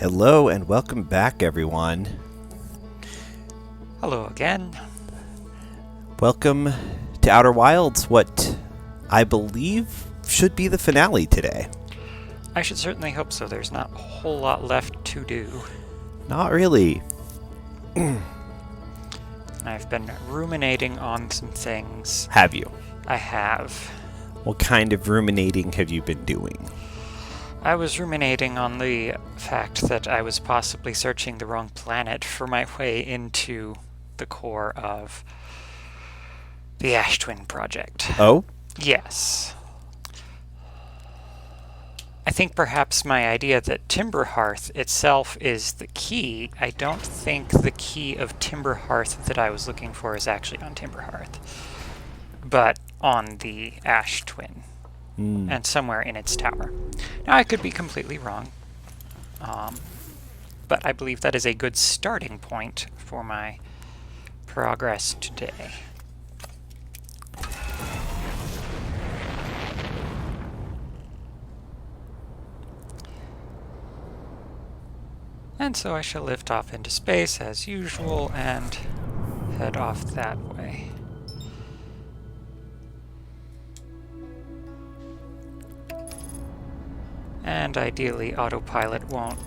Hello and welcome back, everyone. Hello again. Welcome to Outer Wilds, what I believe should be the finale today. I should certainly hope so. There's not a whole lot left to do. Not really. I've been ruminating on some things. Have you? I have. What kind of ruminating have you been doing? I was ruminating on the fact that I was possibly searching the wrong planet for my way into the core of the Ash Twin project. Oh? Yes. I think perhaps my idea that Timber Hearth itself is the key. I don't think the key of Timber Hearth that I was looking for is actually on Timber Hearth, but on the Ash Twin, and somewhere in its tower. Now, I could be completely wrong, but I believe that is a good starting point for my progress today. And so I shall lift off into space as usual and head off that way. And ideally, autopilot won't,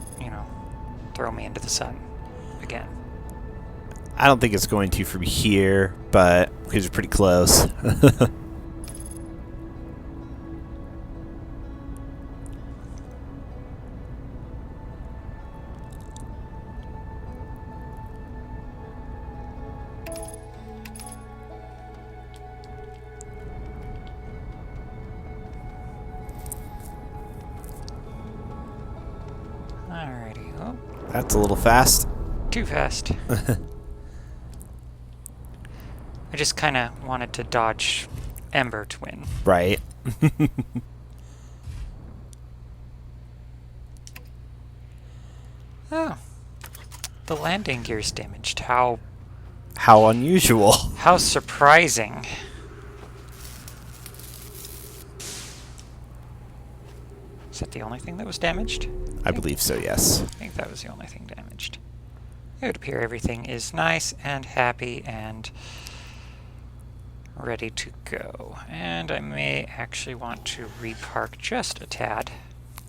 throw me into the sun again. I don't think it's going to from here, but because we're pretty close. Alrighty. Oh, That's a little fast. too fast. I just kind of wanted to dodge Ember Twin. Right. Oh. The landing gear's damaged. How unusual. How surprising. Is that the only thing that was damaged? I believe so, yes. I think that was the only thing damaged. It would appear everything is nice and happy and ready to go. And I may actually want to repark just a tad.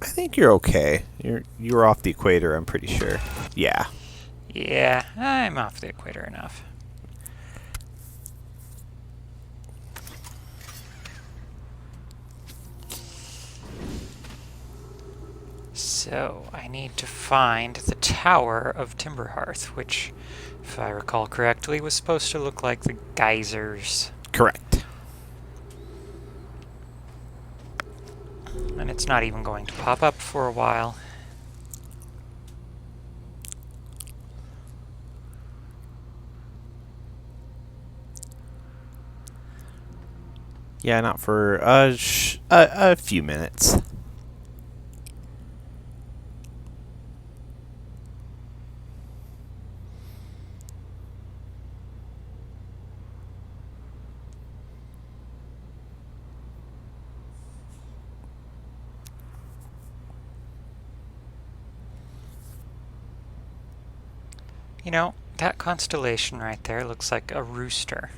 I think you're okay. You're off the equator, I'm pretty sure. Yeah. Yeah, I'm off the equator enough. So, I need to find the Tower of Timber Hearth, which, if I recall correctly, was supposed to look like the geysers. Correct. And it's not even going to pop up for a while. Yeah, not for a few minutes. That constellation right there looks like a rooster.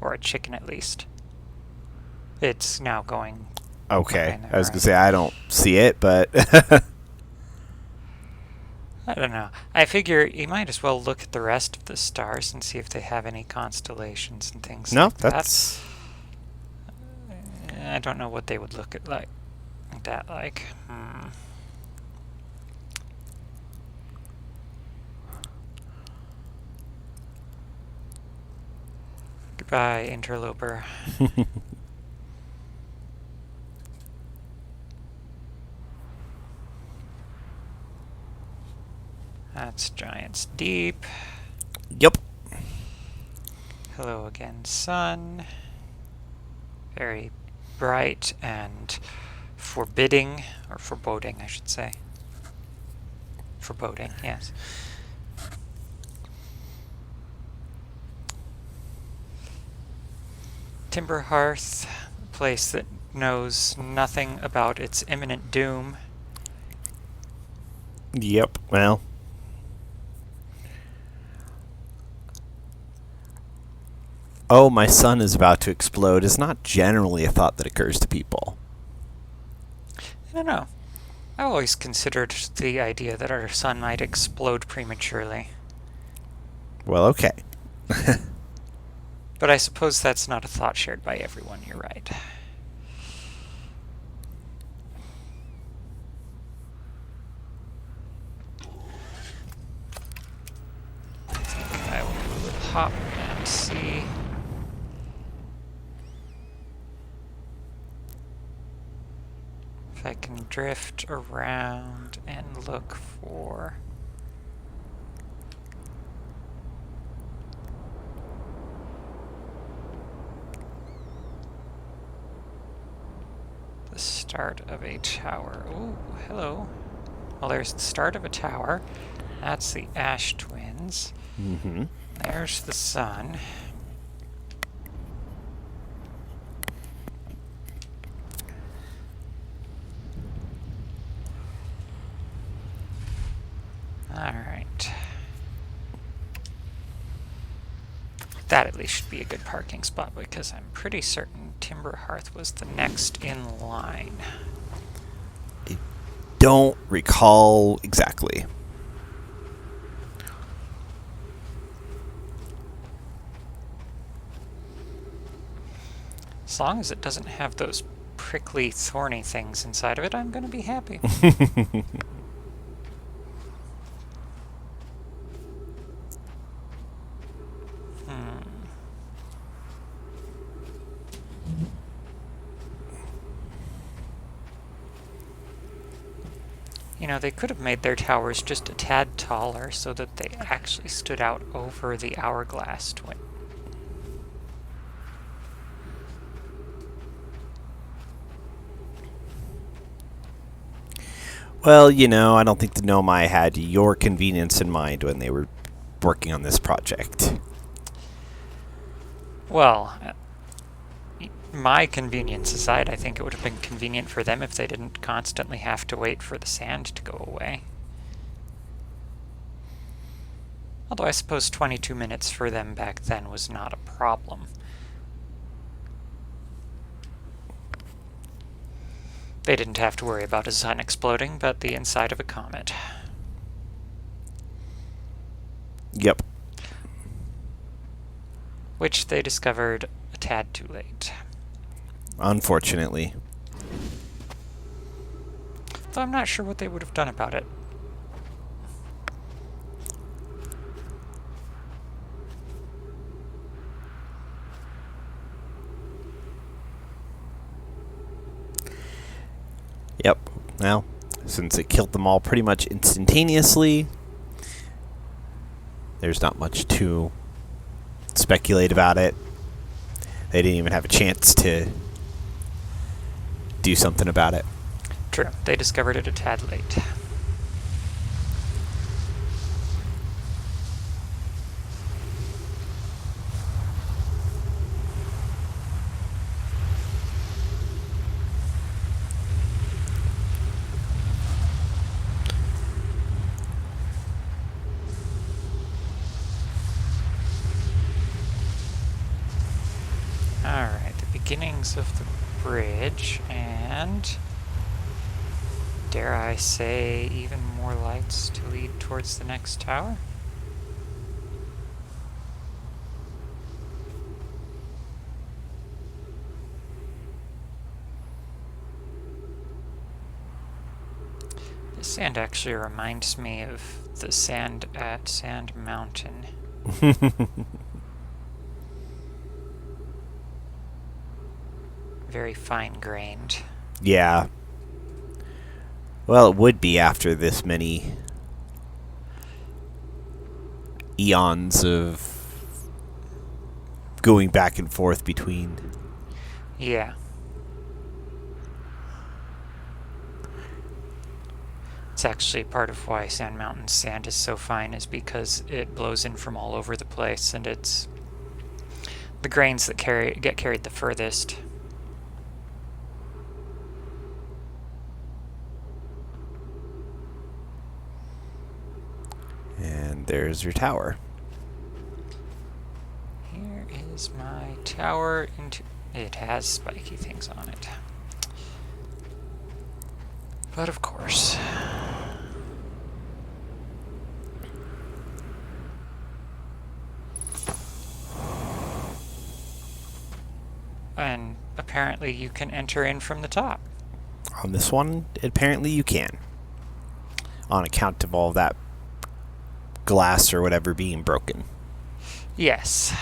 Or a chicken, at least. It's now going... Okay. there, I was going right? to say, I don't see it, but... I don't know. I figure you might as well look at the rest of the stars and see if they have any constellations and things No, like that. that's... I don't know what they would look at like that like. Goodbye, interloper. That's Giant's Deep. Yep. Hello again, sun. Very bright and forbidding, or foreboding, I should say. Foreboding, yes. Timber Hearth, a place that knows nothing about its imminent doom. Yep, well. Oh, my sun is about to explode is not generally a thought that occurs to people. I don't know. I always considered the idea that our sun might explode prematurely. Well, okay. But I suppose that's not a thought shared by everyone, you're right. I think I will do a little hop and see. If I can drift around and look for... the start of a tower. Ooh, hello. Well, there's the start of a tower. That's the Ash Twins. Mm-hmm. There's the sun. Alright. That at least should be a good parking spot because I'm pretty certain Timber Hearth was the next in line. Don't recall exactly. As long as it doesn't have those prickly, thorny things inside of it, I'm going to be happy. You know, they could have made their towers just a tad taller so that they actually stood out over the hourglass twin. Well, you know, I don't think the Nomai had your convenience in mind when they were working on this project. Well, my convenience aside, I think it would have been convenient for them if they didn't constantly have to wait for the sand to go away. Although I suppose 22 minutes for them back then was not a problem. They didn't have to worry about a sun exploding, but the inside of a comet. Yep. Which they discovered a tad too late. Unfortunately. Though I'm not sure what they would have done about it. Yep. Well, since it killed them all pretty much instantaneously, there's not much to speculate about it. They didn't even have a chance to do something about it. True, they discovered it a tad late. Alright, the beginnings of the bridge, and dare I say even more lights to lead towards the next tower? This sand actually reminds me of the sand at Sand Mountain. Very fine-grained. Yeah. Well, it would be after this many eons of going back and forth between. Yeah. It's actually part of why Sand Mountain's sand is so fine is because it blows in from all over the place, and it's the grains that get carried the furthest. there's your tower. Here is my tower. It has spiky things on it. But of course. And apparently you can enter in from the top. On this one, apparently you can. On account of all that glass or whatever being broken. Yes.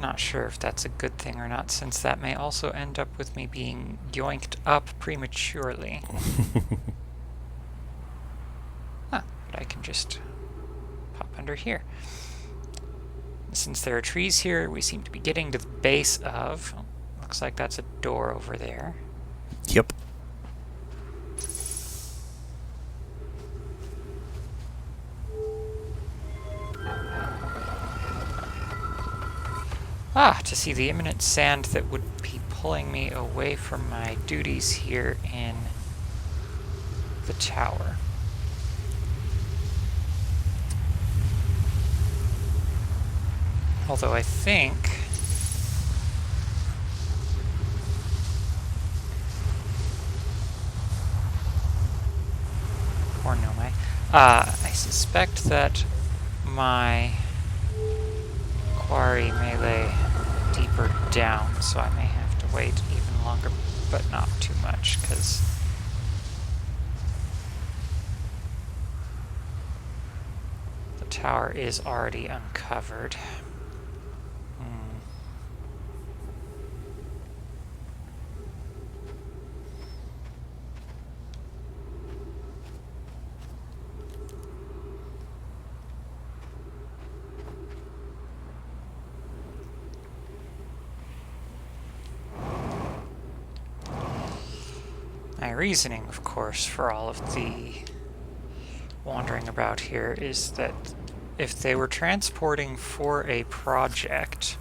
Not sure if that's a good thing or not, since that may also end up with me being yoinked up prematurely. But I can just pop under here. Since there are trees here, we seem to be getting to the base of... Looks like that's a door over there. Yep. To see the imminent sand that would be pulling me away from my duties here in the tower. Although I think... Or no, I suspect that my quarry may lay deeper down, so I may have to wait even longer, but not too much, because the tower is already uncovered. My reasoning, of course, for all of the wandering about here is that if they were transporting for a project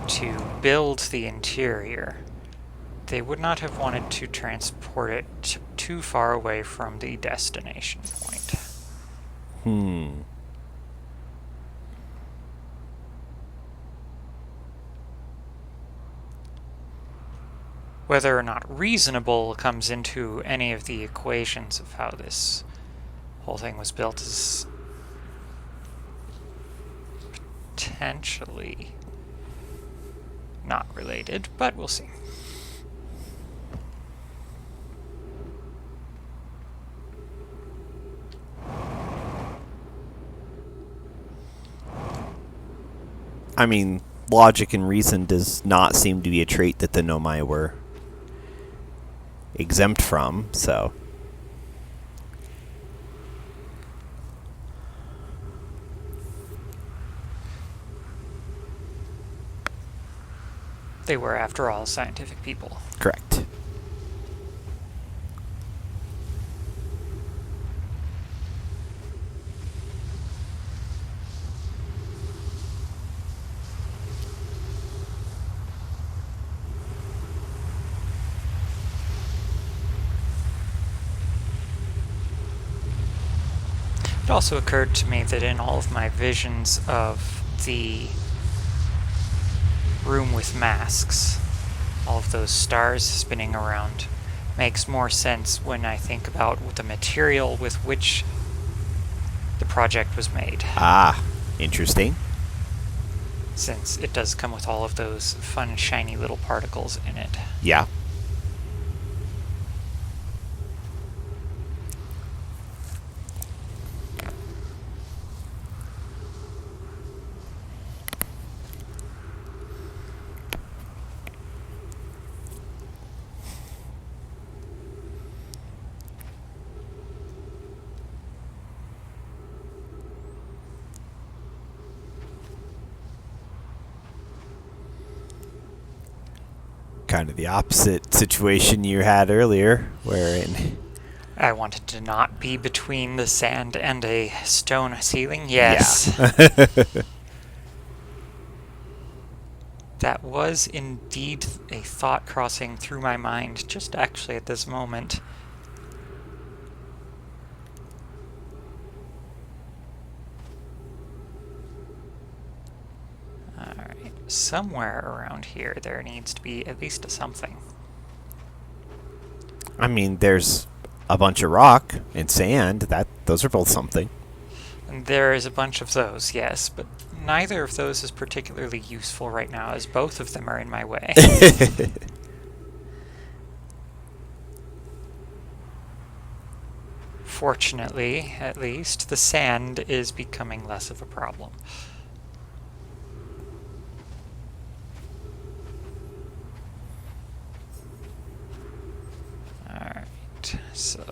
to build the interior, they would not have wanted to transport it too far away from the destination point. Whether or not reasonable comes into any of the equations of how this whole thing was built is potentially not related, but we'll see. I mean, logic and reason does not seem to be a trait that the Nomai were exempt from, so... They were, after all, scientific people. Correct. It also occurred to me that in all of my visions of the room with masks, all of those stars spinning around, makes more sense when I think about the material with which the project was made. Ah, interesting. Since it does come with all of those fun, shiny little particles in it. Yeah. Kind of the opposite situation you had earlier, wherein... I wanted to not be between the sand and a stone ceiling, yes. Yeah. That was indeed a thought crossing through my mind, just actually at this moment. somewhere around here there needs to be at least a something. I mean, there's a bunch of rock and sand. Those are both something. And there is a bunch of those, yes, but neither of those is particularly useful right now, as both of them are in my way. Fortunately, at least, the sand is becoming less of a problem. Alright, so...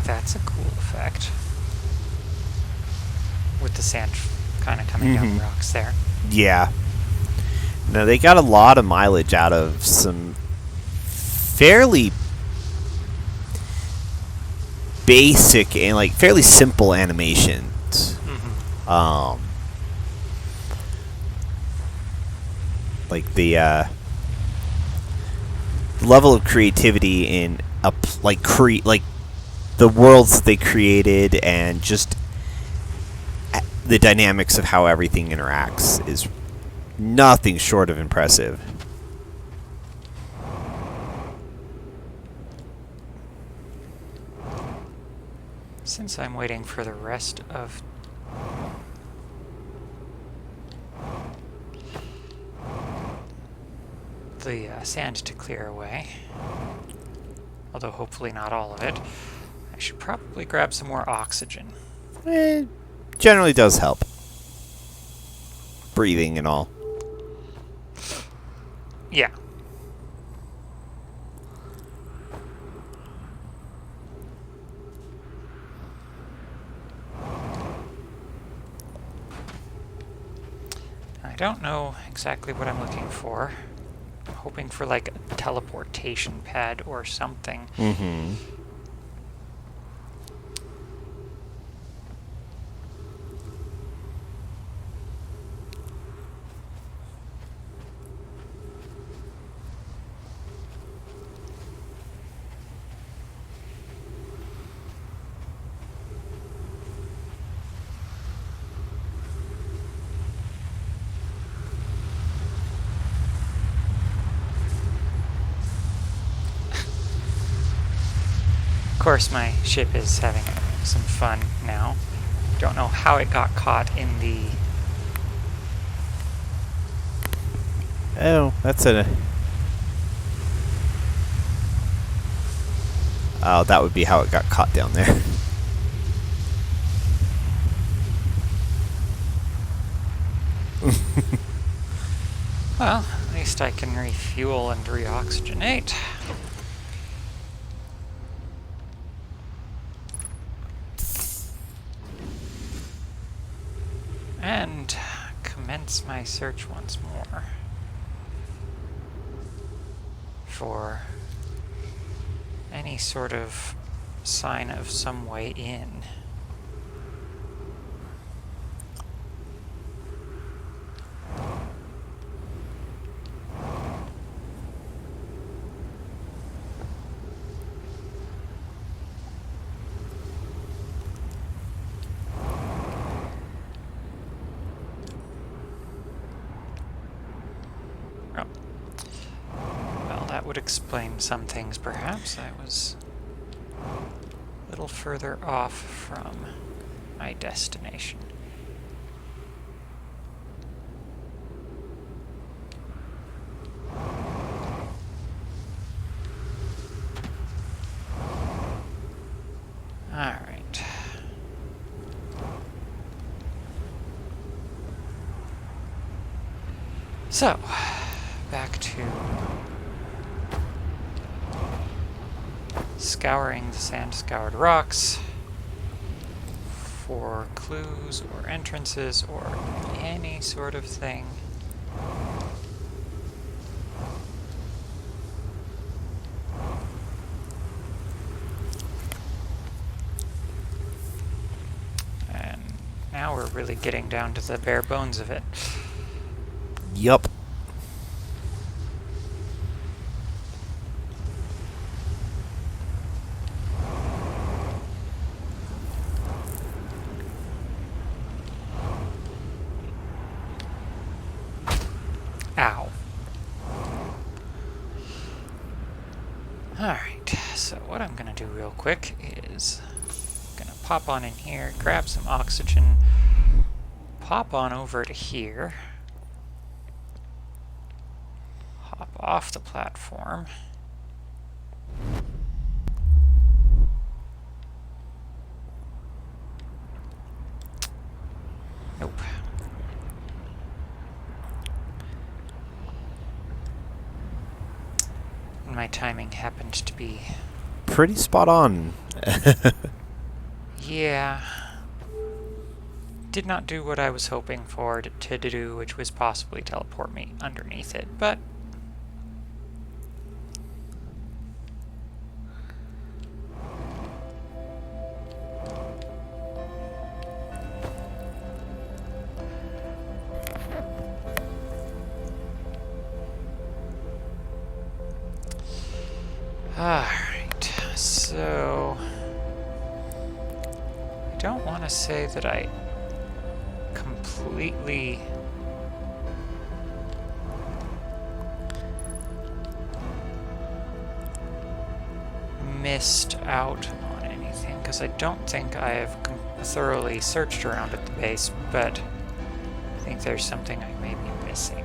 that's a cool effect. With the sand kind of coming down the rocks there. Yeah. No, they got a lot of mileage out of some fairly basic and like fairly simple animations. Like the level of creativity in like the worlds that they created and just the dynamics of how everything interacts is nothing short of impressive. Since I'm waiting for the rest of the sand to clear away, although hopefully not all of it, I should probably grab some more oxygen. It generally does help. Breathing and all. Yeah. I don't know exactly what I'm looking for. I'm hoping for like a teleportation pad or something. Of course, my ship is having some fun now. Don't know how it got caught in the... Oh, that's Oh, that would be how it got caught down there. Well, at least I can refuel and reoxygenate. And commence my search once more for any sort of sign of some way in. Would explain some things, perhaps. I was a little further off from my destination. All right. So, back to scouring the sand-scoured rocks for clues or entrances or any sort of thing. And now we're really getting down to the bare bones of it. Yup. Ow. Alright, so what I'm going to do real quick is going to pop on in here, grab some oxygen, pop on over to here, hop off the platform. Nope. My timing happened to be... Pretty spot on. Yeah. Did not do what I was hoping for to do, which was possibly teleport me underneath it, but... Alright, so... I don't want to say that I completely missed out on anything, because I don't think I have thoroughly searched around at the base, but I think there's something I may be missing.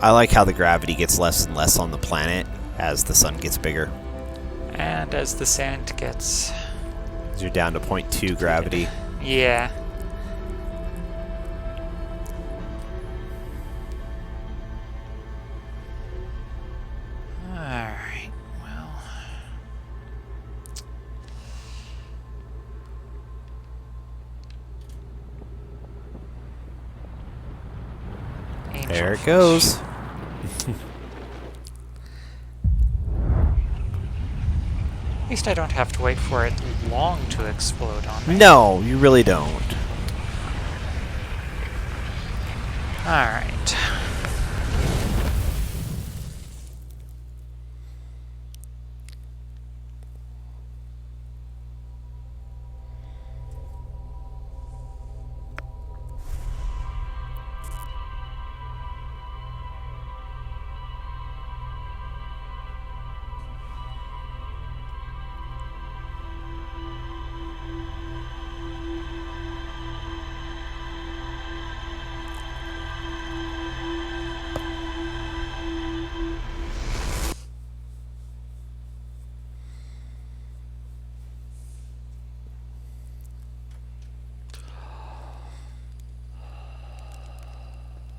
I like how the gravity gets less and less on the planet as the sun gets bigger. And as the sand gets... You're down to 0.2 gravity. Yeah. Alright, well... There it goes. At least I don't have to wait for it long to explode on me. No, you really don't. Alright.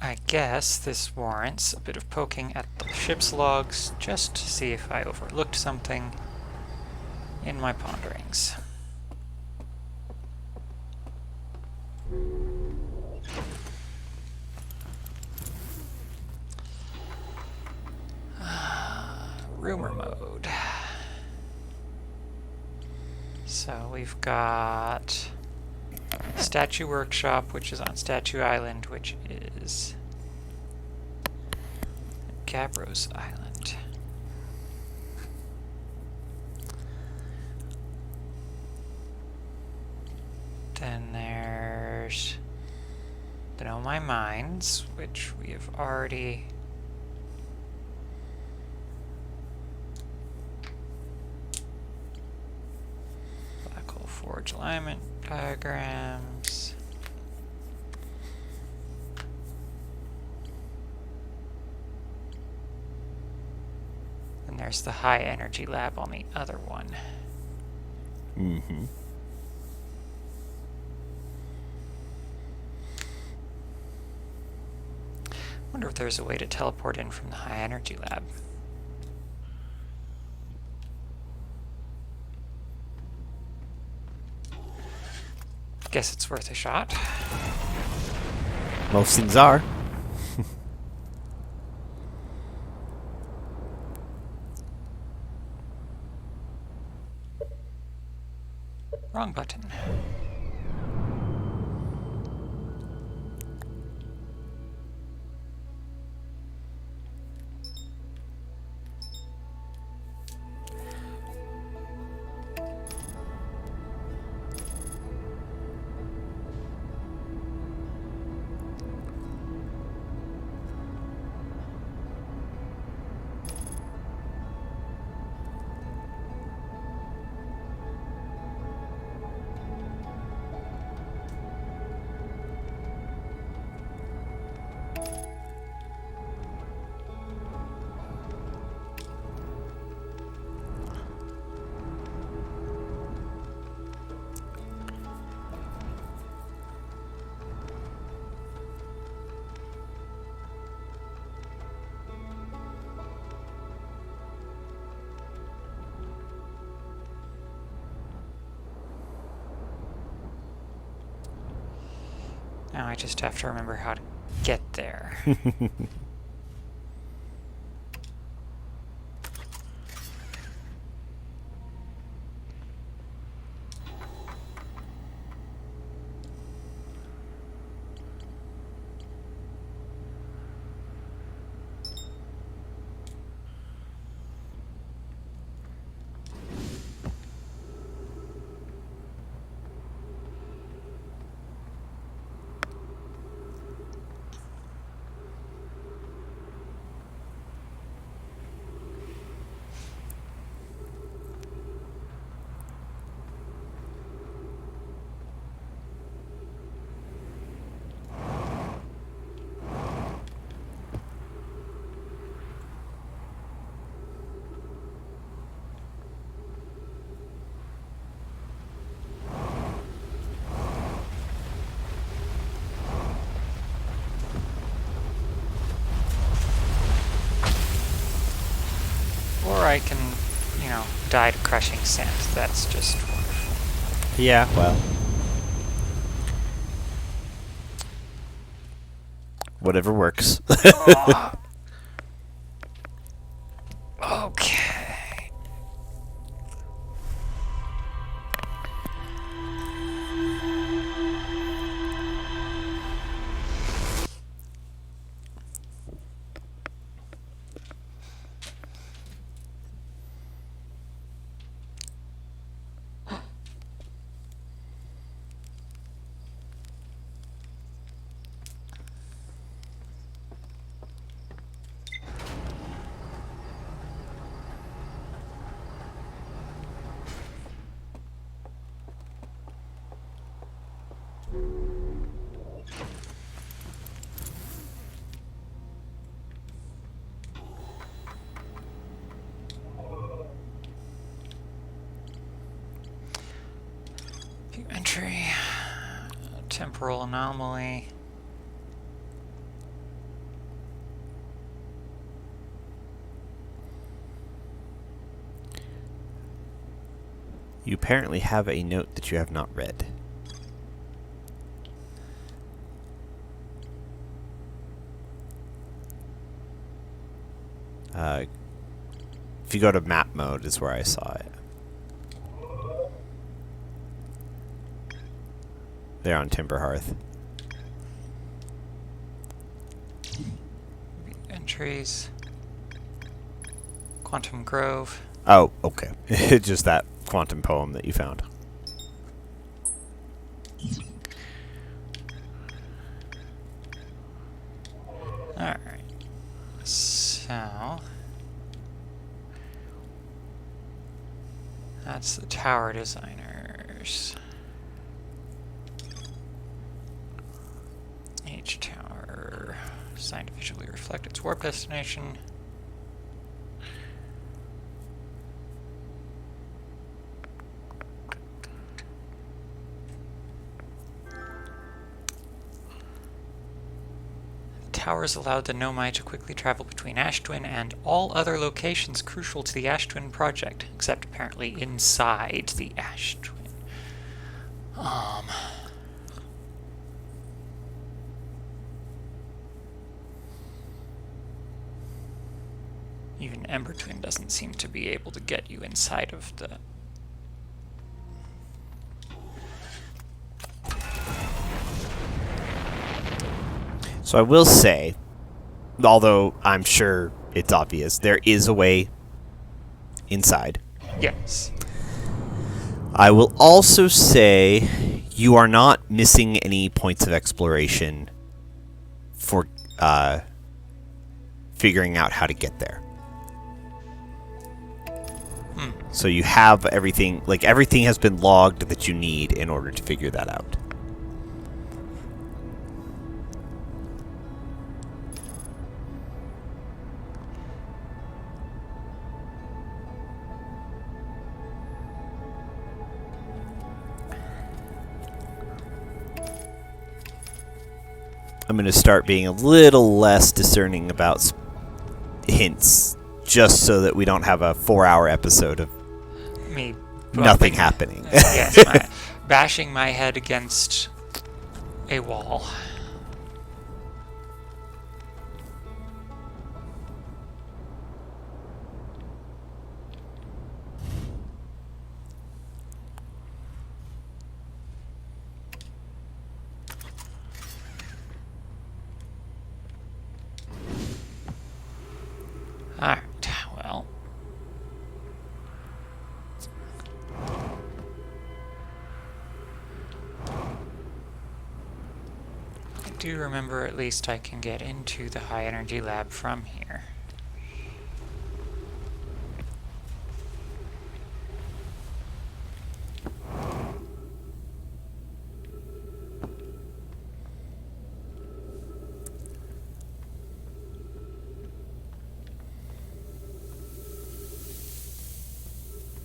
I guess this warrants a bit of poking at the ship's logs just to see if I overlooked something in my ponderings. Rumor mode. So we've got Statue Workshop, which is on Statue Island, which is Gabros Island. Then there's the Know My Mines, which we have already... Black Hole Forge alignment diagrams. And there's the High Energy Lab on the other one. Mm-hmm. Wonder if there's a way to teleport in from the high energy lab. Guess it's worth a shot. Most things are. Wrong button. Now I just have to remember how to get there. Or I can, die to crushing sand. That's just wonderful. Yeah, well. Whatever works. Okay. View entry. Temporal anomaly. You apparently have a note that you have not read. If you go to map mode is where I saw it. There on Timber Hearth. Entries. Quantum Grove. Oh, okay. Just that quantum poem that you found. Alright. So... that's the tower designers. Each tower designed to visually reflect its warp destination. towers allowed the Nomai to quickly travel between Ash Twin and all other locations crucial to the Ash Twin project, except apparently inside the Ash Twin. Even Ember Twin doesn't seem to be able to get you inside of the... So I will say, although I'm sure it's obvious, there is a way inside. Yes. I will also say you are not missing any points of exploration for figuring out how to get there. So you have everything, like everything has been logged that you need in order to figure that out. I'm going to start being a little less discerning about hints, just so that we don't have a 4-hour episode of Me nothing happening. Yes, bashing my head against a wall. Alright, well. I do remember at least I can get into the high energy lab from here.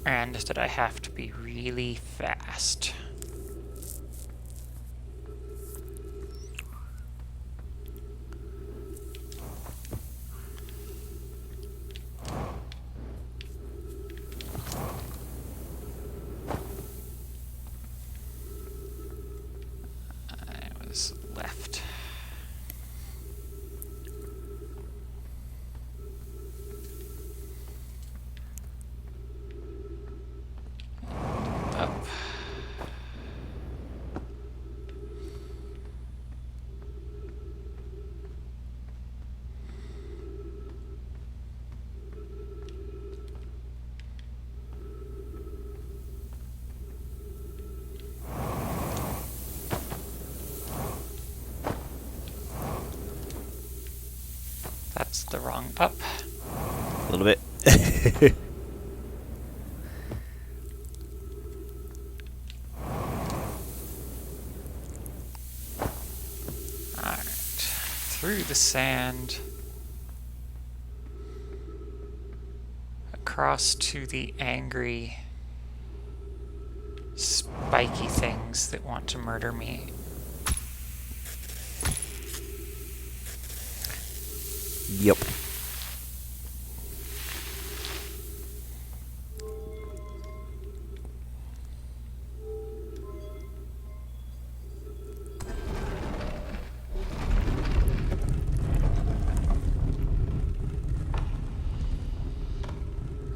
And that I have to be really fast. I was left. Up. That's the wrong up. A little bit. Alright. Through the sand. Across to the angry, spiky things that want to murder me. Yep.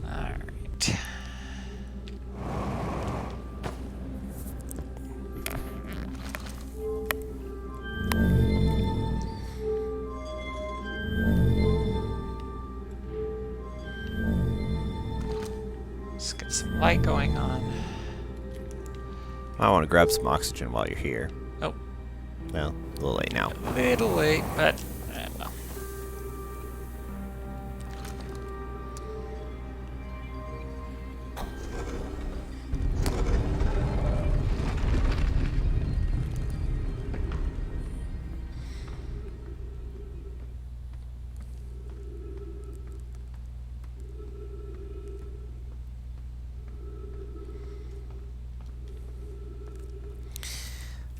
Alright. Let's get some light going on. I want to grab some oxygen while you're here. Oh, Well, a little late now. a little late, but well.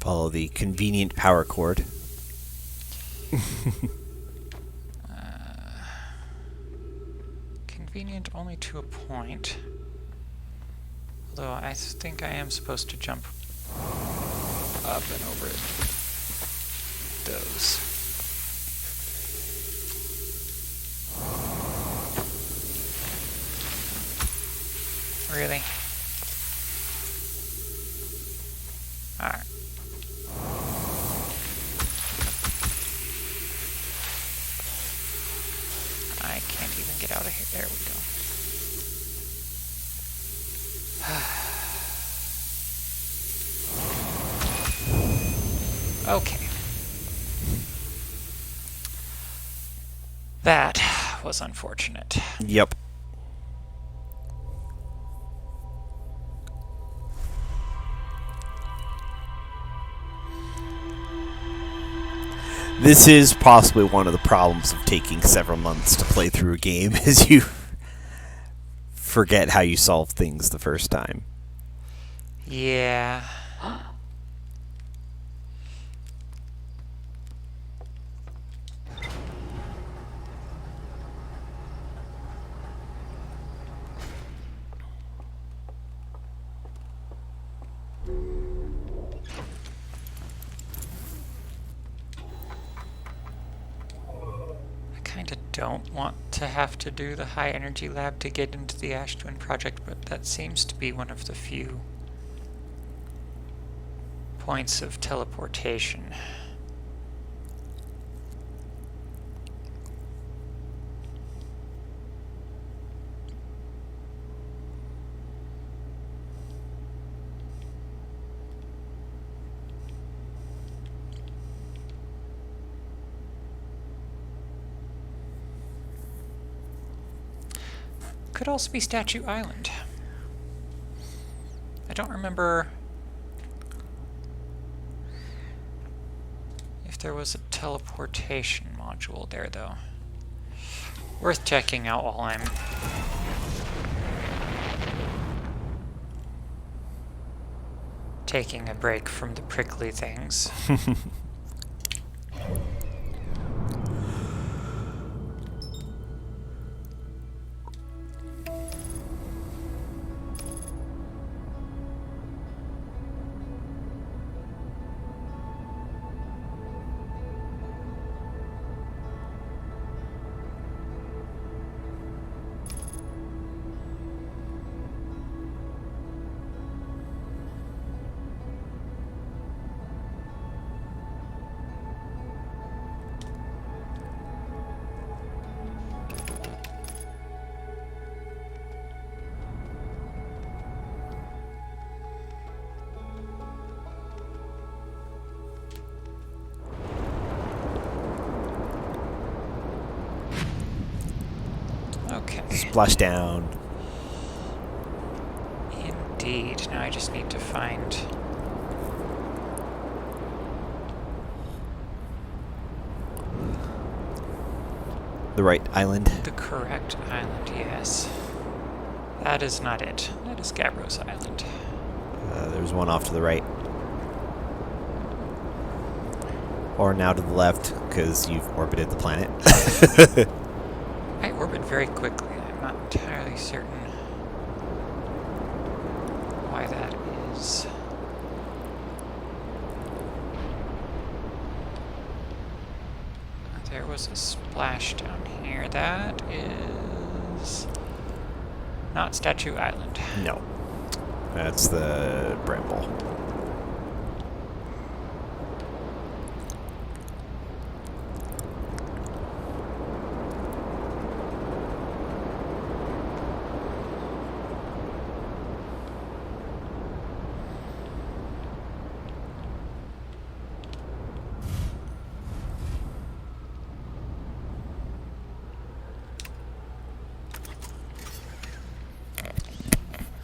Follow the convenient power cord. convenient only to a point. Although I think I am supposed to jump up and over those. Really? Alright. I can't even get out of here. There we go. Okay. That was unfortunate. Yep. This is possibly one of the problems of taking several months to play through a game, is you forget how you solve things the first time. Yeah. Don't want to have to do the high energy lab to get into the Ash Twin project, but that seems to be one of the few points of teleportation. Could also be Statue Island. I don't remember if there was a teleportation module there, though. Worth checking out while I'm taking a break from the prickly things. Okay. Splash down. Indeed. Now I just need to find The right island. the correct island, yes. That is not it. That is Gabbros Island. There's one off to the right. Or now to the left, because you've orbited the planet. I orbit very quickly. I'm not entirely certain why that is. There was a splash down here. That is not Statue Island. No. That's the Bramble.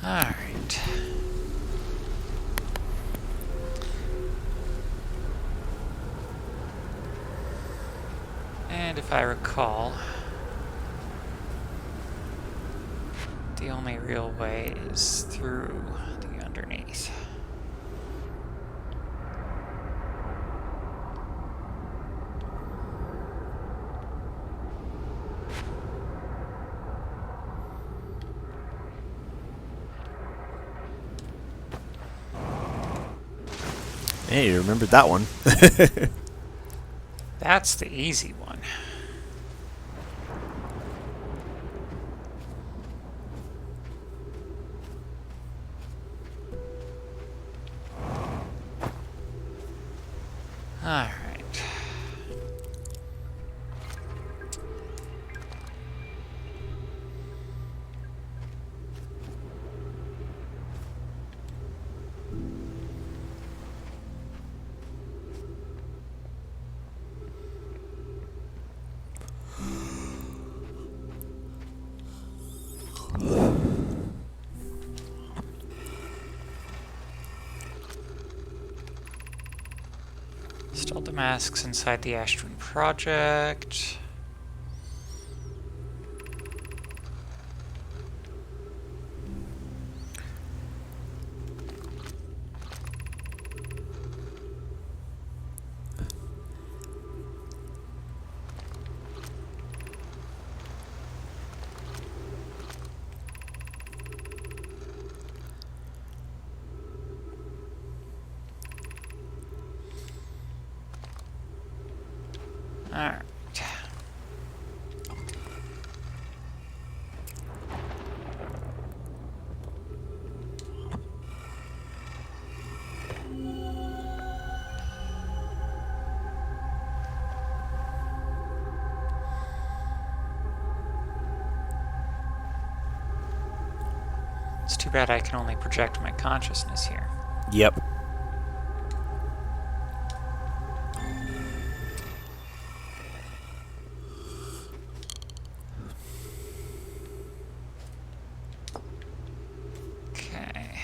Alright. And if I recall, the only real way is through the underneath. Hey, you remembered that one. That's the easy one. All right. Still the masks inside the Ashton Project. Alright. It's too bad I can only project my consciousness here. Yep. Okay.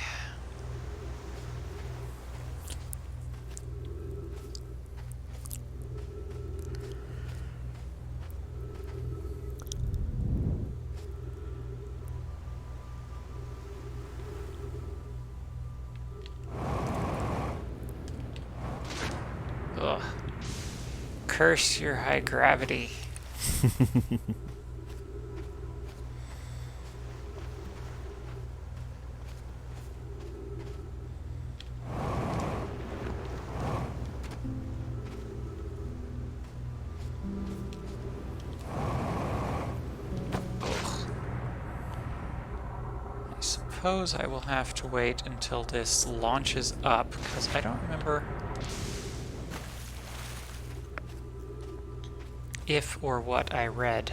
Ugh. Curse your high gravity. I suppose I will have to wait until this launches up, because I don't remember if or what I read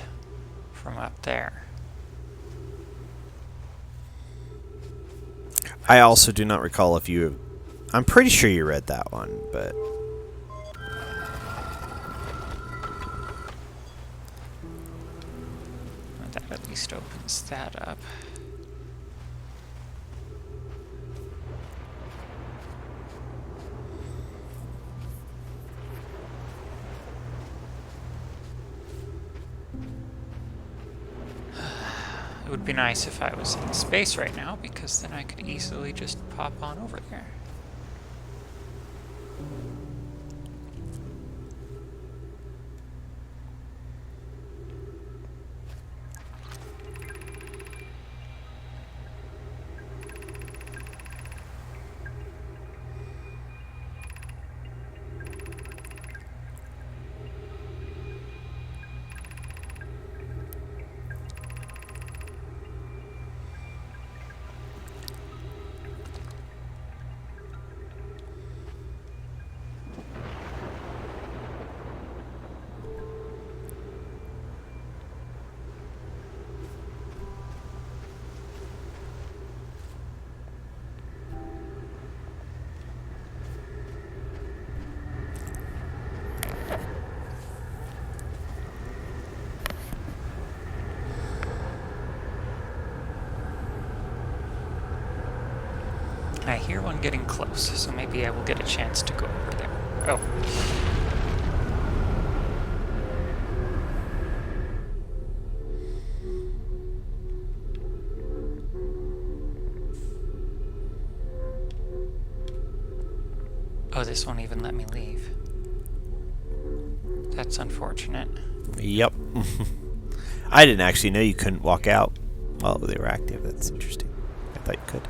from up there. I also do not recall if you... I'm pretty sure you read that one, but... That at least opens that up. It would be nice if I was in space right now, because then I could easily just pop on over there. I hear one getting close, so maybe I will get a chance to go over there. Oh. Oh, this won't even let me leave. That's unfortunate. Yep. I didn't actually know you couldn't walk out while they were active. That's interesting. I thought you could.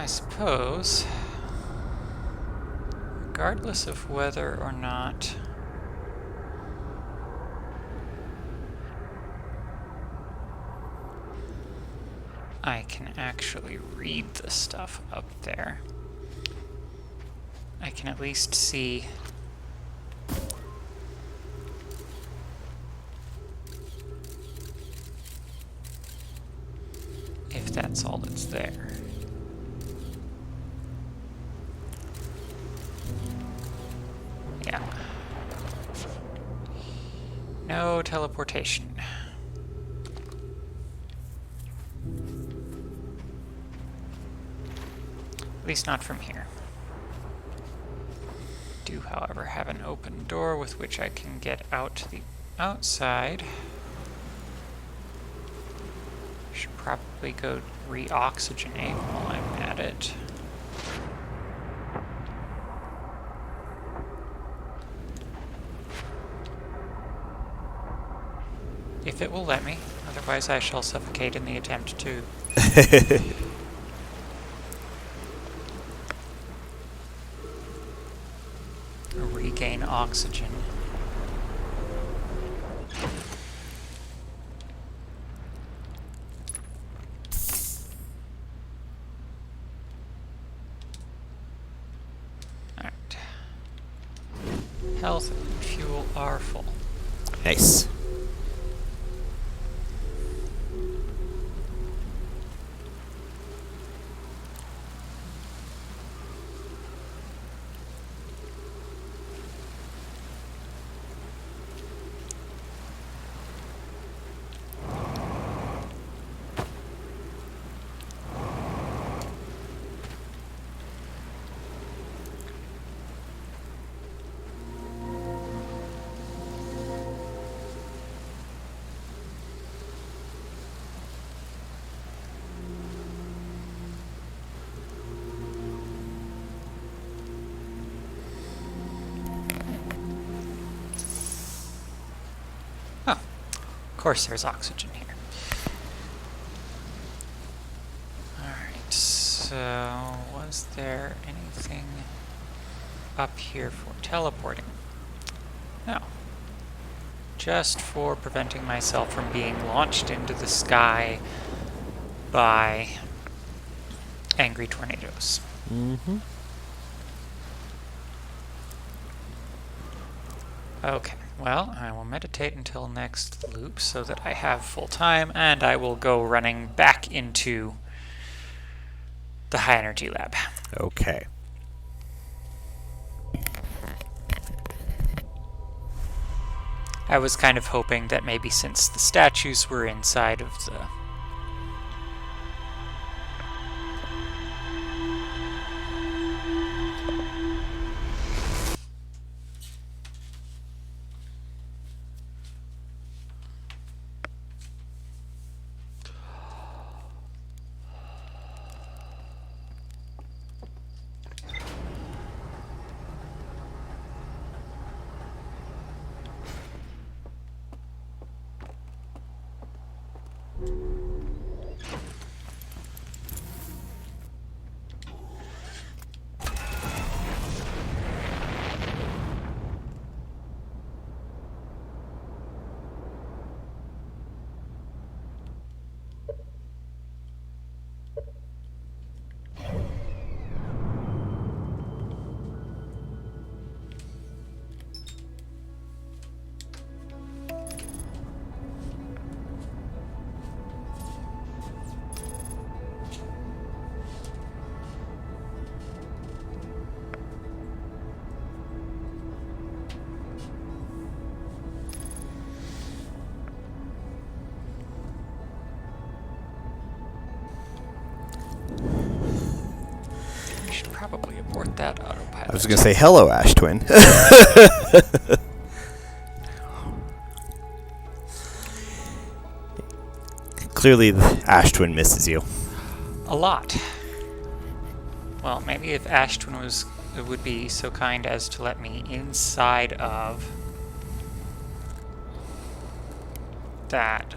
I suppose, regardless of whether or not I can actually read the stuff up there, I can at least see if that's all that's there. Yeah. No teleportation. At least not from here. Do, however, have an open door with which I can get out to the outside. Should probably go re-oxygenate while I'm at it. If it will let me, otherwise I shall suffocate in the attempt to. Regain oxygen. Alright. Health and fuel are full. Nice. Oh, of course there's oxygen here. Alright, so was there anything up here for teleporting? No. Just for preventing myself from being launched into the sky by angry tornadoes. Mm-hmm. Okay, well, I will meditate until next loop so that I have full time, and I will go running back into the high energy lab. Okay. I was kind of hoping that maybe since the statues were inside of the probably abort that autopilot. I was going to say hello, Ash Twin. Clearly, the Ash Twin misses you. A lot. Well, maybe if Ashtwin would be so kind as to let me inside of that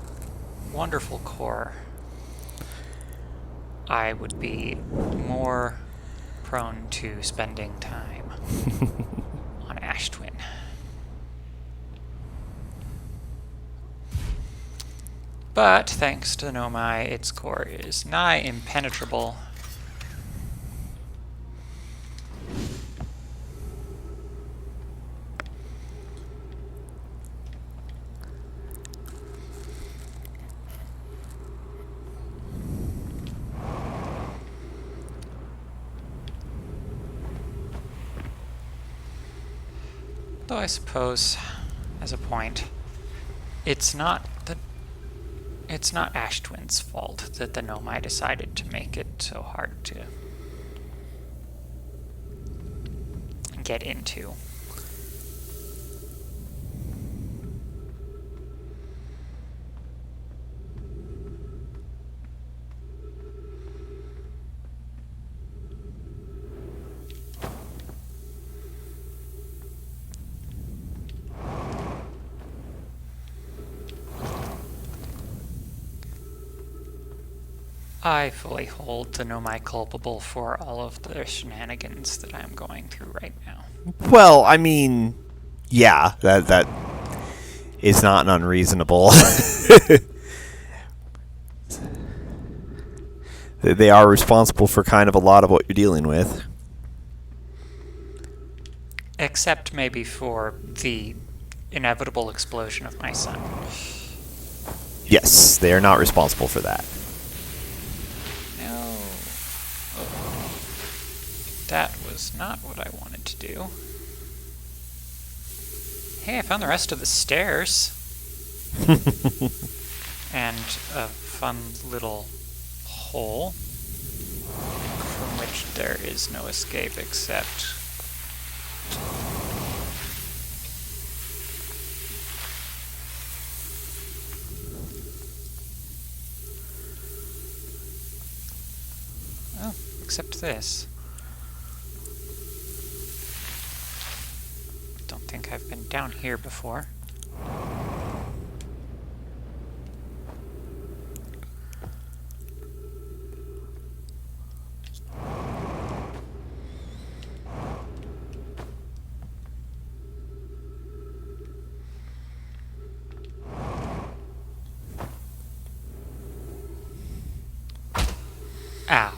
wonderful core. I would be more prone to spending time on Ash Twin. But thanks to Nomai, its core is nigh impenetrable. Though I suppose, as a point, it's not Ash Twin's fault that the Nomai decided to make it so hard to get into. I fully hold the Nomai culpable for all of the shenanigans that I'm going through right now. Well, I mean, yeah, that is not unreasonable. They are responsible for kind of a lot of what you're dealing with. Except maybe for the inevitable explosion of my sun. Yes, they are not responsible for that. No. Oh. That was not what I wanted to do. Hey, I found the rest of the stairs. And a fun little hole from which there is no escape except... oh, except this. Don't think I've been down here before. Ow.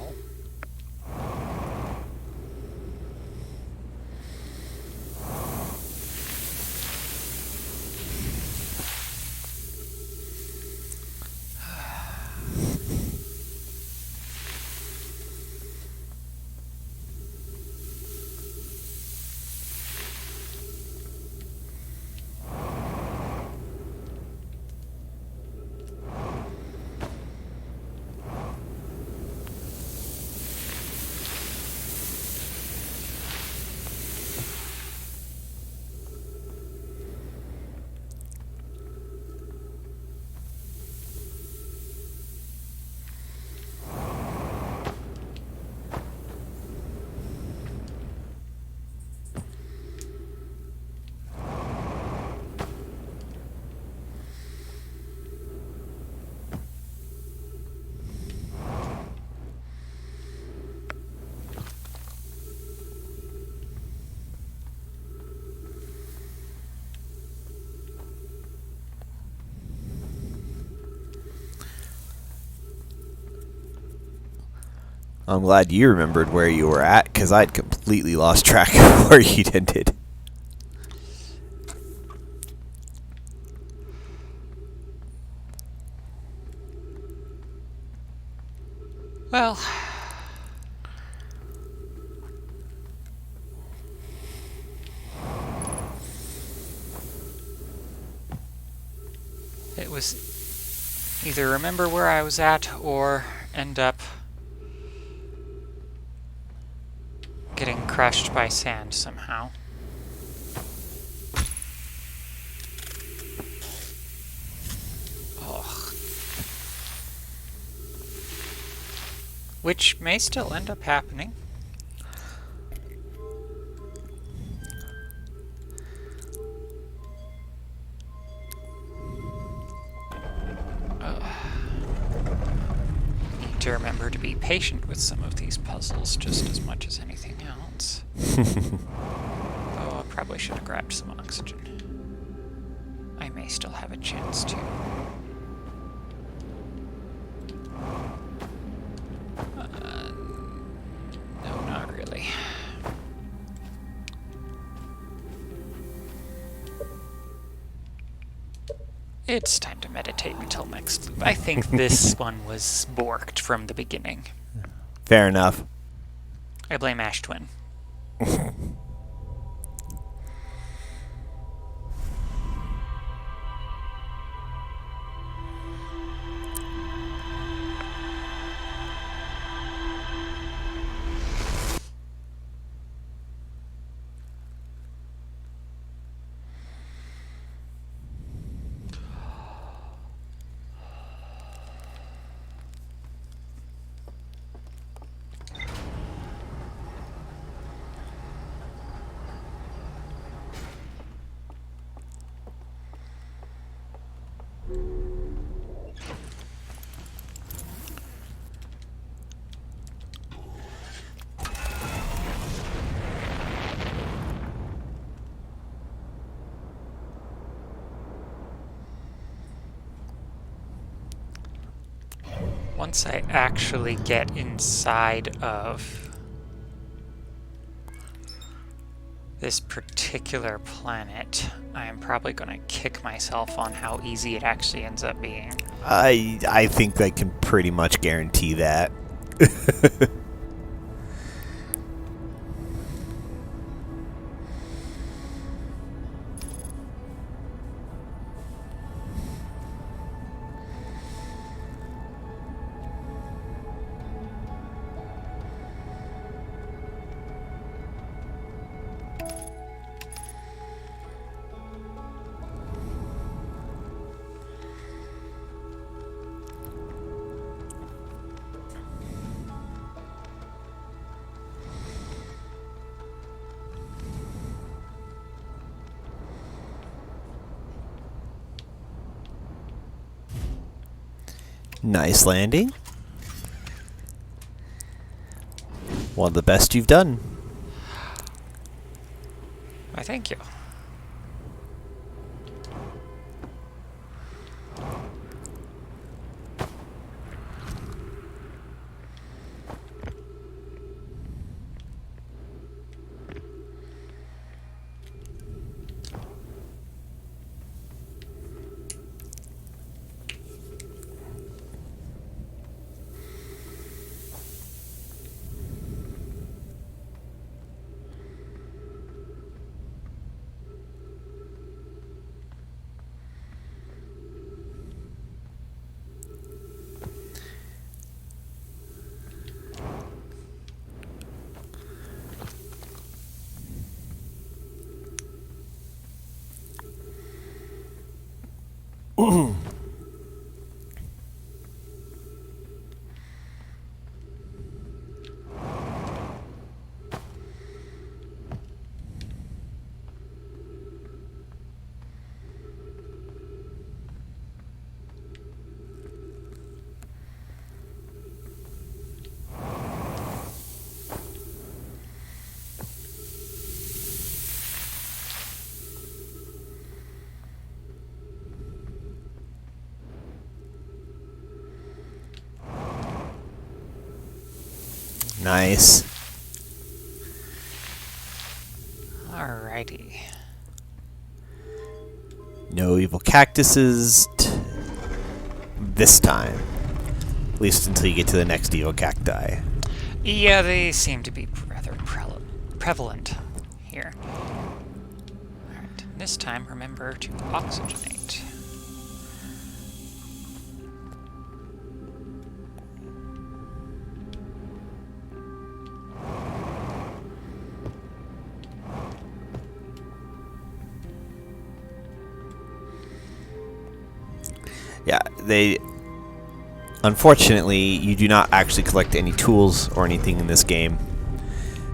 I'm glad you remembered where you were at, because I'd completely lost track of where you'd ended. Well... it was either remember where I was at or end up getting crushed by sand somehow. Ugh. Which may still end up happening. Need to remember to be patient with some of these puzzles just as much as anything else. Oh, I probably should have grabbed some oxygen. I may still have a chance to. No, not really. It's time to meditate until next loop. I think this one was borked from the beginning. Fair enough. I blame Ash Twin. Once I actually get inside of this particular planet, I am probably going to kick myself on how easy it actually ends up being. I think I can pretty much guarantee that. Nice landing. One of the best you've done. Why, thank you. Nice. Alrighty. No evil cactuses this time. At least until you get to the next evil cacti. Yeah, they seem to be rather prevalent here. Alright, this time remember to oxygenate. Yeah, unfortunately, you do not actually collect any tools or anything in this game.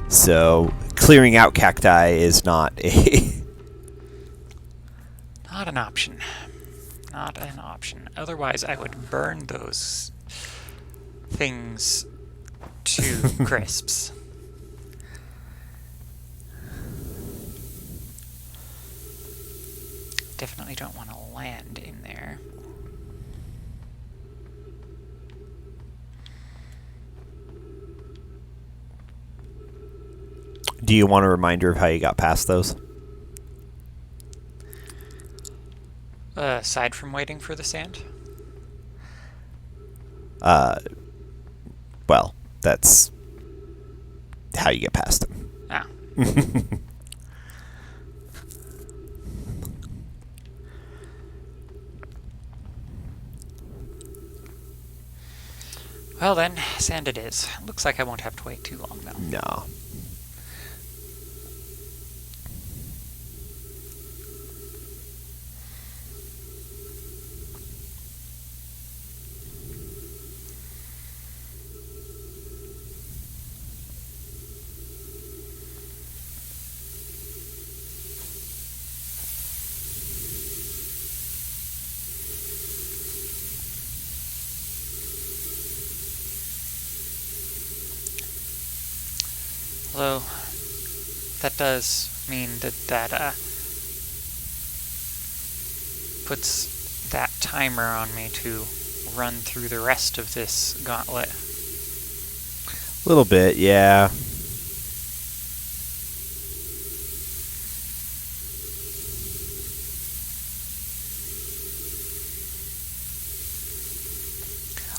So, clearing out cacti is not Not an option. Not an option. Otherwise, I would burn those things to crisps. Definitely don't want to land in there. Do you want a reminder of how you got past those? Aside from waiting for the sand? Well, that's how you get past them. Ah. Well then, sand it is. Looks like I won't have to wait too long, though. No. Although, that does mean that puts that timer on me to run through the rest of this gauntlet. A little bit, yeah.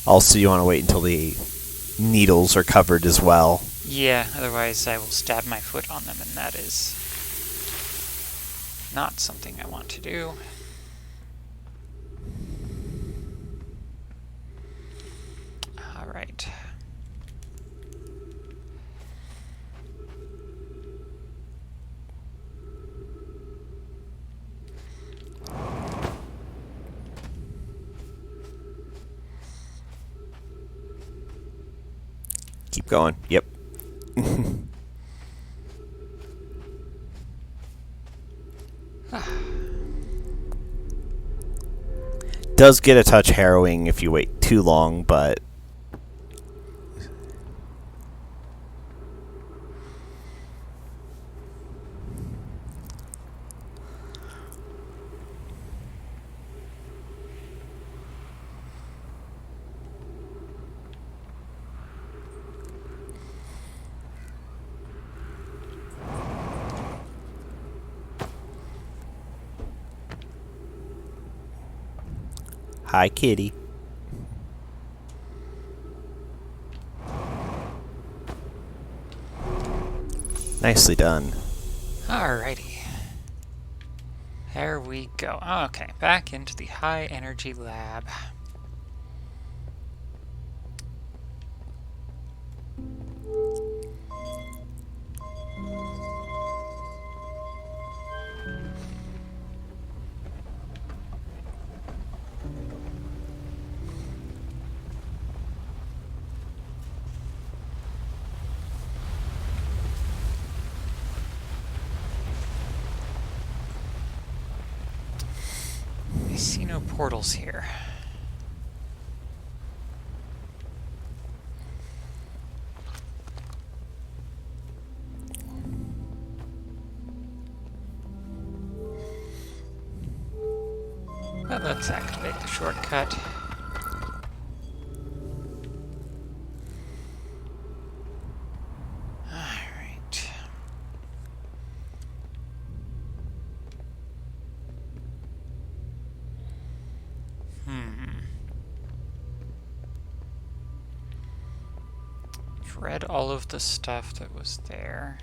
Also, you want to wait until the needles are covered as well. Yeah, otherwise I will stab my foot on them, and that is not something I want to do. Alright. Keep going. Yep. Does get a touch harrowing if you wait too long, but hi, kitty. Nicely done. Alrighty. There we go. Okay, back into the high energy lab. I see no portals here. But let's activate the shortcut. Alright. I've read all of the stuff that was there.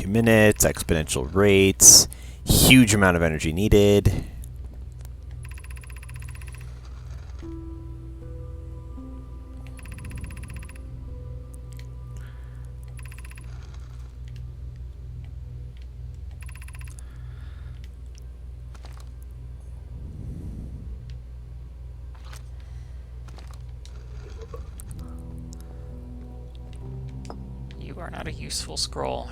Minutes, exponential rates, huge amount of energy needed. are not a useful scroll.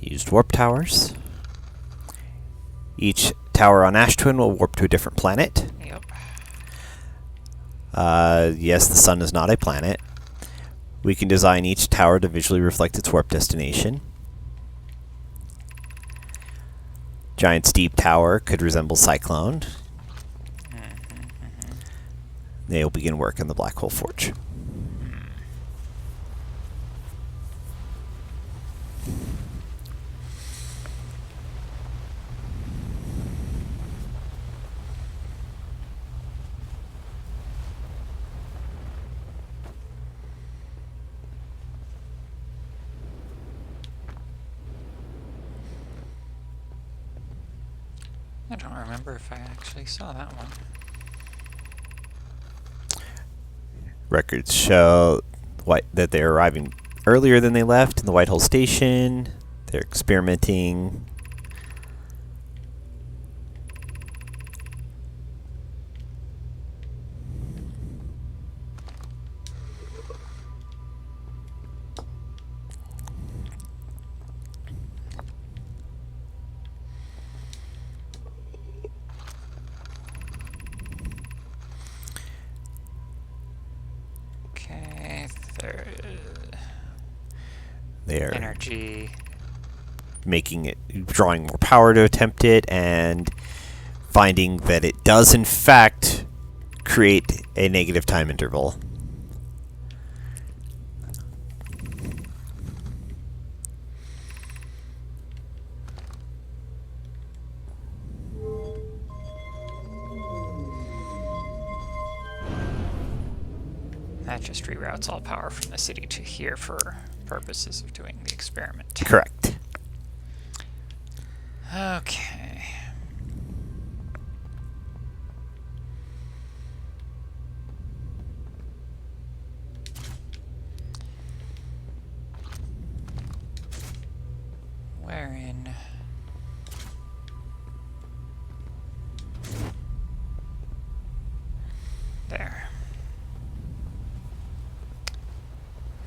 Used warp towers. Each tower on Ash Twin will warp to a different planet. Yep. Yes, the sun is not a planet. We can design each tower to visually reflect its warp destination. Giant's Deep Tower could resemble Cyclone. They will begin work in the Black Hole Forge. I don't remember if I actually saw that one. Records show that they're arriving earlier than they left in the Whitehall Station. They're experimenting. Okay, there They're energy. making it, drawing more power to attempt it, and finding that it does in fact create a negative time interval. That just reroutes all power from the city to here for purposes of doing the experiment. Correct. Okay. Wherein? There.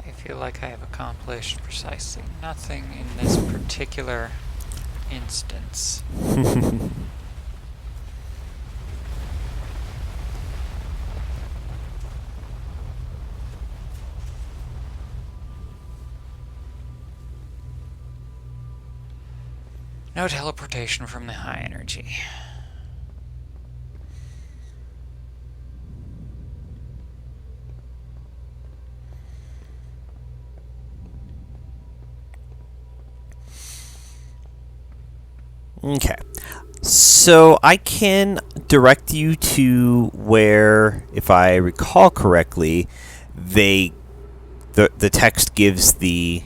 I feel like I have accomplished precisely nothing in this particular instance. No teleportation from the high energy. Okay. So I can direct you to where, if I recall correctly, the text gives the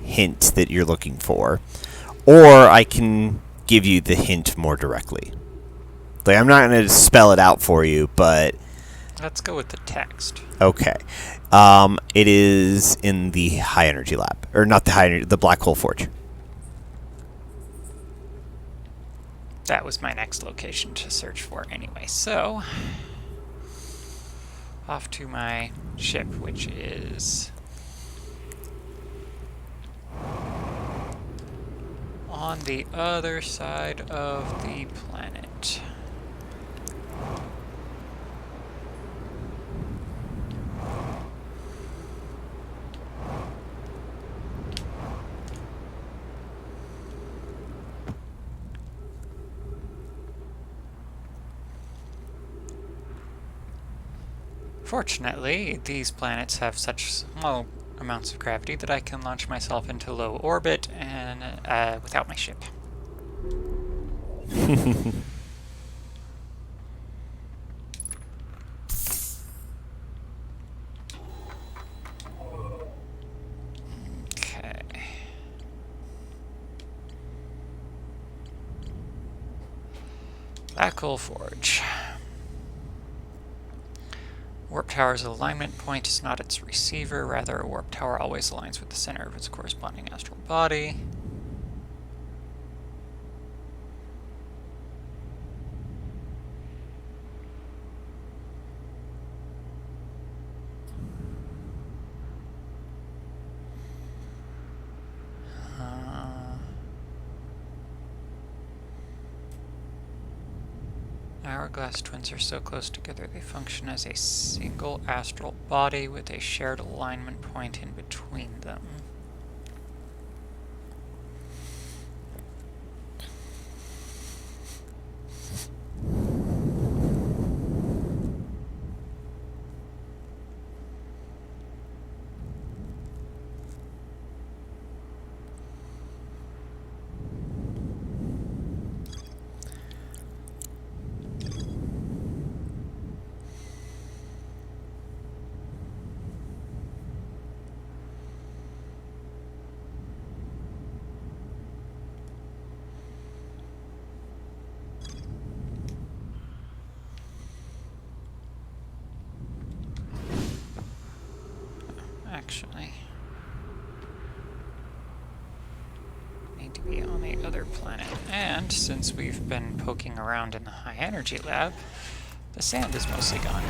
hint that you're looking for. Or I can give you the hint more directly. Like, I'm not going to spell it out for you, but... Let's go with the text. Okay. It is in the high energy lab. Or not the high energy, the black hole forge. That was my next location to search for anyway. So, off to my ship, which is on the other side of the planet. Fortunately, these planets have such small amounts of gravity that I can launch myself into low orbit and without my ship. Okay. Black Hole Forge. Warp tower's alignment point is not its receiver, rather a warp tower always aligns with the center of its corresponding astral body. Hourglass twins are so close together they function as a single astral body with a shared alignment point in between them. Actually, need to be on the other planet. And since we've been poking around in the high energy lab, the sand is mostly gone.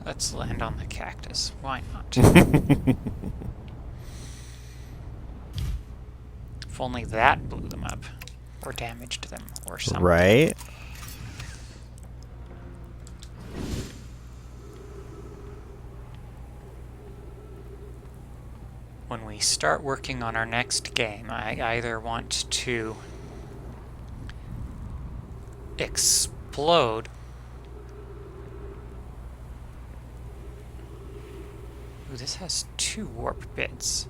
Let's land on the cactus. Why not? If only that blew them up. Or damaged them, or something. Right? When we start working on our next game, I either want to explode. Ooh, this has 2 warp bits.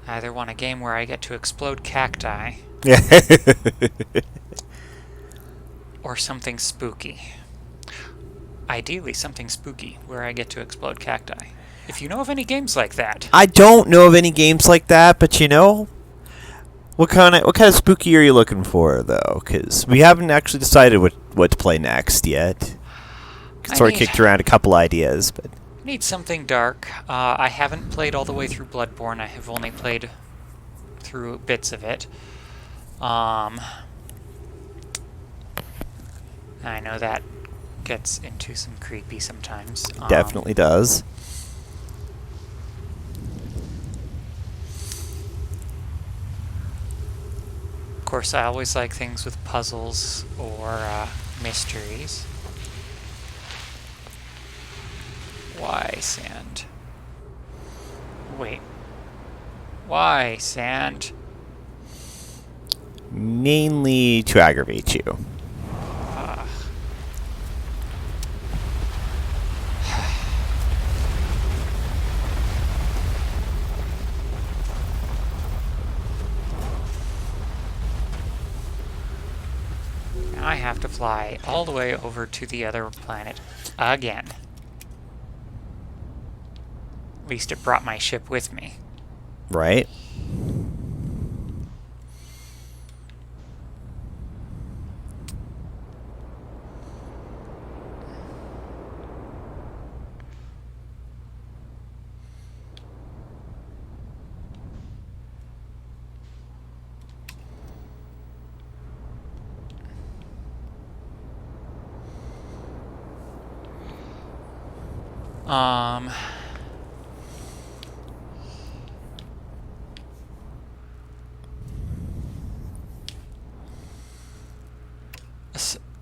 I either want a game where I get to explode cacti, or something spooky. Ideally, something spooky where I get to explode cacti. If you know of any games like that. I don't know of any games like that, but you know, what kind of spooky are you looking for though? Because we haven't actually decided what to play next yet. Sort of kicked around a couple ideas, but I need something dark. I haven't played all the way through Bloodborne. I have only played through bits of it. I know that gets into some creepy sometimes. Definitely does. Of course, I always like things with puzzles or mysteries. Why, sand? Wait. Why, sand? Mainly to aggravate you. Now I have to fly all the way over to the other planet again. At least it brought my ship with me. Right?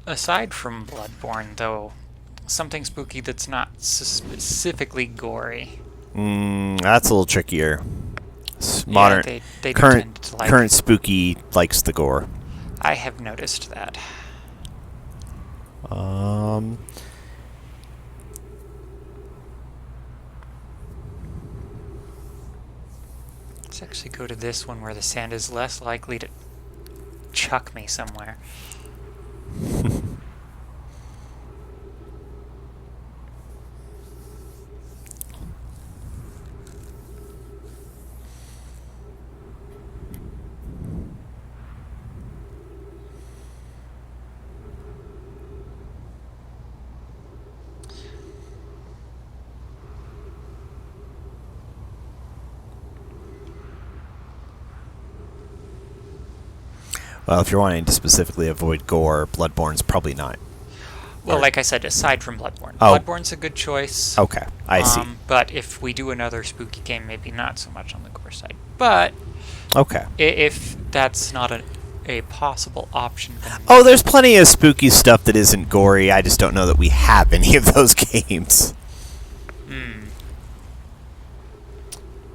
Aside from Bloodborne, though, something spooky that's not specifically gory. That's a little trickier. Modern, yeah, they current, tend to like, current spooky likes the gore. I have noticed that. Let's actually go to this one where the sand is less likely to chuck me somewhere. Well, if you're wanting to specifically avoid gore, Bloodborne's probably not. Well, Or- like I said, aside from Bloodborne. Oh. Bloodborne's a good choice. Okay, I see. But if we do another spooky game, maybe not so much on the gore side. But Okay. if that's not a possible option, then Oh, there's plenty of spooky stuff that isn't gory. I just don't know that we have any of those games.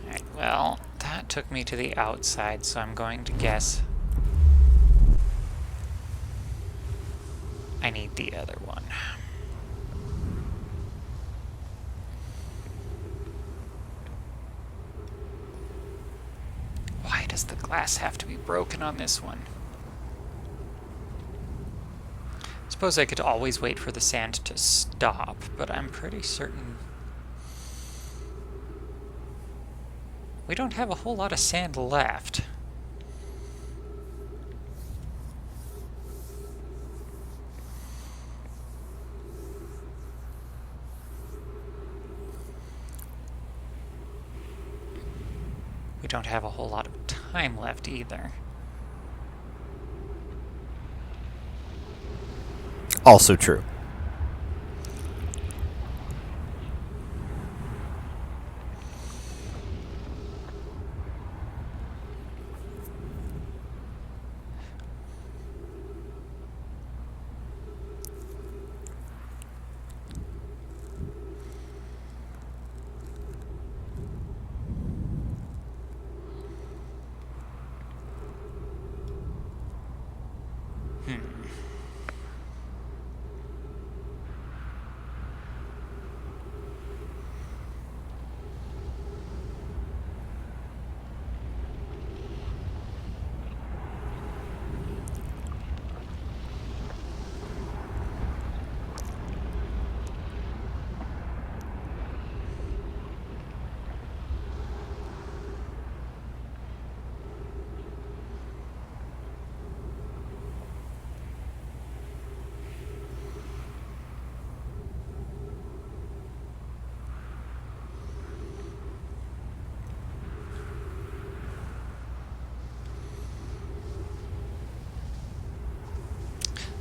Alright, well, that took me to the outside, so I'm going to guess I need the other one. Why does the glass have to be broken on this one? Suppose I could always wait for the sand to stop, but I'm pretty certain we don't have a whole lot of sand left. We don't have a whole lot of time left either. Also true.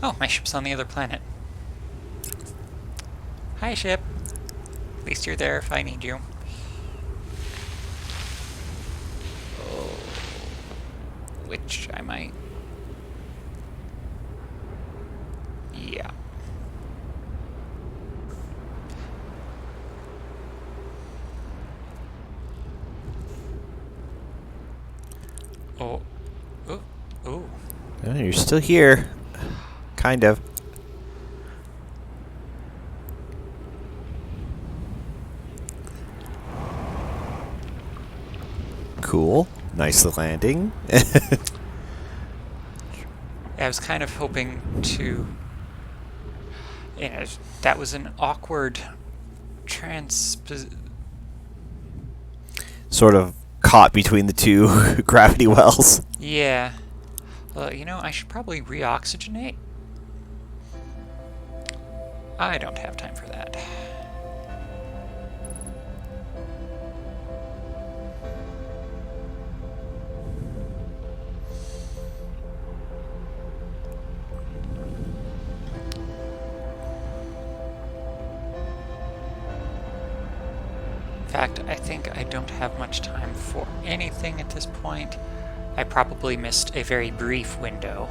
Oh, my ship's on the other planet. Hi, ship. At least you're there if I need you. Oh. Which I might... Yeah. Oh. Oh. Oh. Oh, you're still here. Kind of. Cool. Nice landing. I was kind of hoping to... You know, that was an awkward Sort of caught between the two gravity wells. Yeah. Well, you know, I should probably reoxygenate. I don't have time for that. In fact, I think I don't have much time for anything at this point. I probably missed a very brief window.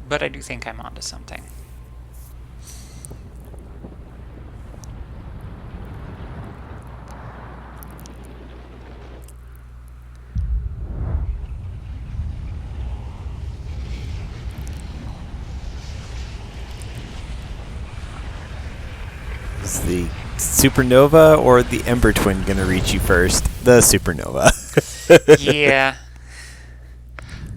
but I do think I'm onto something. Is the Supernova or the Ember Twin going to reach you first? The Supernova. Yeah.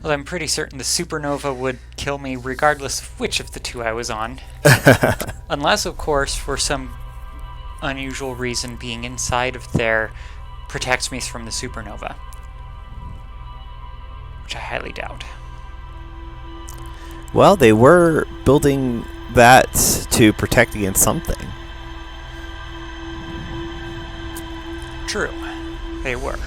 Well, I'm pretty certain the Supernova would kill me regardless of which of the two I was on. Unless, of course, for some unusual reason, being inside of there protects me from the Supernova. Which I highly doubt. Well, they were building that to protect against something. True. They were.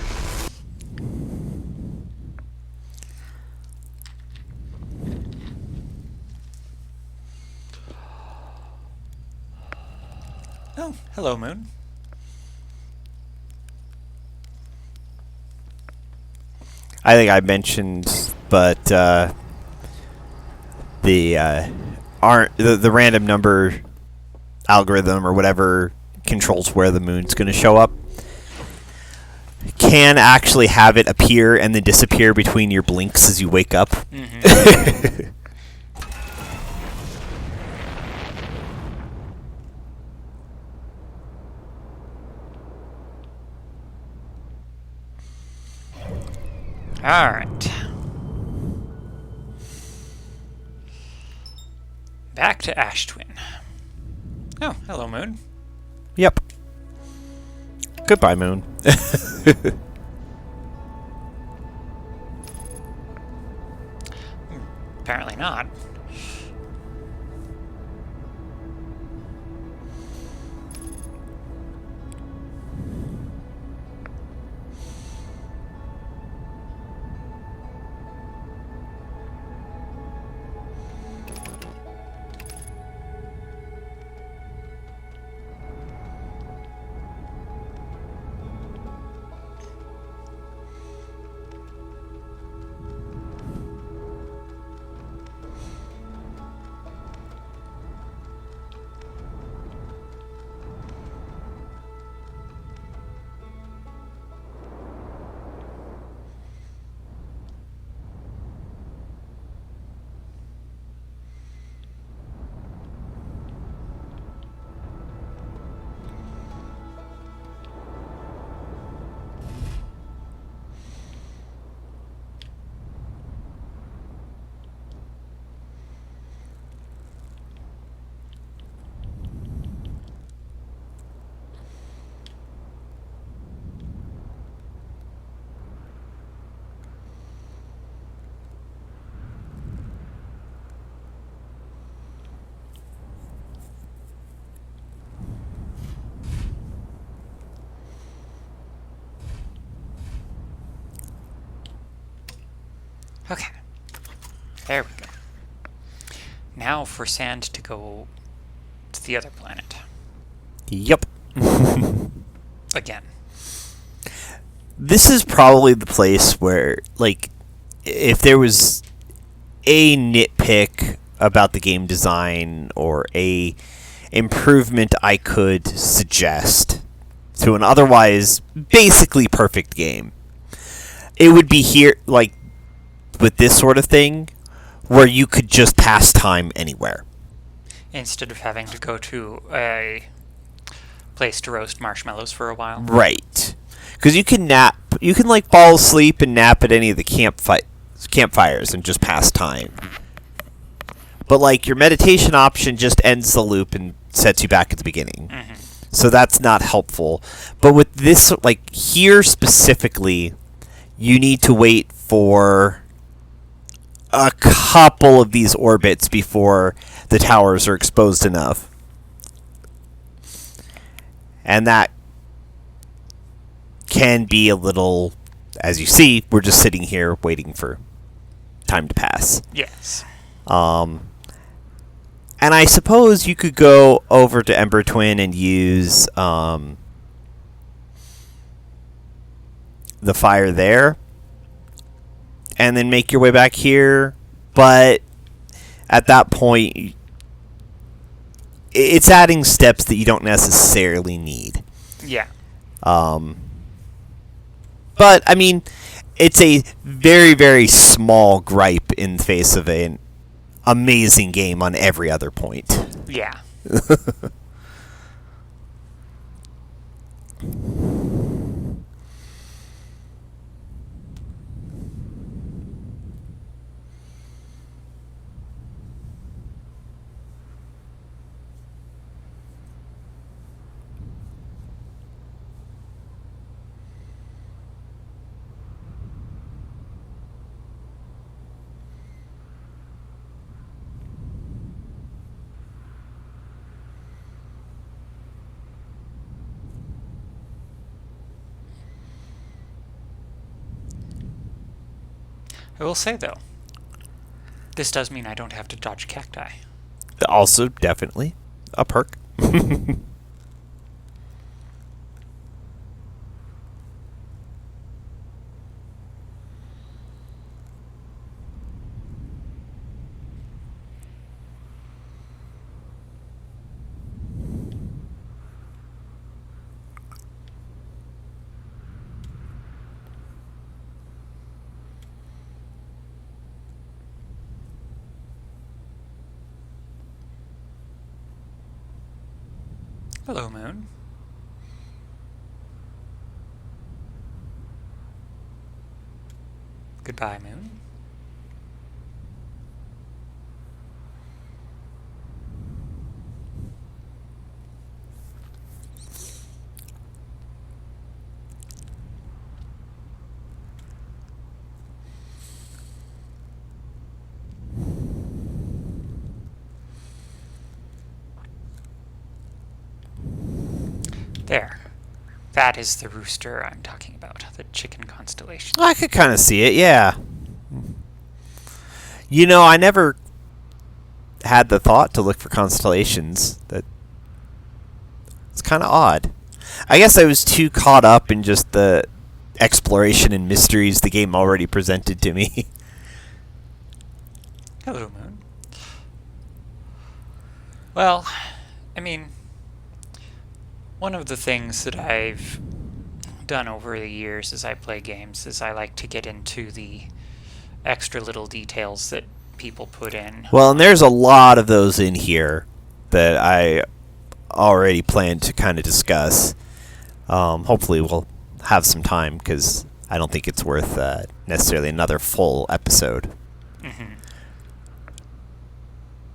Oh, hello, Moon. I think I mentioned, but the random number algorithm or whatever controls where the moon's going to show up can actually have it appear and then disappear between your blinks as you wake up. Mm-hmm. All right. Back to Ash Twin. Oh, hello, Moon. Yep. Goodbye, moon. Apparently not. Okay. There we go. Now for sand to go to the other planet. Yep. Again. This is probably the place where, like, if there was a nitpick about the game design or a improvement I could suggest to an otherwise basically perfect game, it would be here, like, with this sort of thing, where you could just pass time anywhere. Instead of having to go to a place to roast marshmallows for a while. Right. Because you can nap, you can, like, fall asleep and nap at any of the campfires and just pass time. But, like, your meditation option just ends the loop and sets you back at the beginning. Mm-hmm. So that's not helpful. But with this, like, here specifically, you need to wait for a couple of these orbits before the towers are exposed enough. And that can be a little, as you see, we're just sitting here waiting for time to pass. Yes. And I suppose you could go over to Ember Twin and use the fire there, and then make your way back here. But at that point, it's adding steps that you don't necessarily need. Yeah. But, I mean, it's a very, very small gripe in the face of an amazing game on every other point. Yeah. I will say, though, this does mean I don't have to dodge cacti. Also, definitely a perk. Hello, Moon. Goodbye, Moon. There. That is the rooster I'm talking about, the chicken constellation. I could kind of see it, yeah. You know, I never had the thought to look for constellations. It's kind of odd. I guess I was too caught up in just the exploration and mysteries the game already presented to me. Hello, Moon. Well, I mean, one of the things that I've done over the years as I play games is I like to get into the extra little details that people put in. Well, and there's a lot of those in here that I already plan to kind of discuss. Hopefully we'll have some time, because I don't think it's worth necessarily another full episode. Mm-hmm.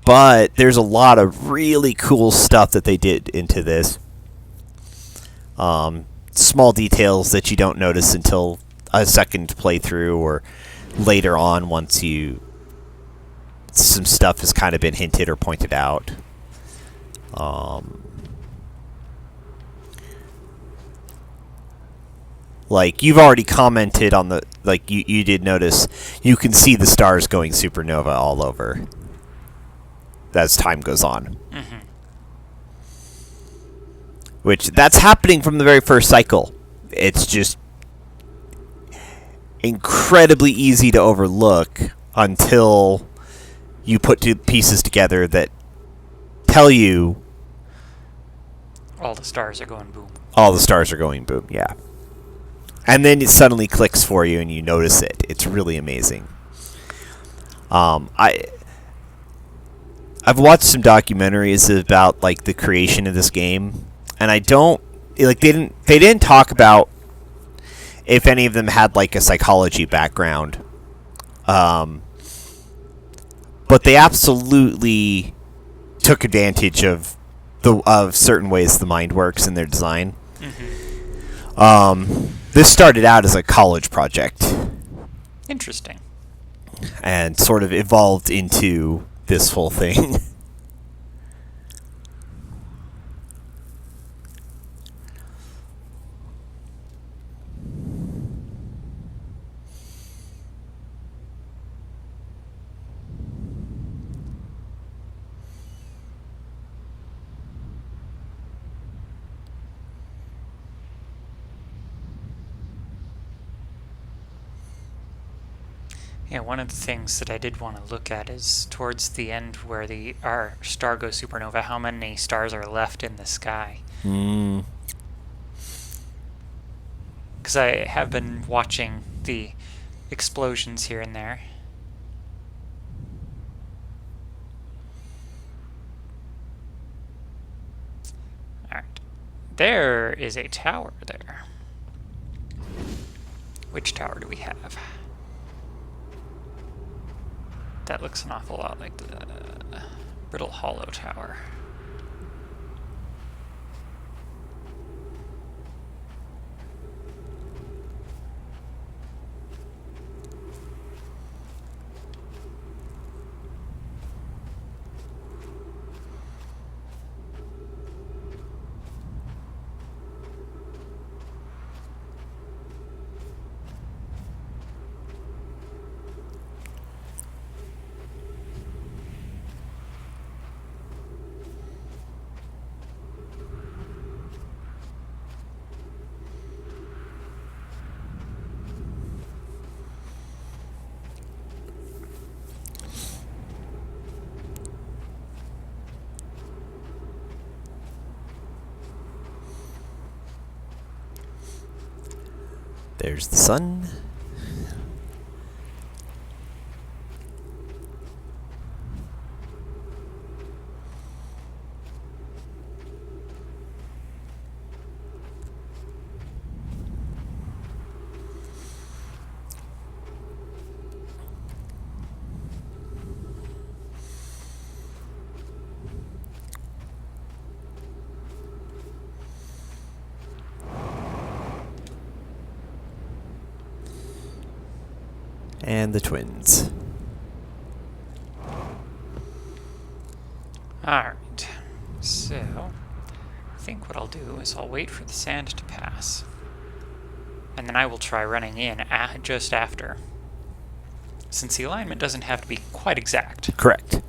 But there's a lot of really cool stuff that they did into this. Small details that you don't notice until a second playthrough or later on, once some stuff has kind of been hinted or pointed out. Like, you've already commented on the... Like, you did notice you can see the stars going supernova all over as time goes on. Mm-hmm. Which, that's happening from the very first cycle. It's just incredibly easy to overlook until you put two pieces together that tell you All the stars are going boom. all the stars are going boom, yeah. And then it suddenly clicks for you and you notice it. It's really amazing. I've watched some documentaries about, like, the creation of this game, and I don't... Like, they didn't talk about if any of them had, like, a psychology background. But they absolutely took advantage of certain ways the mind works in their design. Mm-hmm. This started out as a college project Interesting. and sort of evolved into this whole thing. Yeah, one of the things that I did want to look at is towards the end where our star goes supernova, how many stars are left in the sky. Hmm. Because I have been watching the explosions here and there. Alright. There is a tower there. Which tower do we have? That looks an awful lot like the Brittle Hollow Tower. There's the sun. And the twins. Alright. So, I think what I'll do is I'll wait for the sand to pass. And then I will try running in just after. Since the alignment doesn't have to be quite exact. Correct.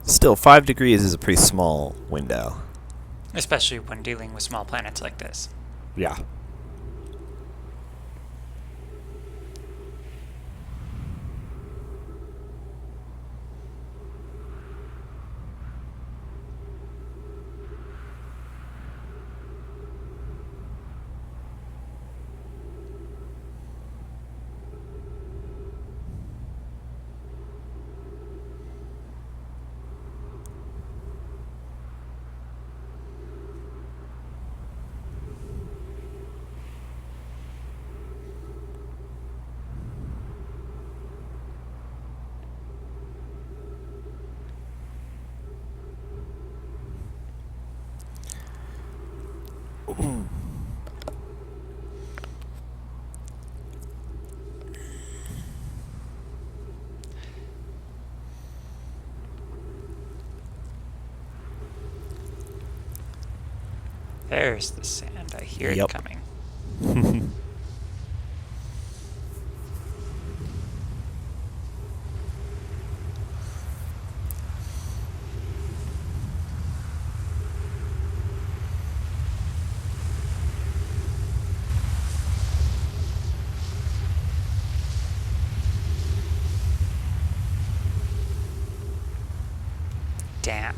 Still, 5 degrees is a pretty small window. Especially when dealing with small planets like this. Yeah. There's the sand. I hear Yep. it coming. Damn.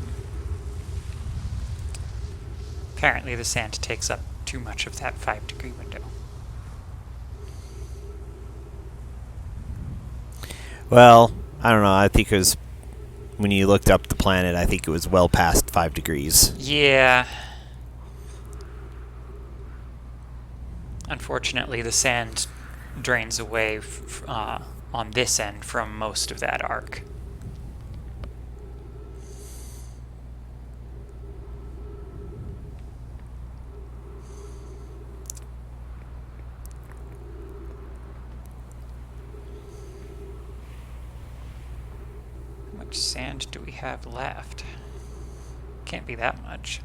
Apparently the sand takes up too much of that 5-degree window. Well, I don't know. I think it was when you looked up the planet, I think it was well past 5 degrees. Yeah. Unfortunately, the sand drains away on this end from most of that arc. How much sand do we have left? Can't be that much.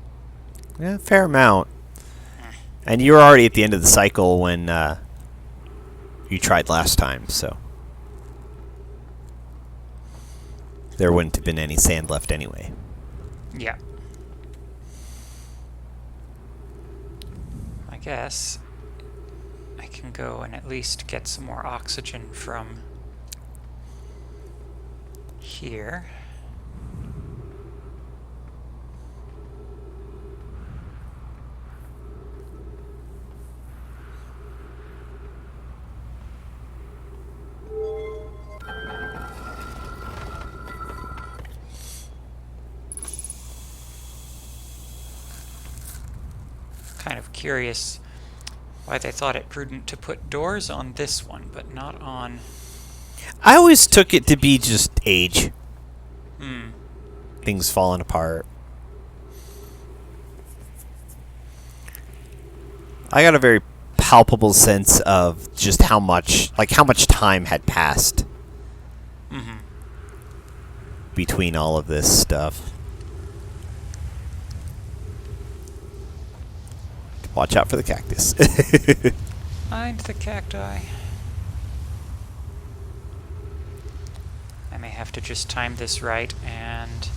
Yeah, fair amount. And you were already at the end of the cycle when you tried last time, so there wouldn't have been any sand left anyway. Yeah. guess I can go and at least get some more oxygen from here. Kind of curious why they thought it prudent to put doors on this one, but not on... I always took it to be just age. Hmm. Things falling apart. I got a very palpable sense of just how much time had passed between all of this stuff. Watch out for the cactus. Mind the cacti. I may have to just time this right and...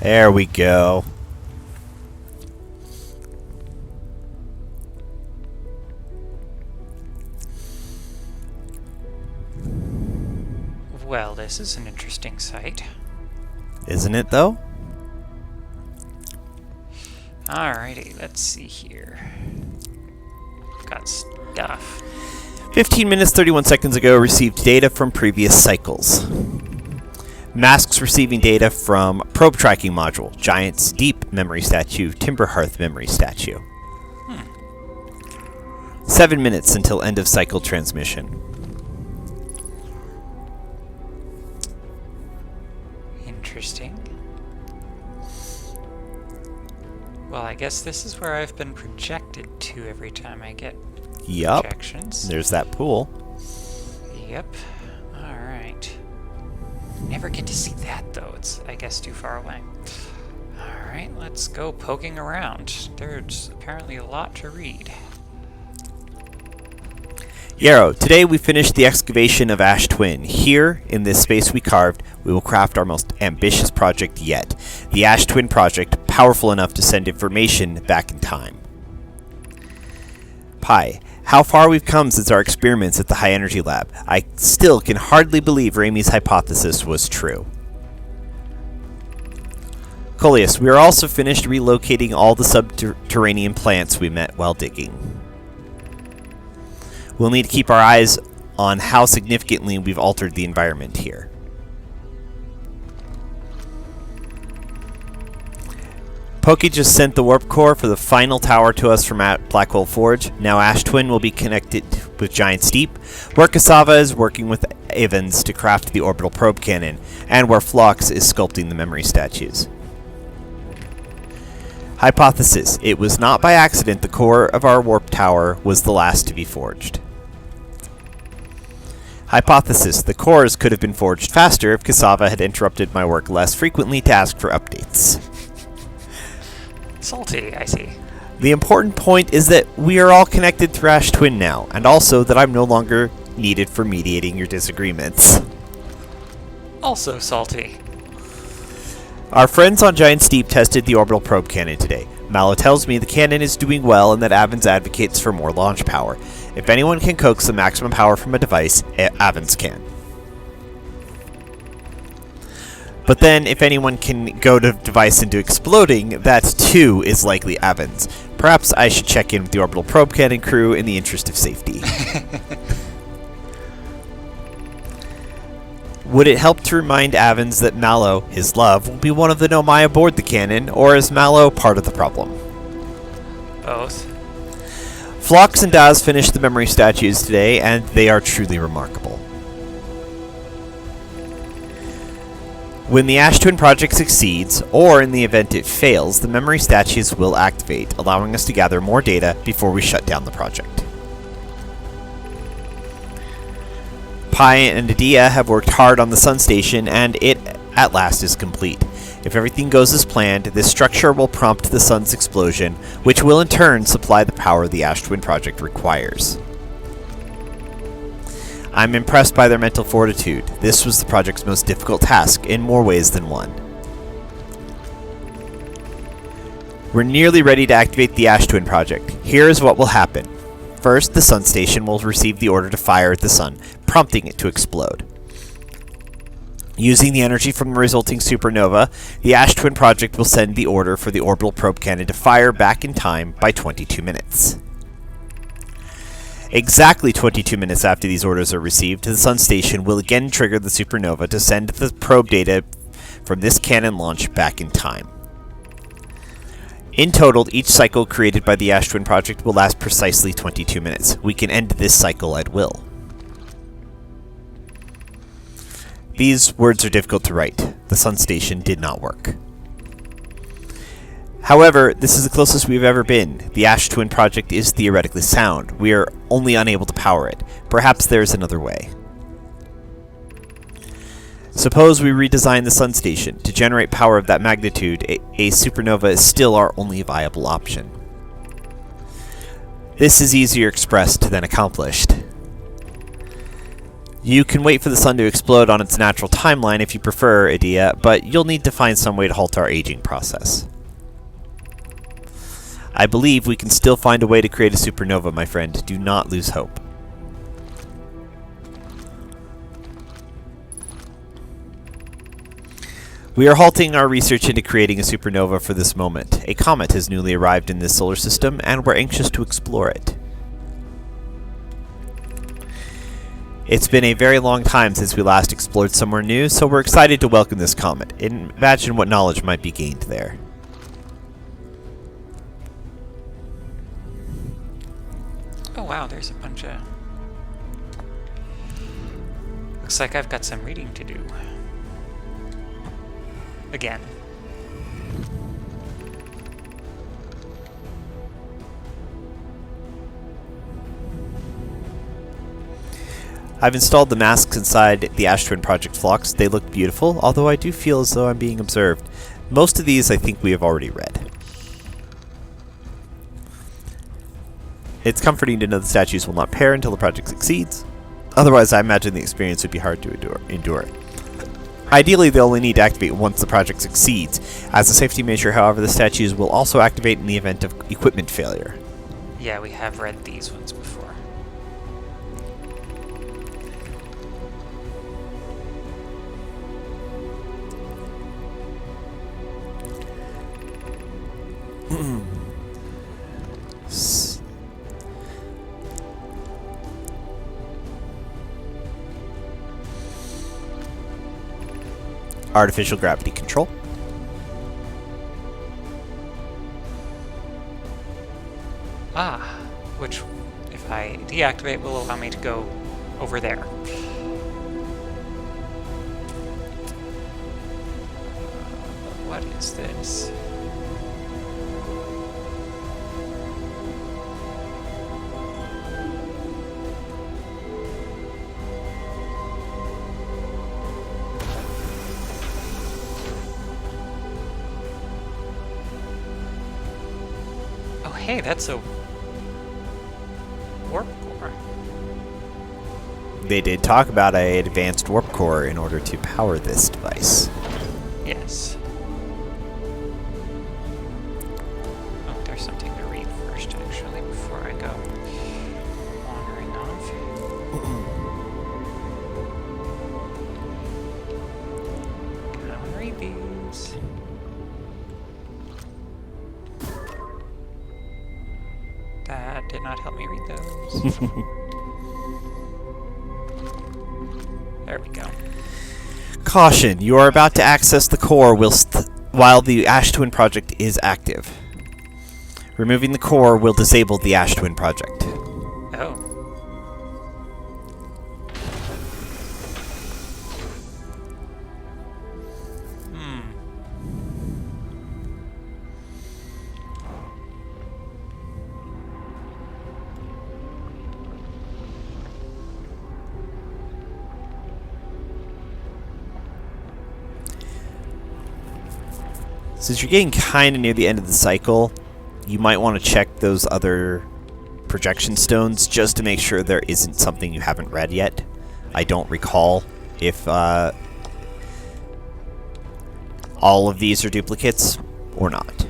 There we go. Well, this is an interesting sight. Isn't it, though? Alrighty, let's see here. I've got stuff. 15 minutes 31 seconds ago, received data from previous cycles. Masks receiving data from probe tracking module, Giant's Deep memory statue, Timber Hearth memory statue. 7 minutes until end of cycle transmission. Interesting. Well, I guess this is where I've been projected to every time I get projections. There's that pool. Yep. Alright. Never get to see that, though. It's, I guess, too far away. Alright, let's go poking around. There's apparently a lot to read. Yarrow, today we finished the excavation of Ash Twin. Here, in this space we carved, we will craft our most ambitious project yet. The Ash Twin project, powerful enough to send information back in time. Pi, how far we've come since our experiments at the High Energy Lab. I still can hardly believe Ramey's hypothesis was true. Coleus, we are also finished relocating all the subterranean plants we met while digging. We'll need to keep our eyes on how significantly we've altered the environment here. Pokey just sent the warp core for the final tower to us from Blackwell Forge. Now Ash Twin will be connected with Giant Steep, where Cassava is working with Evans to craft the orbital probe cannon, and where Phlox is sculpting the memory statues. Hypothesis: it was not by accident the core of our warp tower was the last to be forged. Hypothesis: the cores could have been forged faster if Cassava had interrupted my work less frequently to ask for updates. Salty, I see. The important point is that we are all connected through Ash Twin now, and also that I'm no longer needed for mediating your disagreements. Also salty. Our friends on Giant Steep tested the orbital probe cannon today. Mallow tells me the cannon is doing well and that Avens advocates for more launch power. If anyone can coax the maximum power from a device, Avens can. But then, if anyone can go to device into exploding, that too is likely Avens. Perhaps I should check in with the orbital probe cannon crew in the interest of safety. Would it help to remind Avens that Mallow, his love, will be one of the Nomai aboard the cannon, or is Mallow part of the problem? Both. Phlox and Daz finished the memory statues today, and they are truly remarkable. When the Ash Twin project succeeds, or in the event it fails, the memory statues will activate, allowing us to gather more data before we shut down the project. Pi and Adia have worked hard on the Sun Station, and it, at last, is complete. If everything goes as planned, this structure will prompt the Sun's explosion, which will in turn supply the power the Ash Twin project requires. I'm impressed by their mental fortitude. This was the project's most difficult task, in more ways than one. We're nearly ready to activate the Ash Twin project. Here is what will happen. First, the Sun Station will receive the order to fire at the Sun, prompting it to explode. Using the energy from the resulting supernova, the Ash Twin project will send the order for the orbital probe cannon to fire back in time by 22 minutes. Exactly 22 minutes after these orders are received, the Sun Station will again trigger the supernova to send the probe data from this cannon launch back in time. In total, each cycle created by the Ash Twin project will last precisely 22 minutes. We can end this cycle at will. These words are difficult to write. The Sun Station did not work. However, this is the closest we've ever been. The Ash Twin project is theoretically sound. We are only unable to power it. Perhaps there is another way. Suppose we redesign the Sun Station. To generate power of that magnitude, a supernova is still our only viable option. This is easier expressed than accomplished. You can wait for the Sun to explode on its natural timeline if you prefer, Idea, but you'll need to find some way to halt our aging process. I believe we can still find a way to create a supernova, my friend. Do not lose hope. We are halting our research into creating a supernova for this moment. A comet has newly arrived in this solar system, and we're anxious to explore it. It's been a very long time since we last explored somewhere new, so we're excited to welcome this comet. Imagine what knowledge might be gained there. Oh wow, there's a bunch of... Looks like I've got some reading to do. Again. I've installed the masks inside the Ash Twin Project flocks. They look beautiful, although I do feel as though I'm being observed. Most of these I think we have already read. It's comforting to know the statues will not pair until the project succeeds. Otherwise, I imagine the experience would be hard to endure. Ideally, they'll only need to activate once the project succeeds. As a safety measure, however, the statues will also activate in the event of equipment failure. Yeah, we have read these ones before. Artificial gravity control. Ah, which, if I deactivate, will allow me to go over there. What is this? Hey, that's a warp core. They did talk about an advanced warp core in order to power this device. Yes. Oh, there's something to read first, actually, before I go wandering off. Gotta read these. That did not help me read those. There we go. Caution, you are about to access the core while the Ash Twin project is active. Removing the core will disable the Ash Twin project. Oh. Since you're getting kind of near the end of the cycle, you might want to check those other projection stones just to make sure there isn't something you haven't read yet. I don't recall if all of these are duplicates or not.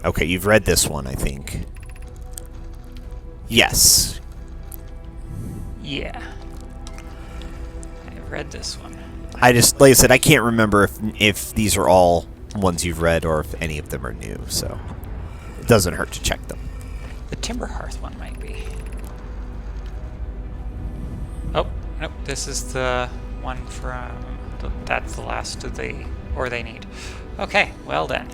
Okay, you've read this one, I think. Yes. Yeah. I've read this one. I just, like I said, I can't remember if these are all ones you've read or if any of them are new, so it doesn't hurt to check them. The Timber Hearth one might be. Oh, nope, this is the one from... That's the last of the... Or they need. Okay, well then.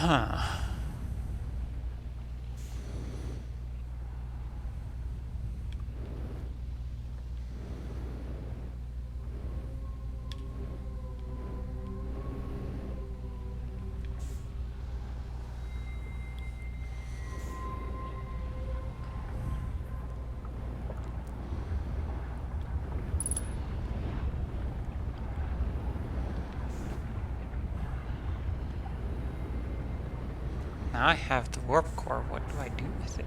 Huh. Now I have the warp core. What do I do with it?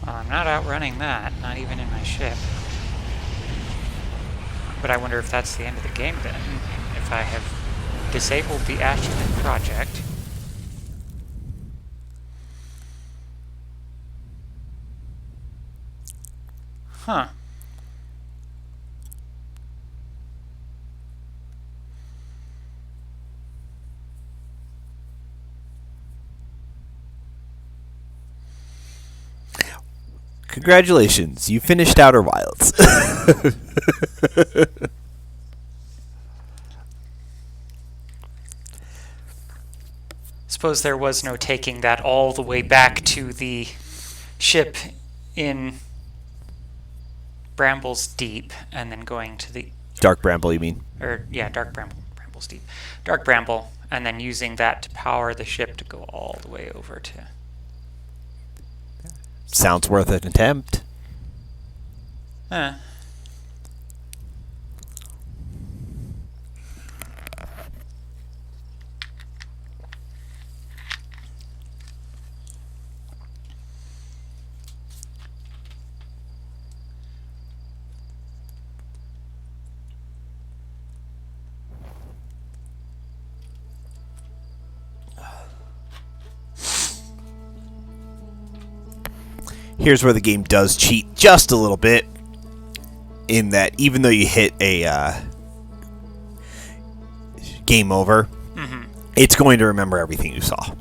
Well, I'm not outrunning that, not even in my ship. But I wonder if that's the end of the game then, if I have disabled the Ashton project. Huh. Congratulations, you finished Outer Wilds. Suppose there was no taking that all the way back to the ship in Brambles Deep and then going to the... Dark Bramble, you mean? Or, yeah, Dark Bramble. Brambles Deep. Dark Bramble, and then using that to power the ship to go all the way over to... Sounds worth an attempt. Here's where the game does cheat just a little bit, in that even though you hit a game over, it's going to remember everything you saw.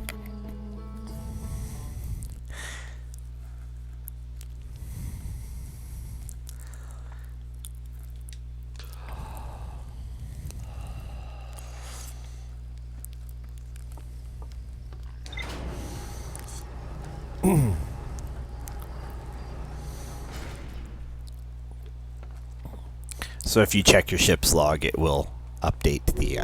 So if you check your ship's log, it will update the...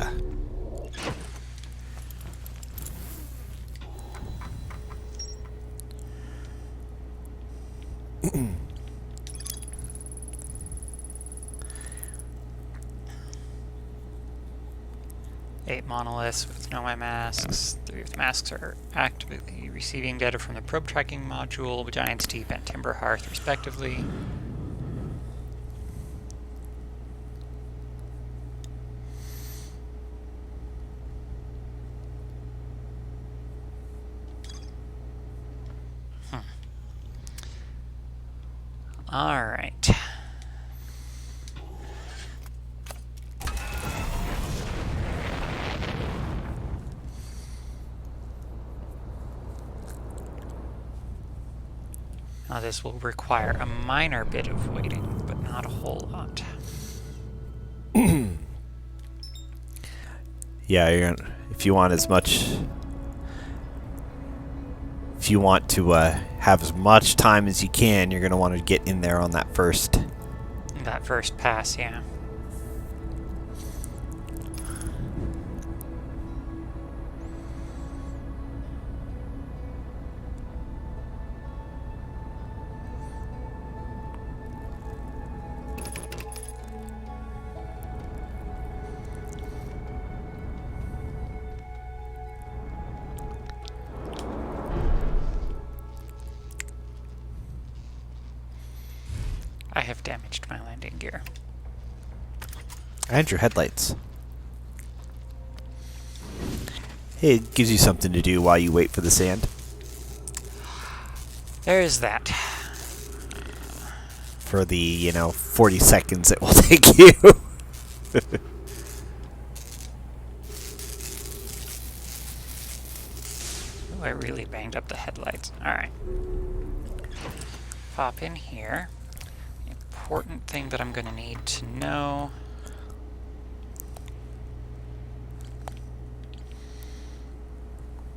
8 monoliths with nomad masks. 3 of the masks are actively receiving data from the probe tracking module, Giant's Deep and Timber Hearth, respectively. All right. Now this will require a minor bit of waiting, but not a whole lot. Yeah, if you want to have as much time as you can, you're gonna want to get in there on that first pass, yeah. I have damaged my landing gear. and your headlights. It gives you something to do while you wait for the sand. There is that. For the 40 seconds it will take you. Ooh, I really banged up the headlights. Alright. Pop in here. Important thing that I'm going to need to know.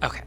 Okay.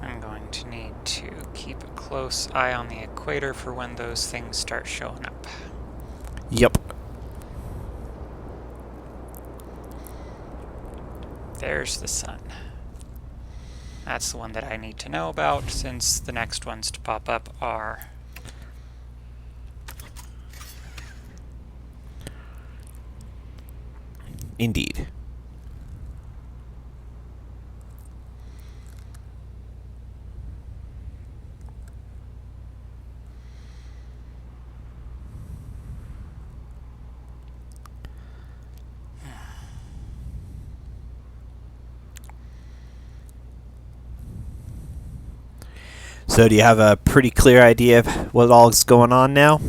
I'm going to need to keep a close eye on the equator for when those things start showing up. Yep. There's the sun. That's the one that I need to know about, since the next ones to pop up are... Indeed. So do you have a pretty clear idea of what all's going on now?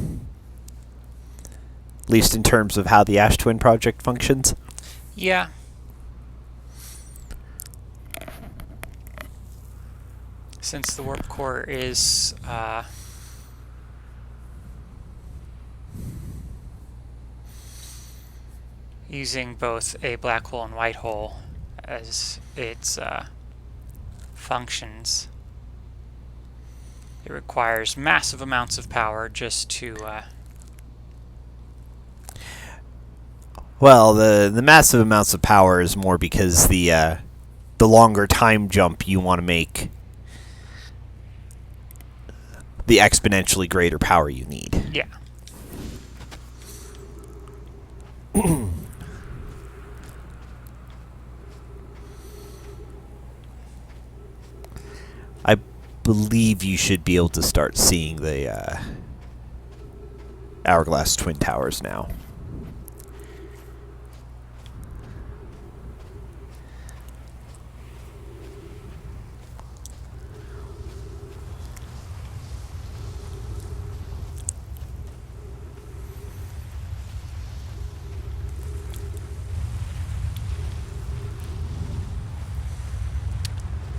At least in terms of how the Ash Twin project functions? Yeah. Since the warp core is using both a black hole and white hole as its functions, it requires massive amounts of power just to... Well, the massive amounts of power is more because the longer time jump you want to make, the exponentially greater power you need. Yeah. I believe you should be able to start seeing the Hourglass Twin Towers now.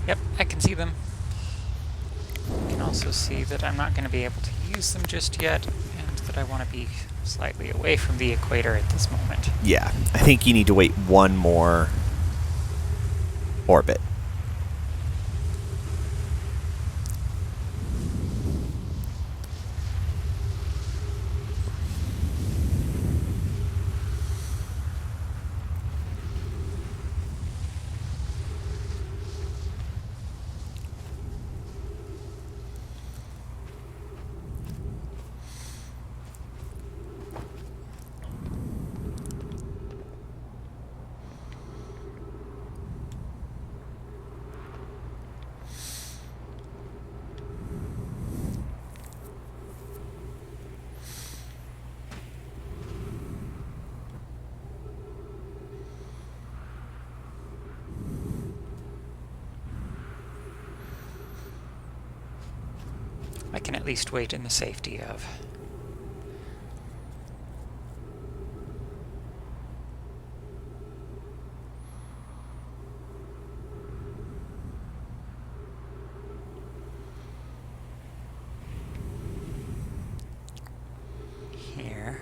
Yep, I can see them. I can also see that I'm not going to be able to use them just yet, and that I want to be slightly away from the equator at this moment. Yeah, I think you need to wait one more orbit. I can at least wait in the safety of. Here.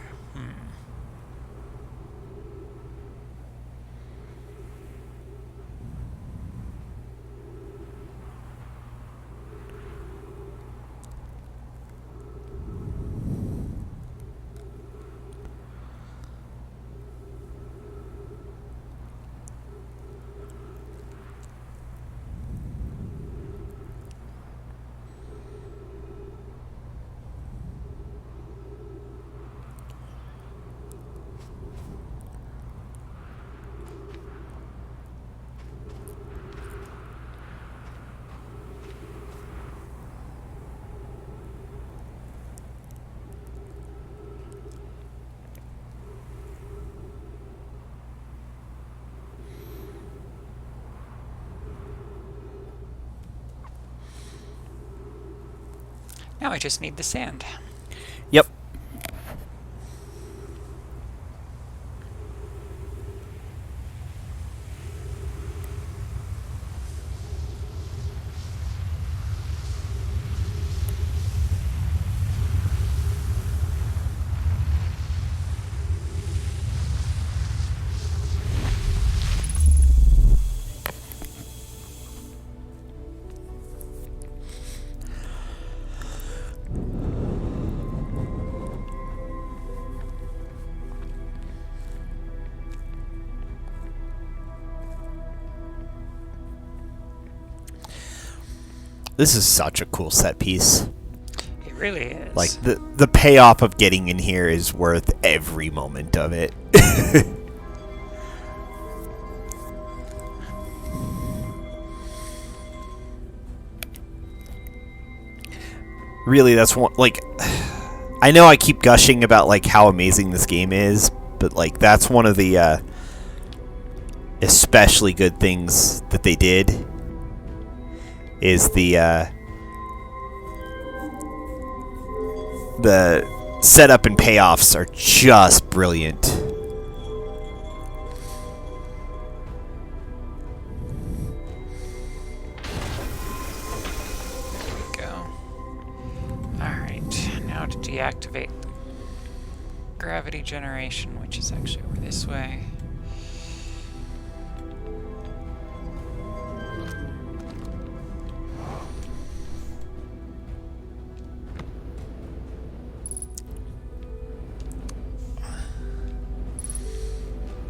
Now I just need the sand. Yep. This is such a cool set piece. It really is. Like, the payoff of getting in here is worth every moment of it. Really, that's one, like, I know I keep gushing about, like, how amazing this game is, but, like, that's one of the especially good things that they did is the setup and payoffs are just brilliant. There we go. Alright, now to deactivate gravity generation, which is actually over this way.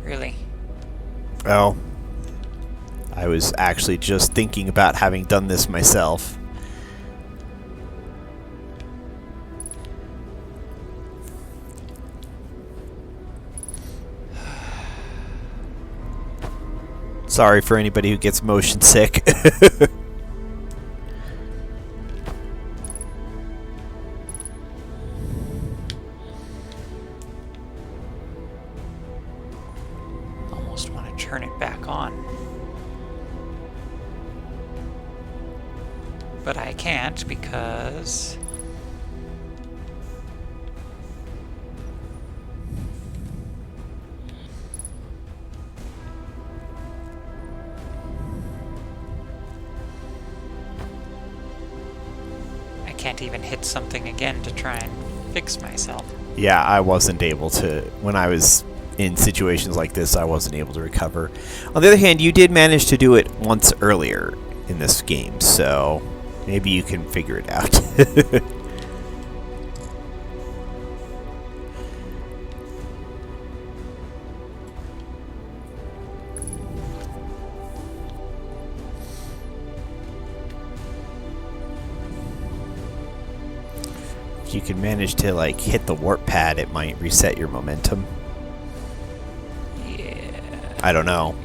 Really? Oh. I was actually just thinking about having done this myself. Sorry for anybody who gets motion sick. turn it back on. But I can't because... I can't even hit something again to try and fix myself. Yeah, I wasn't able to, when I was in situations like this, I wasn't able to recover. On the other hand, you did manage to do it once earlier in this game, so maybe you can figure it out. If you can manage to, like, hit the warp pad, it might reset your momentum. Yeah. I don't know.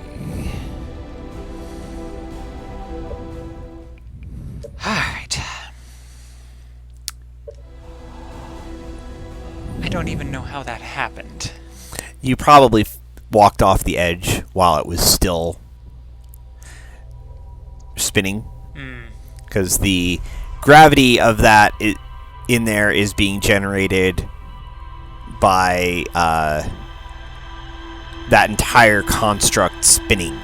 Alright. I don't even know how that happened. You probably walked off the edge while it was still spinning. Because the gravity of that in there is being generated by that entire construct spinning.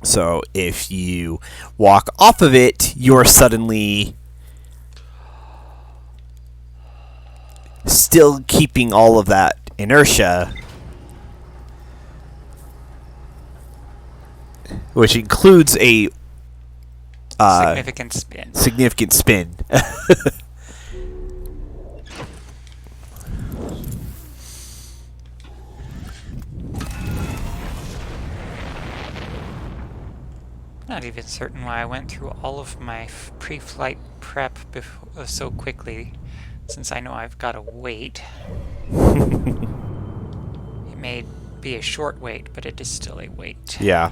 So if you walk off of it, you're suddenly still keeping all of that inertia, which includes a Significant spin. significant spin. Not even certain why I went through all of my pre-flight prep so quickly, since I know I've got to wait. It may be a short wait, but it is still a wait. Yeah.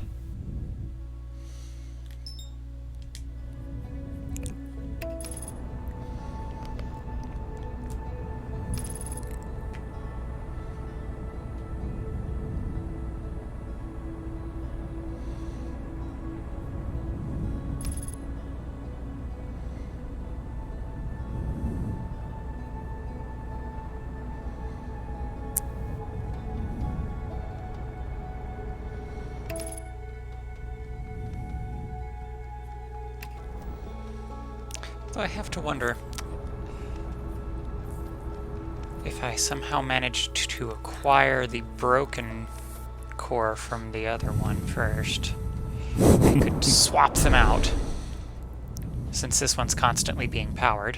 So I have to wonder if I somehow managed to acquire the broken core from the other one first. I could swap them out, since this one's constantly being powered.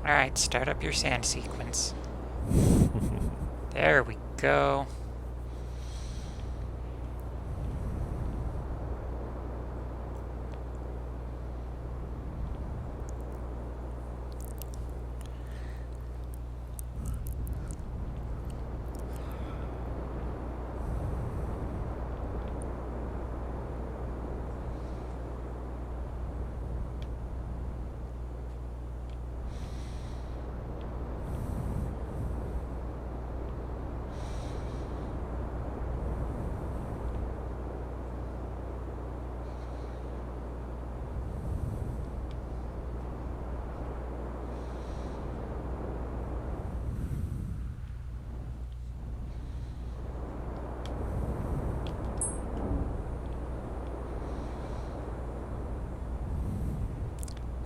Alright, start up your sand sequence. There we go.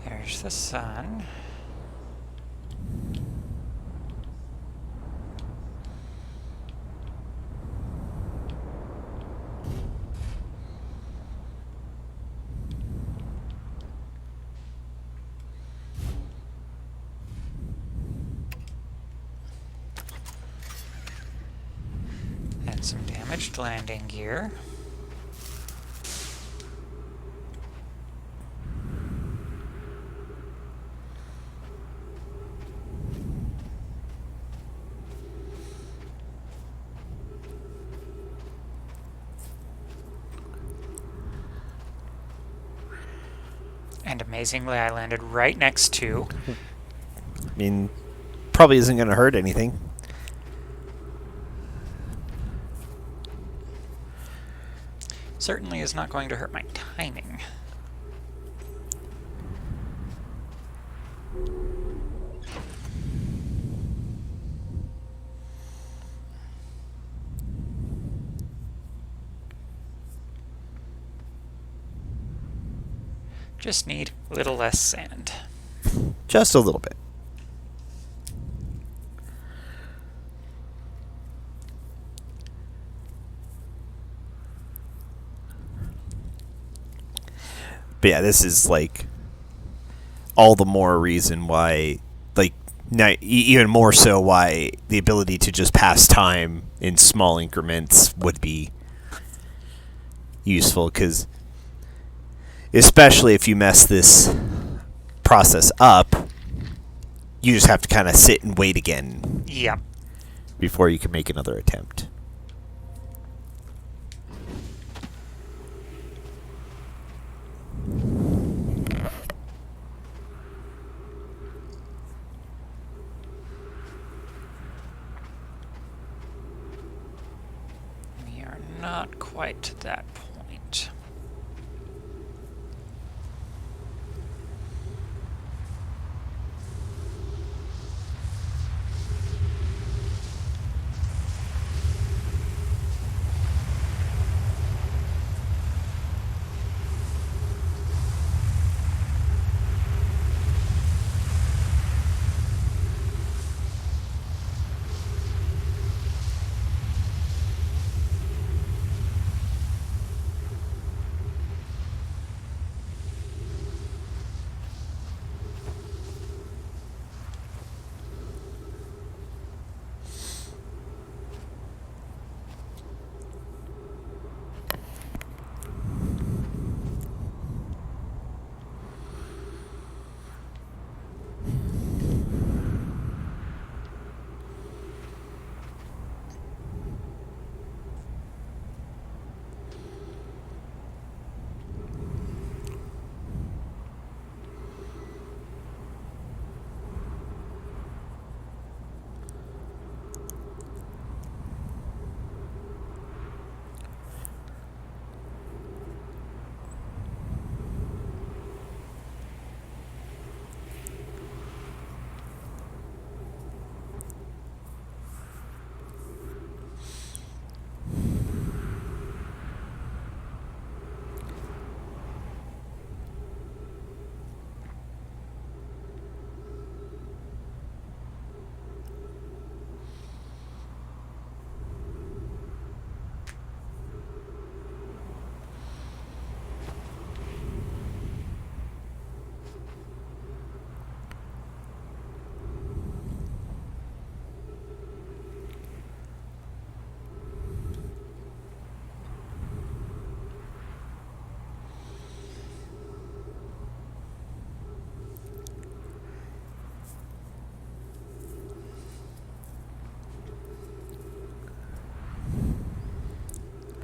There's the sun. And some damaged landing gear. And amazingly, I landed right next to... I mean, probably isn't going to hurt anything. Certainly is not going to hurt my timing. Just need a little less sand. Just a little bit. But yeah, this is like all the more reason why, like, even more so why the ability to just pass time in small increments would be useful, because especially if you mess this process up, you just have to kind of sit and wait again. Yep. Before you can make another attempt. We are not quite to that point.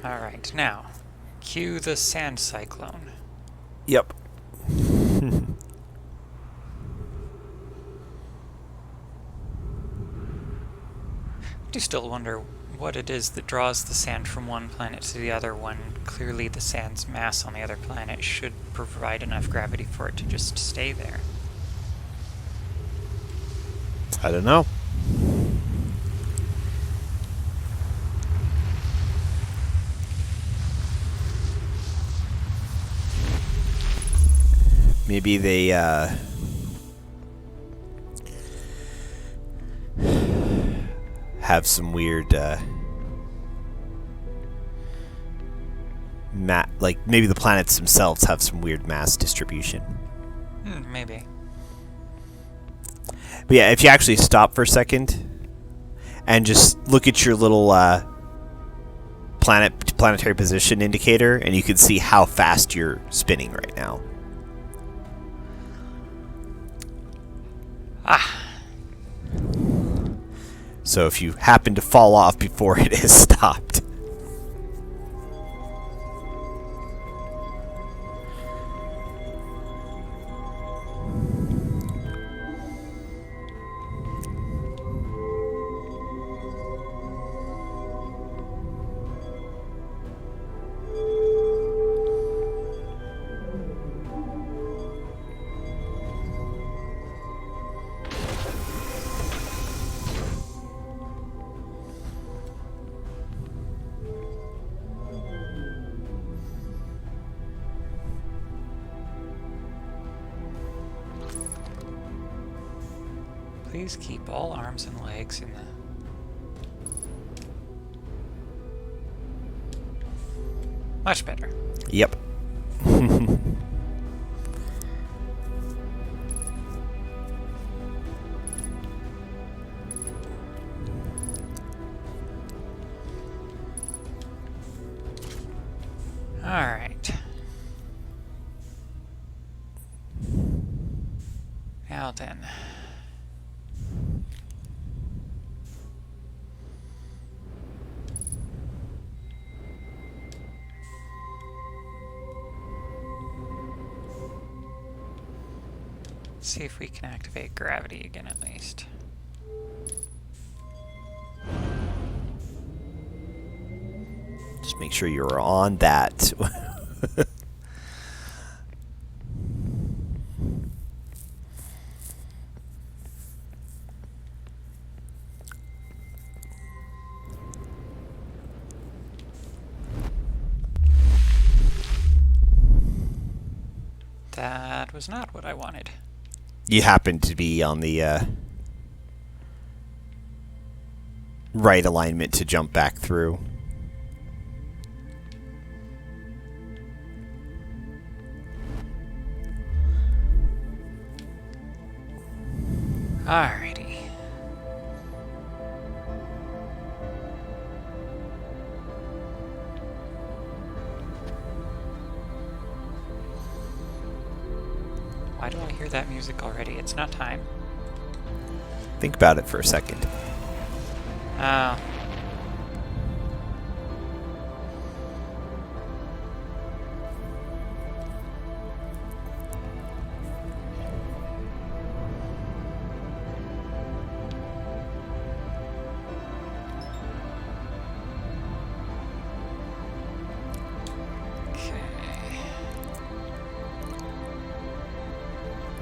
Alright, now, cue the sand cyclone. Yep. I do still wonder what it is that draws the sand from one planet to the other when clearly the sand's mass on the other planet should provide enough gravity for it to just stay there. I don't know. Maybe they have some weird like maybe the planets themselves have some weird mass distribution. Maybe. But yeah, if you actually stop for a second and just look at your little planetary position indicator, and you can see how fast you're spinning right now. So if you happen to fall off before it has stopped. Please keep all arms and legs in the... Much better. Yep. Alright. Now then. See if we can activate gravity again at least. Just make sure you're on that. That was not what I wanted. You happen to be on the right alignment to jump back through. Alrighty. Why do I hear that music already? It's not time. Think about it for a second. Oh.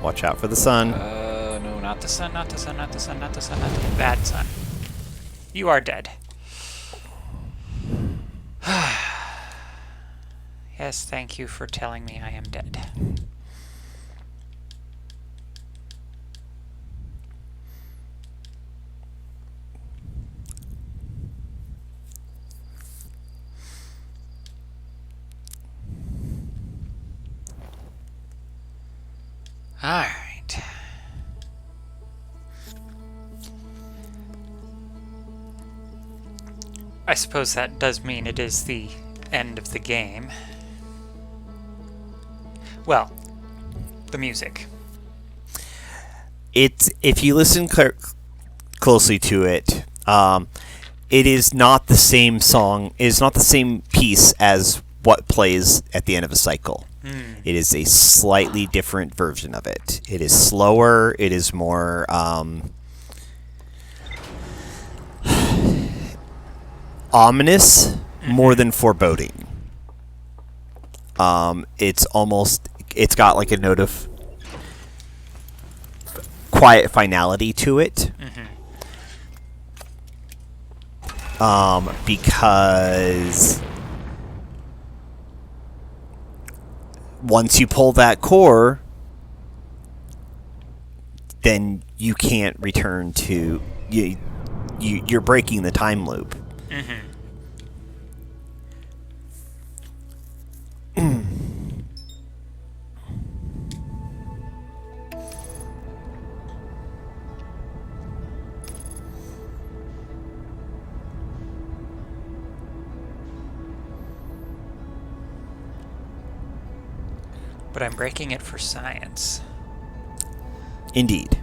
Watch out for the sun. No, not the sun, not the sun, not the sun, not the sun, not the bad sun. You are dead. Yes, thank you for telling me I am dead. Alright. I suppose that does mean it is the end of the game. Well, the music. It's, if you listen closely to it, it is not the same song. It is not the same piece as what plays at the end of a cycle. It is a slightly different version of it. It is slower. It is more ominous, more than foreboding. It's almost, it's got like a note of quiet finality to it. Because once you pull that core, then you can't return to you're breaking the time loop. But I'm breaking it for science. Indeed.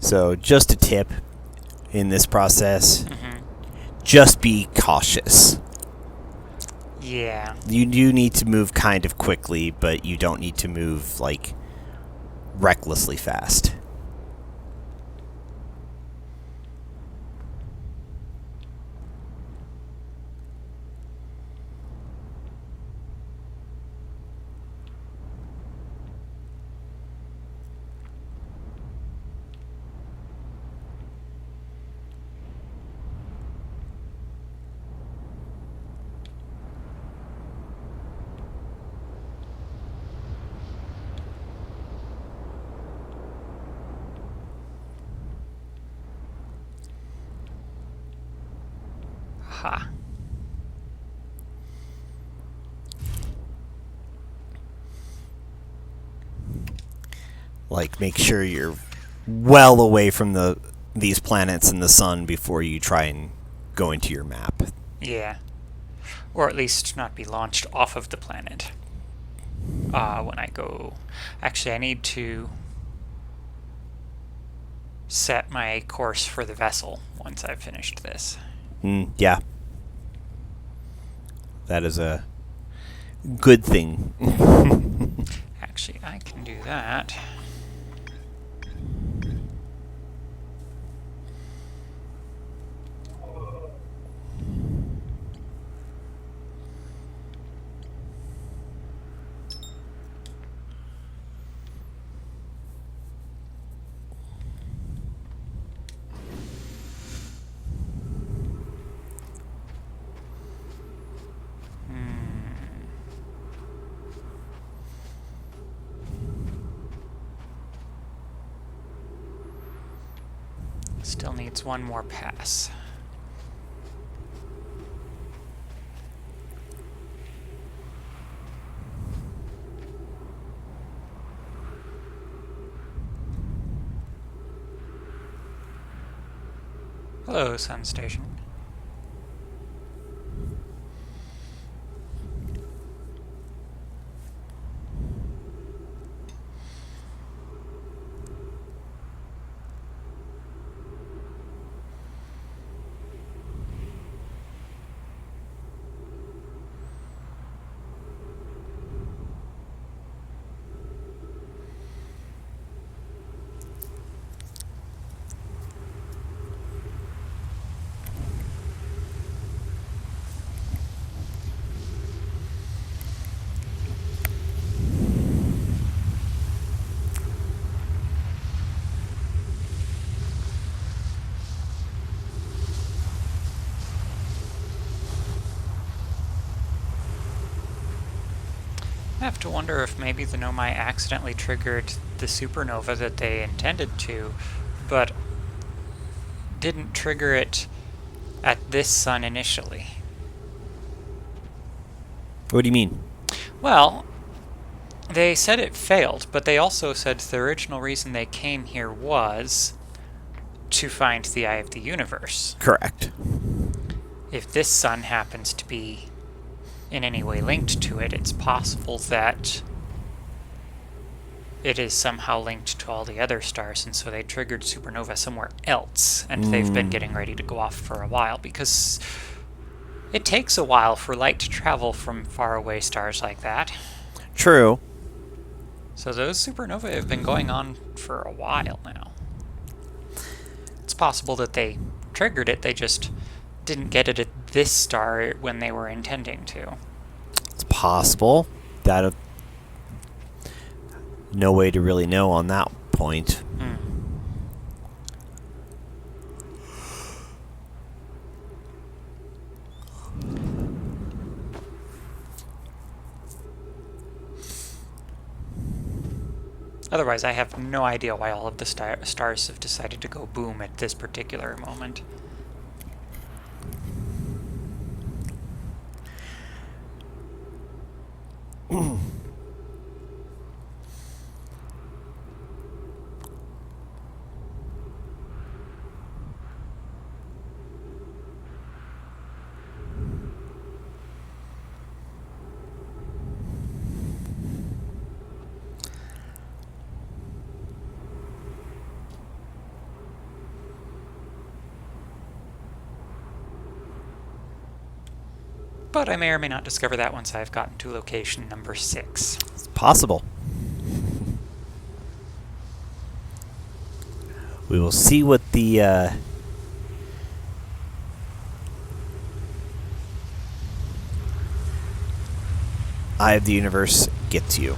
So, just a tip in this process, just be cautious. Yeah. You do need to move kind of quickly, but you don't need to move, like, recklessly fast. Ha. Like, make sure you're well away from these planets and the sun before you try and go into your map. Yeah. Or at least not be launched off of the planet. When I go... Actually, I need to set my course for the vessel once I've finished this. Yeah. That is a good thing. Actually, I can do that. Still needs one more pass. Hello, Sun Station. I have to wonder if maybe the Nomai accidentally triggered the supernova that they intended to, but didn't trigger it at this sun initially. What do you mean? Well, they said it failed, but they also said the original reason they came here was to find the Eye of the Universe. Correct. If this sun happens to be in any way linked to it, it's possible that it is somehow linked to all the other stars, and so they triggered supernova somewhere else, and they've been getting ready to go off for a while, because it takes a while for light to travel from faraway stars like that. True. So those supernovae have been going on for a while now. It's possible that they triggered it, they just didn't get it at this star when they were intending to. It's possible. That no way to really know on that point. Otherwise, I have no idea why all of the stars have decided to go boom at this particular moment. But I may or may not discover that once I've gotten to location number 6. It's possible. We will see what the Eye of the Universe gets you.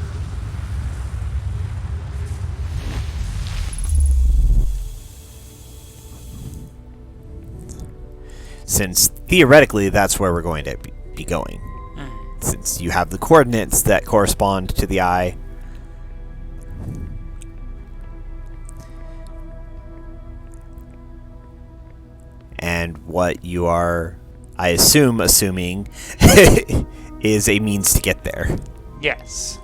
Since theoretically that's where we're going to be going. Since you have the coordinates that correspond to the eye. And what you are, I assume, assuming is a means to get there. Yes.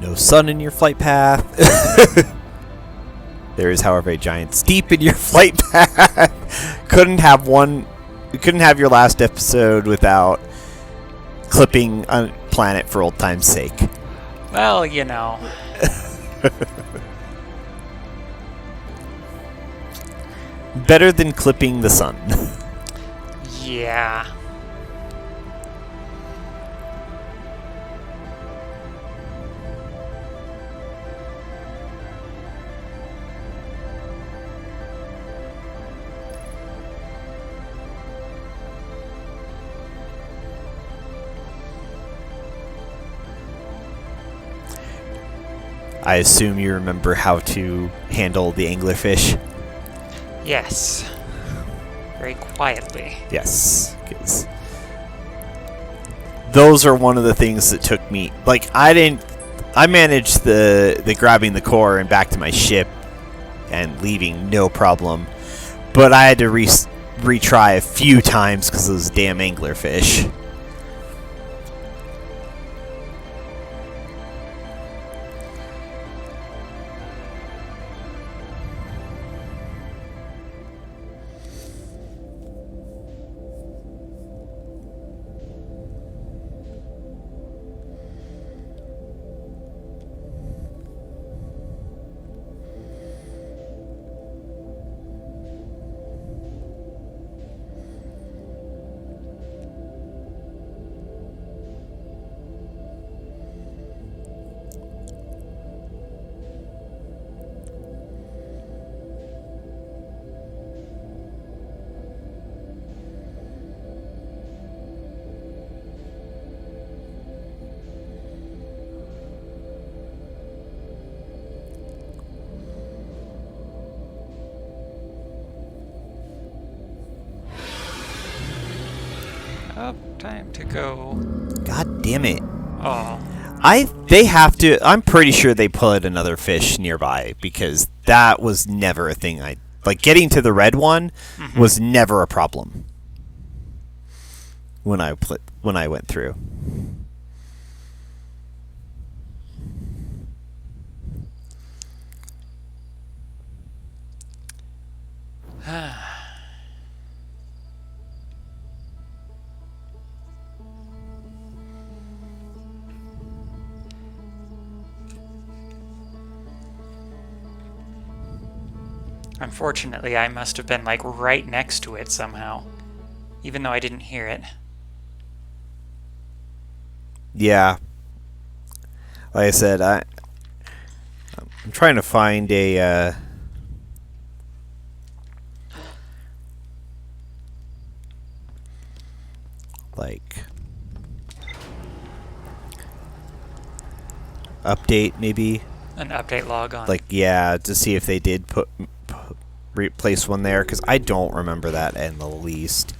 No sun in your flight path. There is, however, a giant steep in your flight path. Couldn't have your last episode without clipping a planet for old time's sake. Well, you know. Better than clipping the sun. Yeah. I assume you remember how to handle the anglerfish? Yes. Very quietly. Yes. 'Cause those are one of the things that took me... Like, I managed the grabbing the core and back to my ship and leaving, no problem. But I had to retry a few times because of those damn anglerfish. Oh, time to go. God damn it. Oh. They have to... I'm pretty sure they put another fish nearby because that was never a thing like, getting to the red one was never a problem when I went through. Unfortunately, I must have been, like, right next to it somehow. Even though I didn't hear it. Yeah. Like I said, I'm trying to find a... like... update, maybe? An update log on. Like, yeah, to see if they did replace one there, because I don't remember that in the least.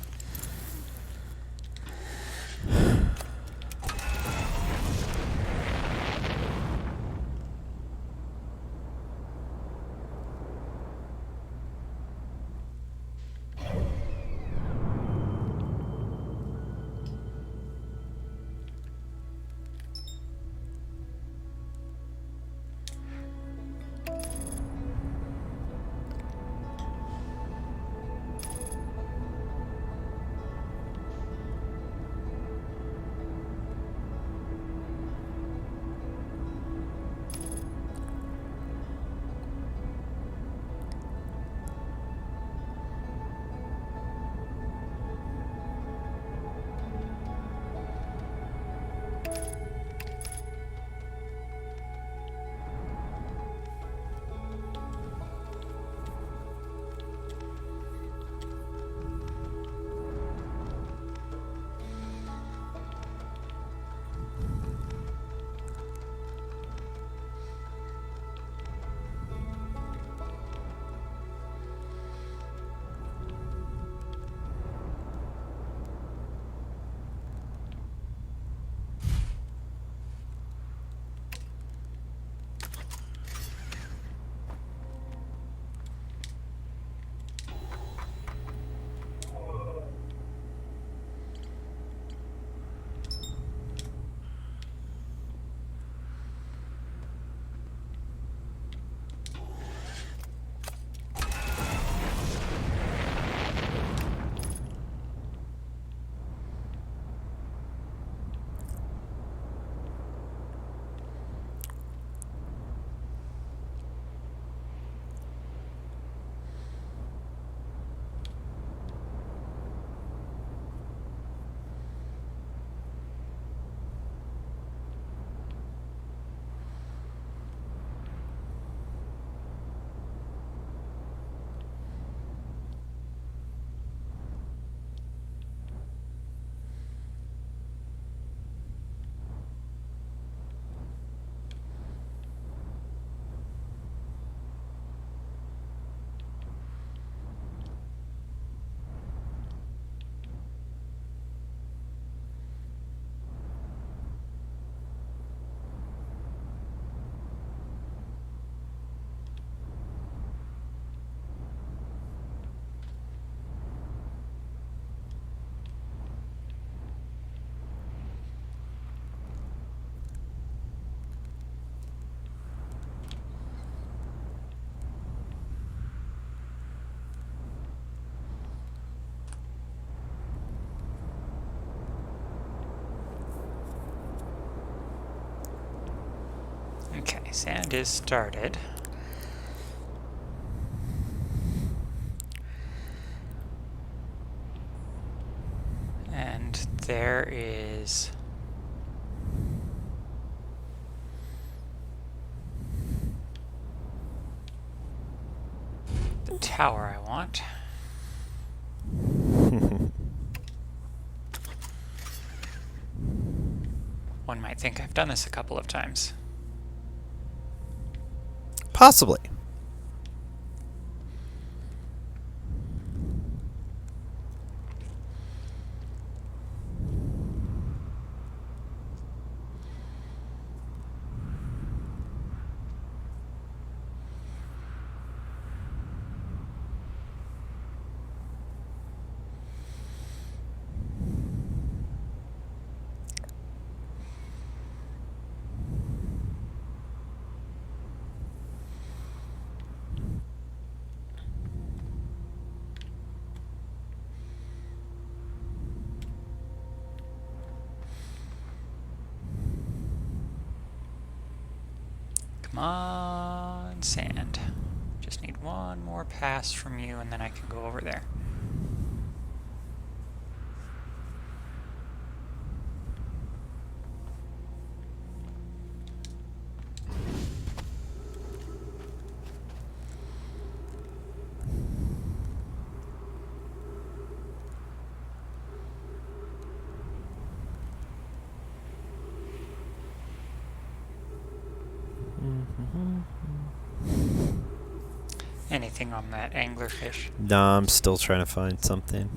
sand is started. And there is the tower I want. One might think I've done this a couple of times. Possibly. Come on, sand. Just need one more pass from you and then I can go over there. Anything on that anglerfish? No, I'm still trying to find something.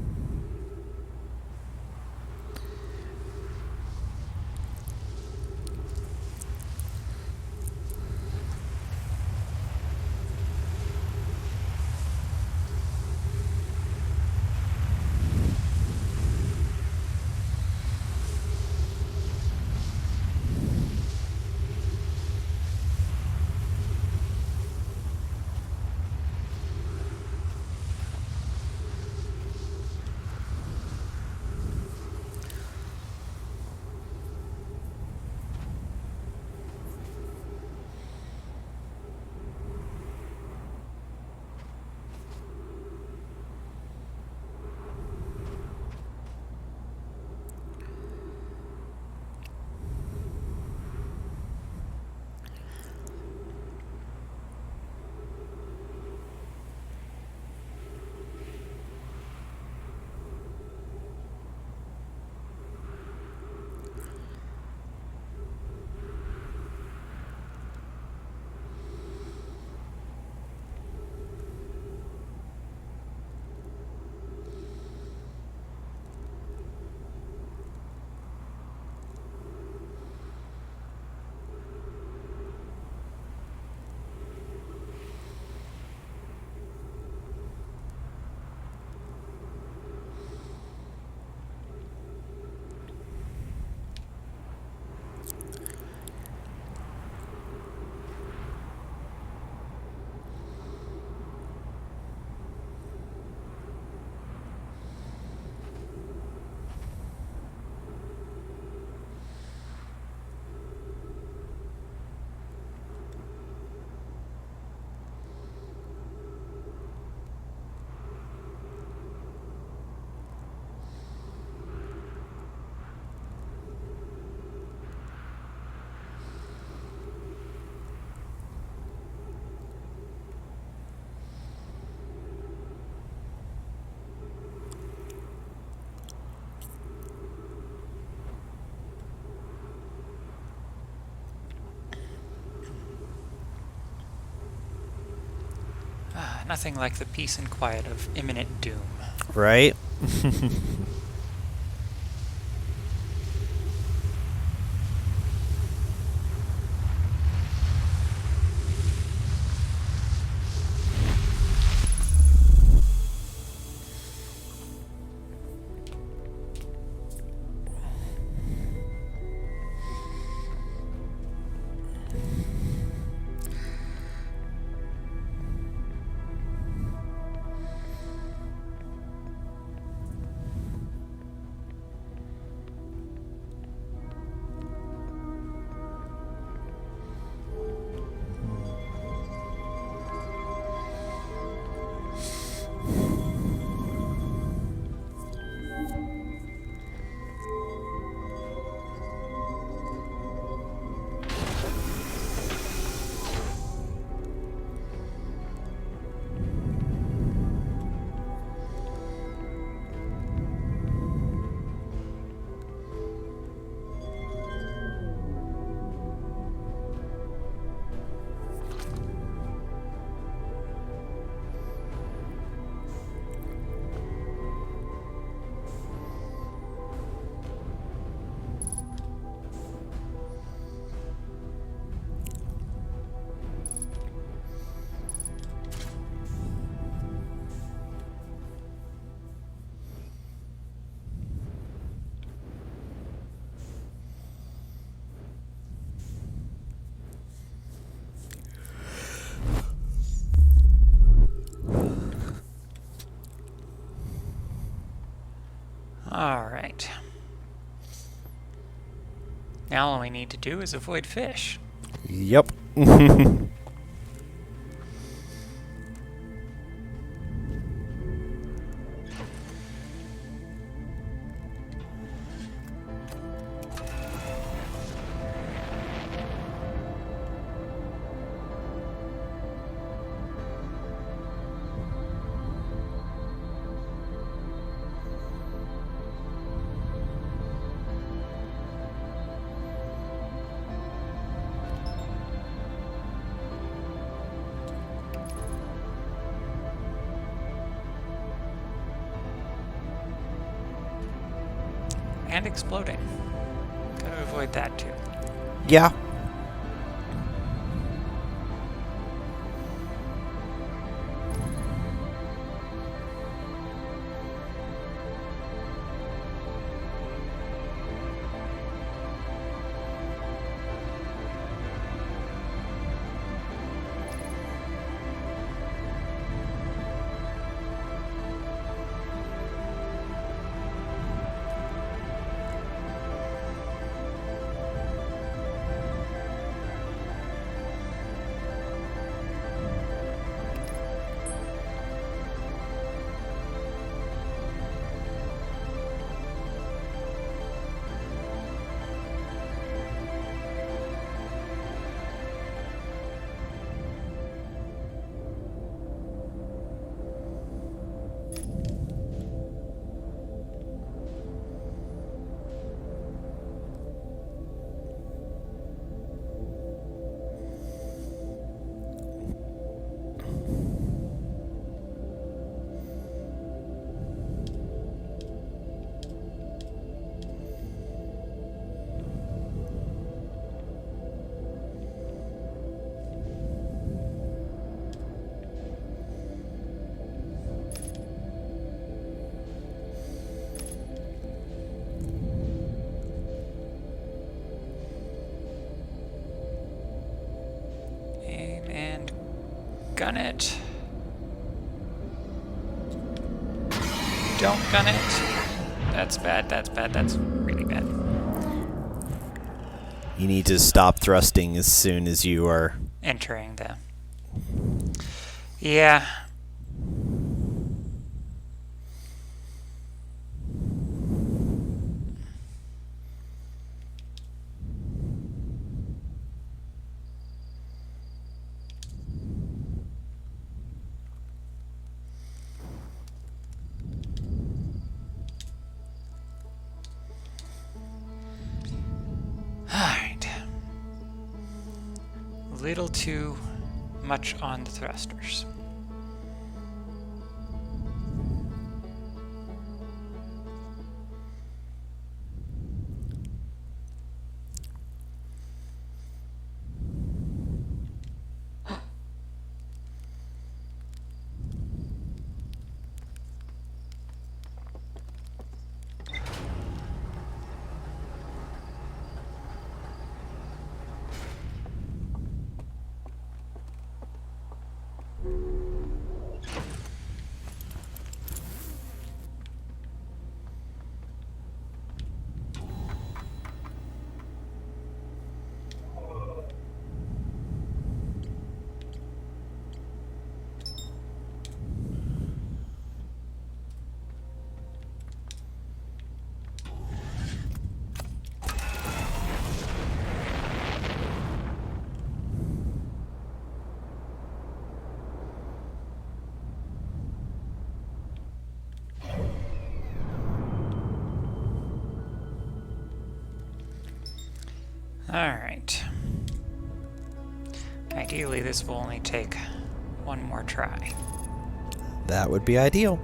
Nothing like the peace and quiet of imminent doom. Right? now all we need to do is avoid fish. Yep. And exploding. Gotta avoid that too. Yeah. Aim and gun it. Don't gun it. That's bad, that's bad, that's really bad. You need to stop thrusting as soon as you are... Entering the... Yeah. Alright. Little too much on the thrusters. Alright. Ideally, this will only take one more try. That would be ideal.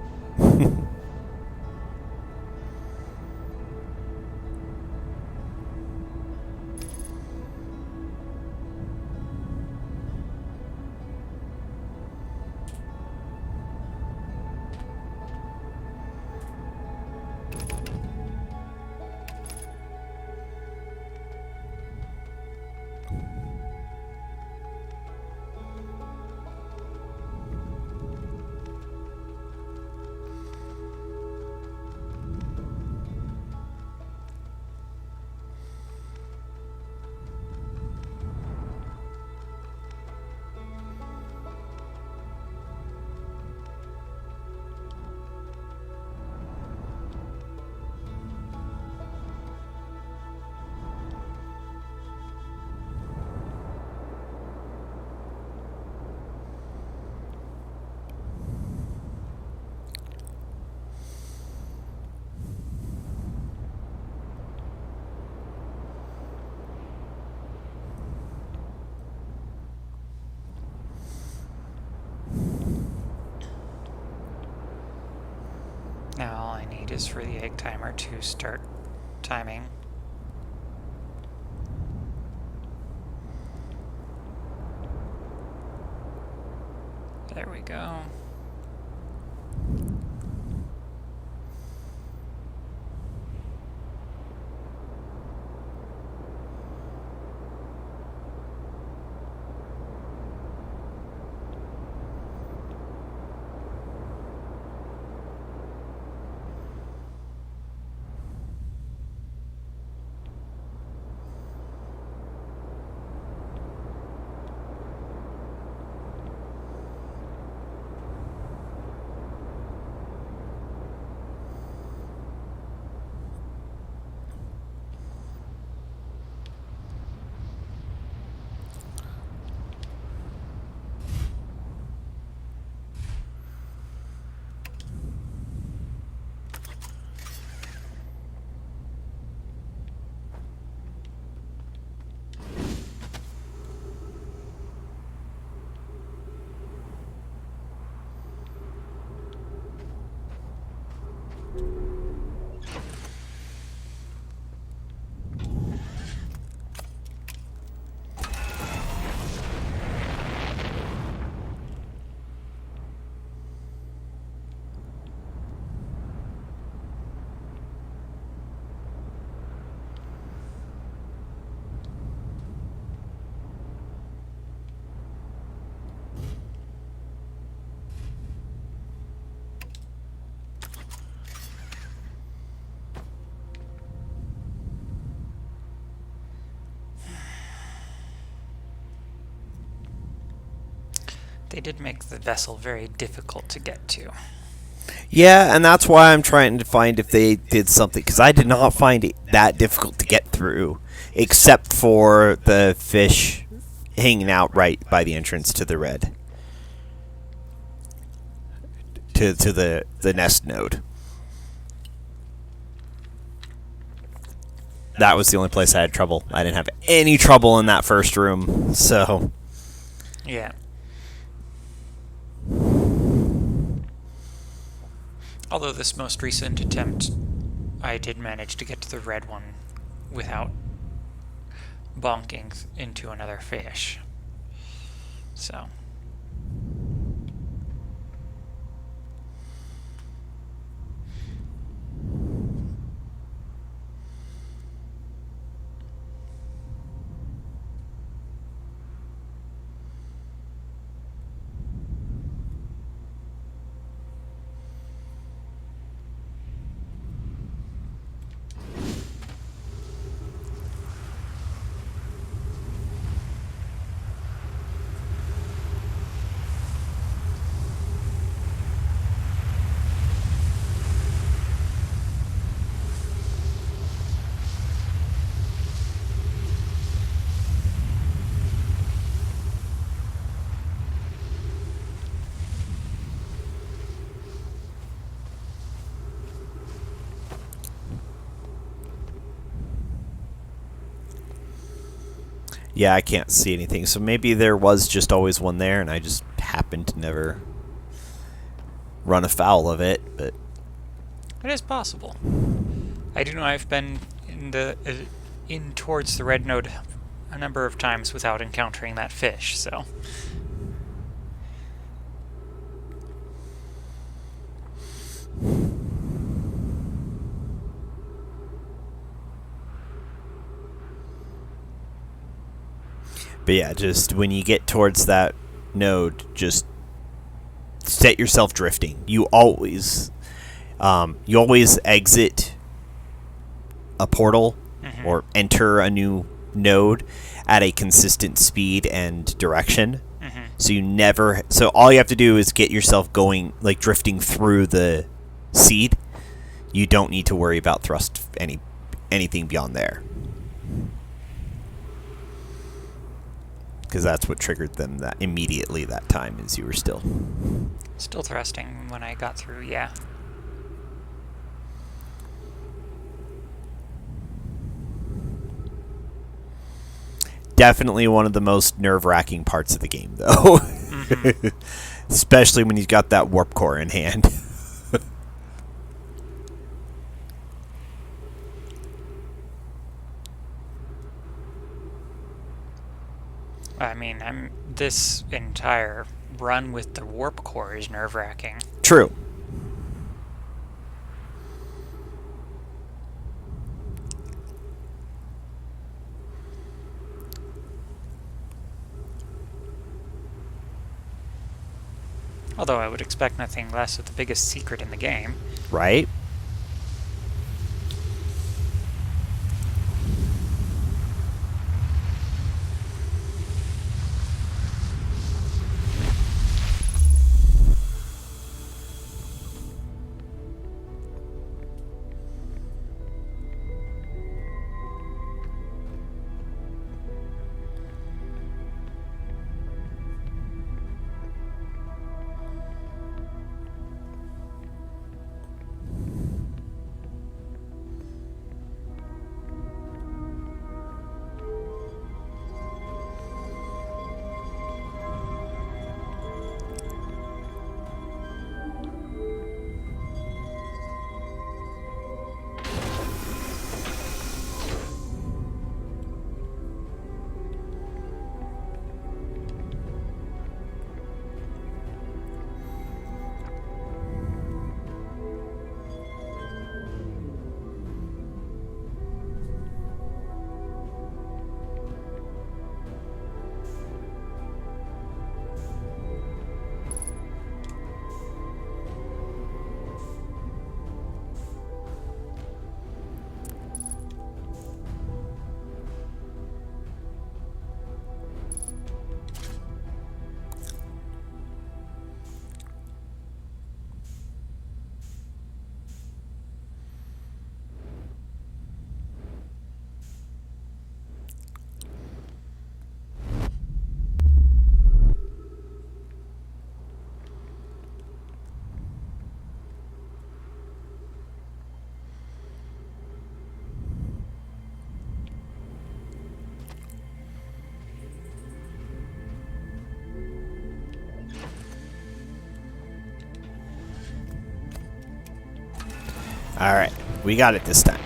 Now all I need is for the egg timer to start timing. There we go. They did make the vessel very difficult to get to. Yeah, and that's why I'm trying to find if they did something, because I did not find it that difficult to get through, except for the fish hanging out right by the entrance to the red. To the nest node. That was the only place I had trouble. I didn't have any trouble in that first room, so... Yeah. Although this most recent attempt, I did manage to get to the red one without bonking into another fish. So... Yeah, I can't see anything. So maybe there was just always one there, and I just happened to never run afoul of it. But it is possible. I do know I've been in towards the red node a number of times without encountering that fish, so... But yeah, just when you get towards that node, just set yourself drifting. You always exit a portal or enter a new node at a consistent speed and direction. So you never. So all you have to do is get yourself going, like drifting through the seed. You don't need to worry about anything beyond there. Because that's what triggered them that immediately that time, is you were still thrusting when I got through, yeah. Definitely one of the most nerve-wracking parts of the game, though. Especially when you've got that warp core in hand. I mean, this entire run with the warp core is nerve-wracking. True. Although I would expect nothing less of the biggest secret in the game. Right? Alright, we got it this time.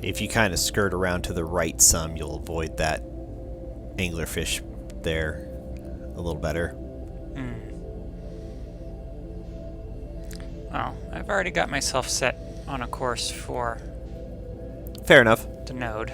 If you kind of skirt around to the right some, you'll avoid that anglerfish there a little better. Well, I've already got myself set on a course for Fair enough. the node.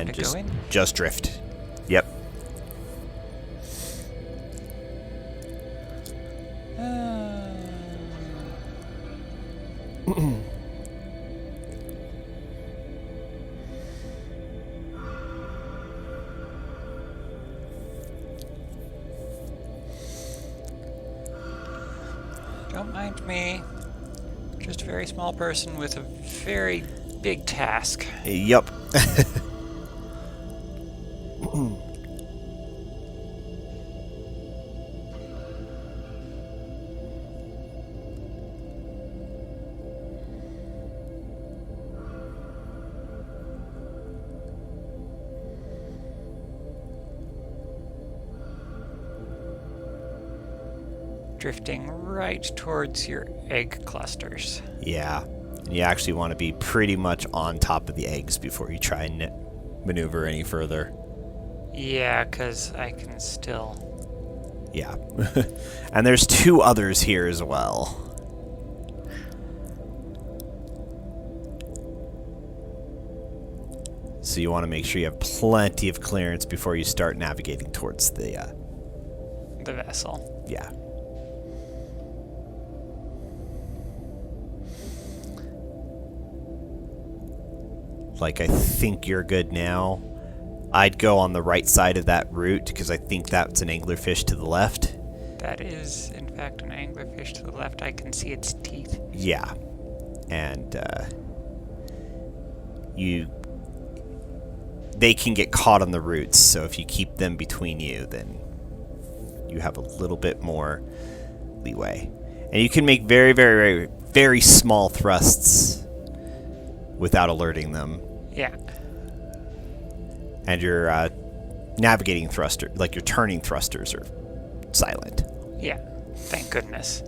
and to go in? just drift. Yep. Don't mind me. Just a very small person with a very big task. Yep. Drifting right towards your egg clusters. Yeah. And you actually want to be pretty much on top of the eggs before you try and maneuver any further. Yeah, because I can still... Yeah. And there's 2 others here as well. So you want to make sure you have plenty of clearance before you start navigating towards the vessel. Yeah. Like, I think you're good now. I'd go on the right side of that route because I think that's an anglerfish to the left. That is, in fact, an anglerfish to the left. I can see its teeth. Yeah. And they can get caught on the roots, so if you keep them between you, then you have a little bit more leeway. And you can make very, very, very, very small thrusts without alerting them. Yeah. And your navigating thruster, like your turning thrusters, are silent. Yeah. Thank goodness.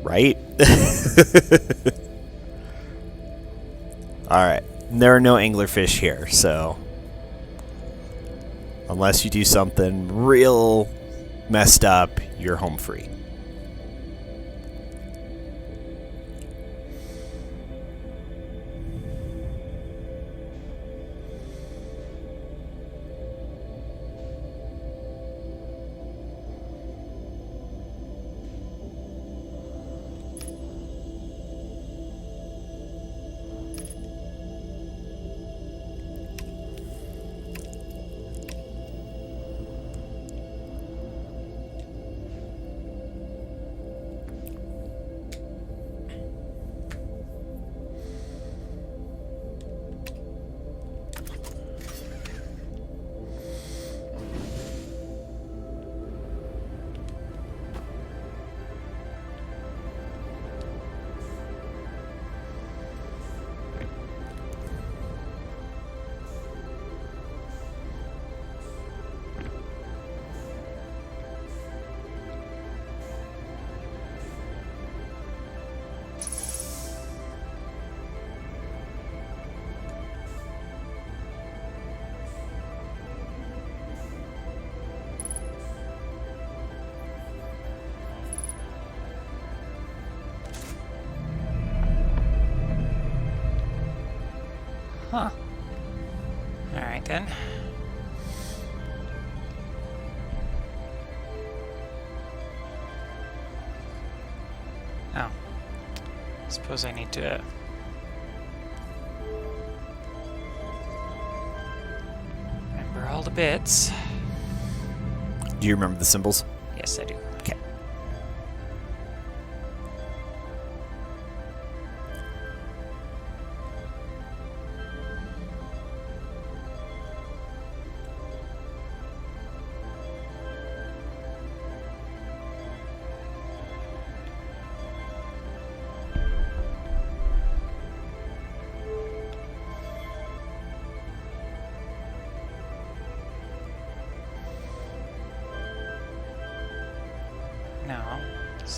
Right? Alright. There are no anglerfish here, so... Unless you do something real messed up, you're home free. Huh. Alright then. Oh. Suppose I need to... remember all the bits. Do you remember the symbols? Yes, I do. Okay.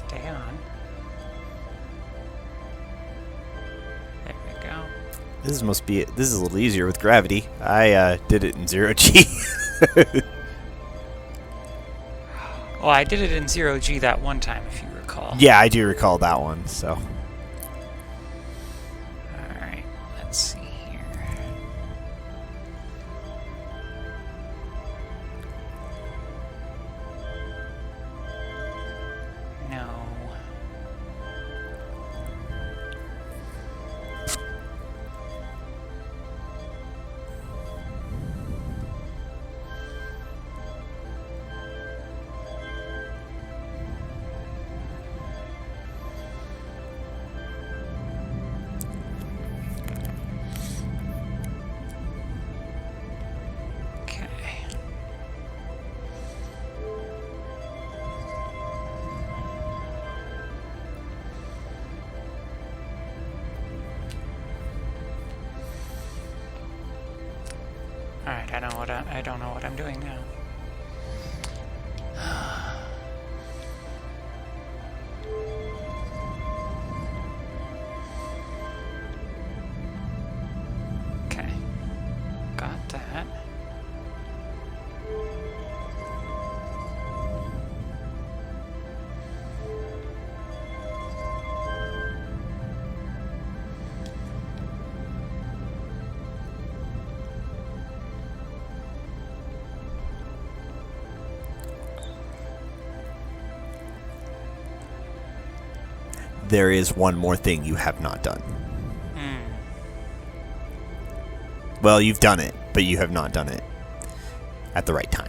Stay on. There we go. This is a little easier with gravity. I did it in 0G. Well, I did it in 0G that one time, if you recall. Yeah, I do recall that one, so. Alright, let's see here. No. Alright, I don't know what I'm doing now. Okay. Got that. There is one more thing you have not done. Well, you've done it, but you have not done it at the right time.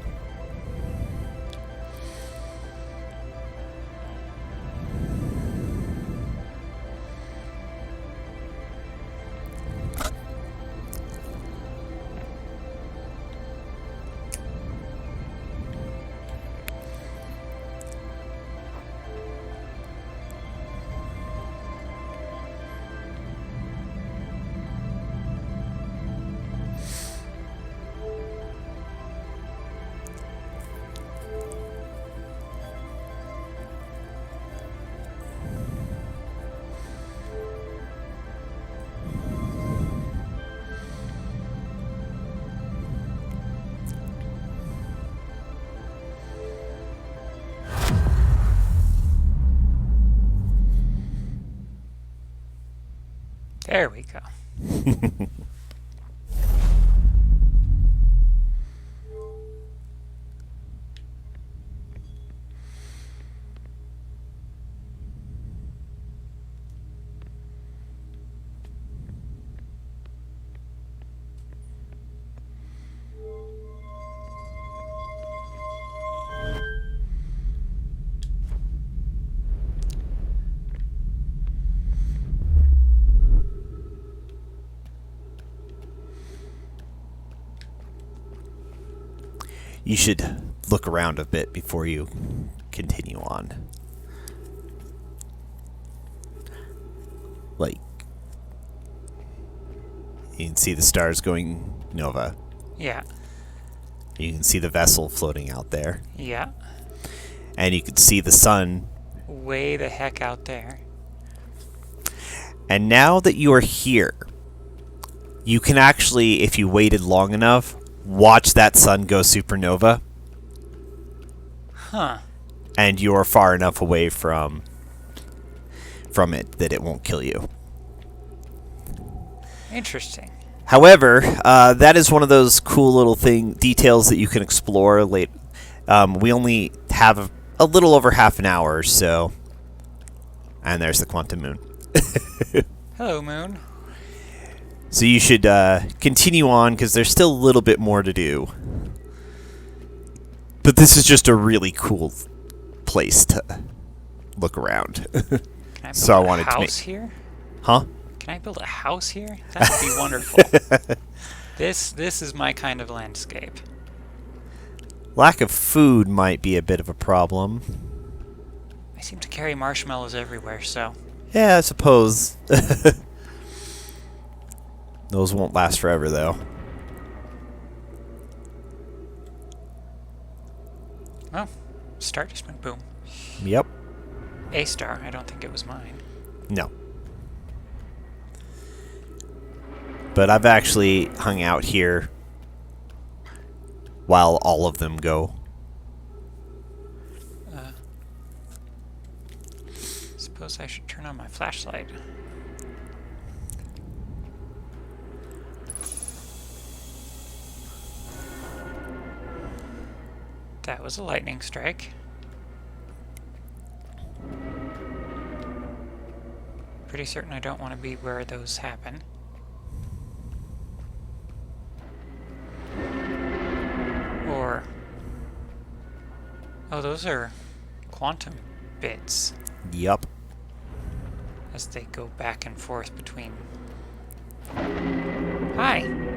There we go. You should look around a bit before you continue on. Like, you can see the stars going nova. Yeah. You can see the vessel floating out there. Yeah. And you can see the sun. Way the heck out there. And now that you are here, you can actually, if you waited long enough, watch that sun go supernova. Huh. And you're far enough away from it that it won't kill you. Interesting. However, that is one of those cool little details that you can explore late. We only have a little over half an hour or so. And there's the quantum moon. Hello, moon. So you should continue on, because there's still a little bit more to do. But this is just a really cool place to look around. Can I build So I a wanted to house make... here? Huh? Can I build a house here? That would be wonderful. This is my kind of landscape. Lack of food might be a bit of a problem. I seem to carry marshmallows everywhere, so... Yeah, I suppose. Those won't last forever, though. Oh, star just went boom. Yep. A star. I don't think it was mine. No. But I've actually hung out here while all of them go. Suppose I should turn on my flashlight. That was a lightning strike. Pretty certain I don't want to be where those happen. Or... oh, those are quantum bits. Yup. As they go back and forth between... Hi!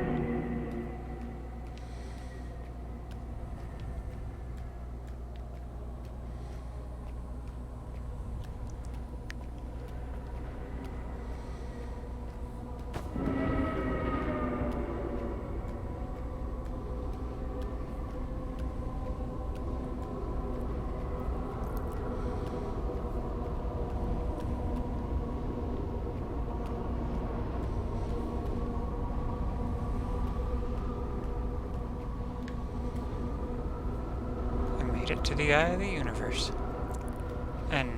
It to the eye of the universe. And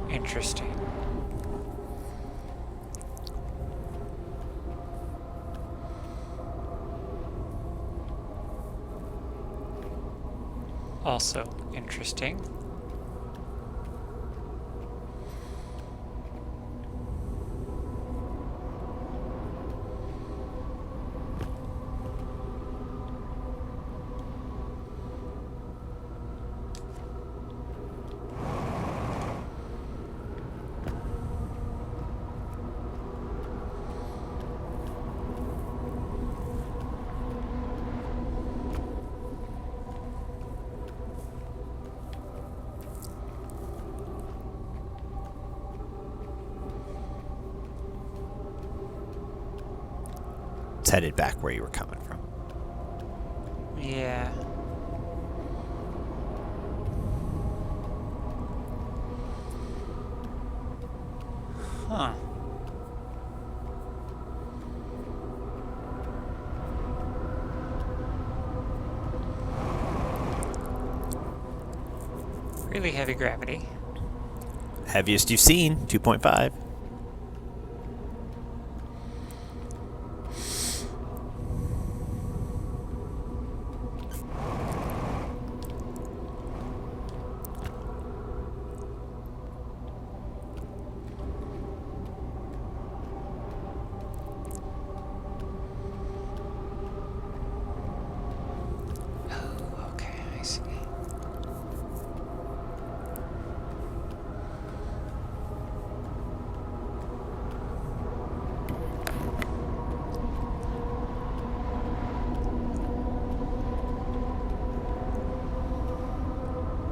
interesting. Also interesting. It's headed back where you were coming from. Yeah. Huh. Really heavy gravity. Heaviest you've seen, 2.5.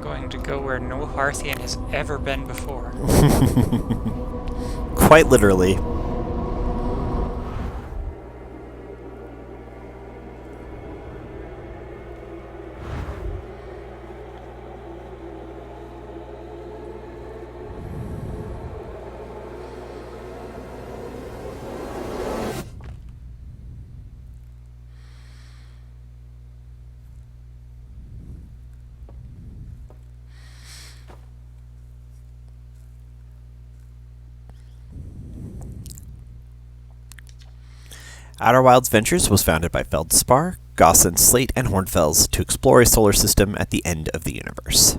Going to go where no Hearthian has ever been before. Quite literally. Outer Wilds Ventures was founded by Feldspar, Gosselin, Slate, and Hornfels to explore a solar system at the end of the universe.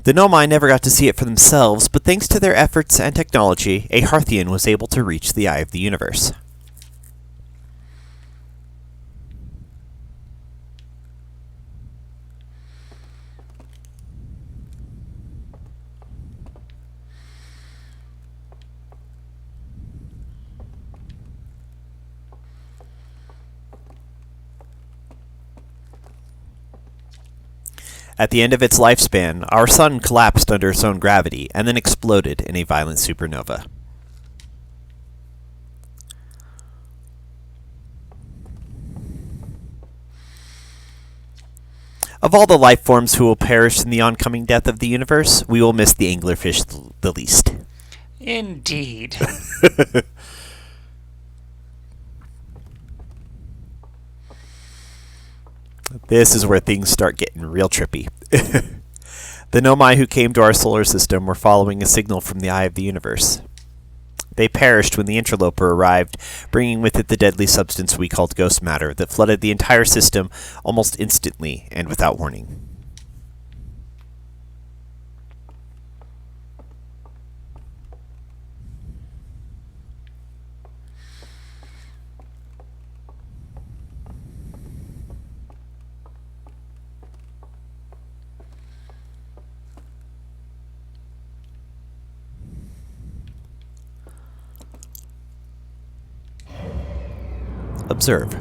The Nomai never got to see it for themselves, but thanks to their efforts and technology, a Hearthian was able to reach the eye of the universe. At the end of its lifespan, our sun collapsed under its own gravity and then exploded in a violent supernova. Of all the life forms who will perish in the oncoming death of the universe, we will miss the anglerfish the least. Indeed. This is where things start getting real trippy. The Nomai who came to our solar system were following a signal from the eye of the universe. They perished when the interloper arrived, bringing with it the deadly substance we called ghost matter that flooded the entire system almost instantly and without warning. Observe.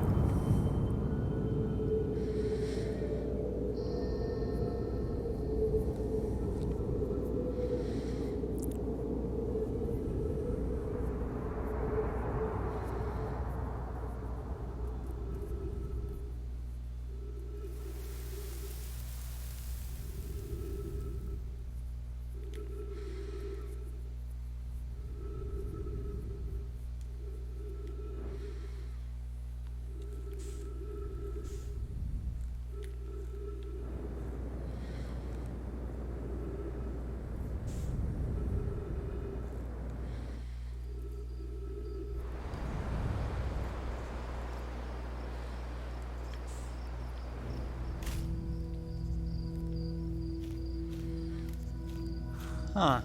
Huh.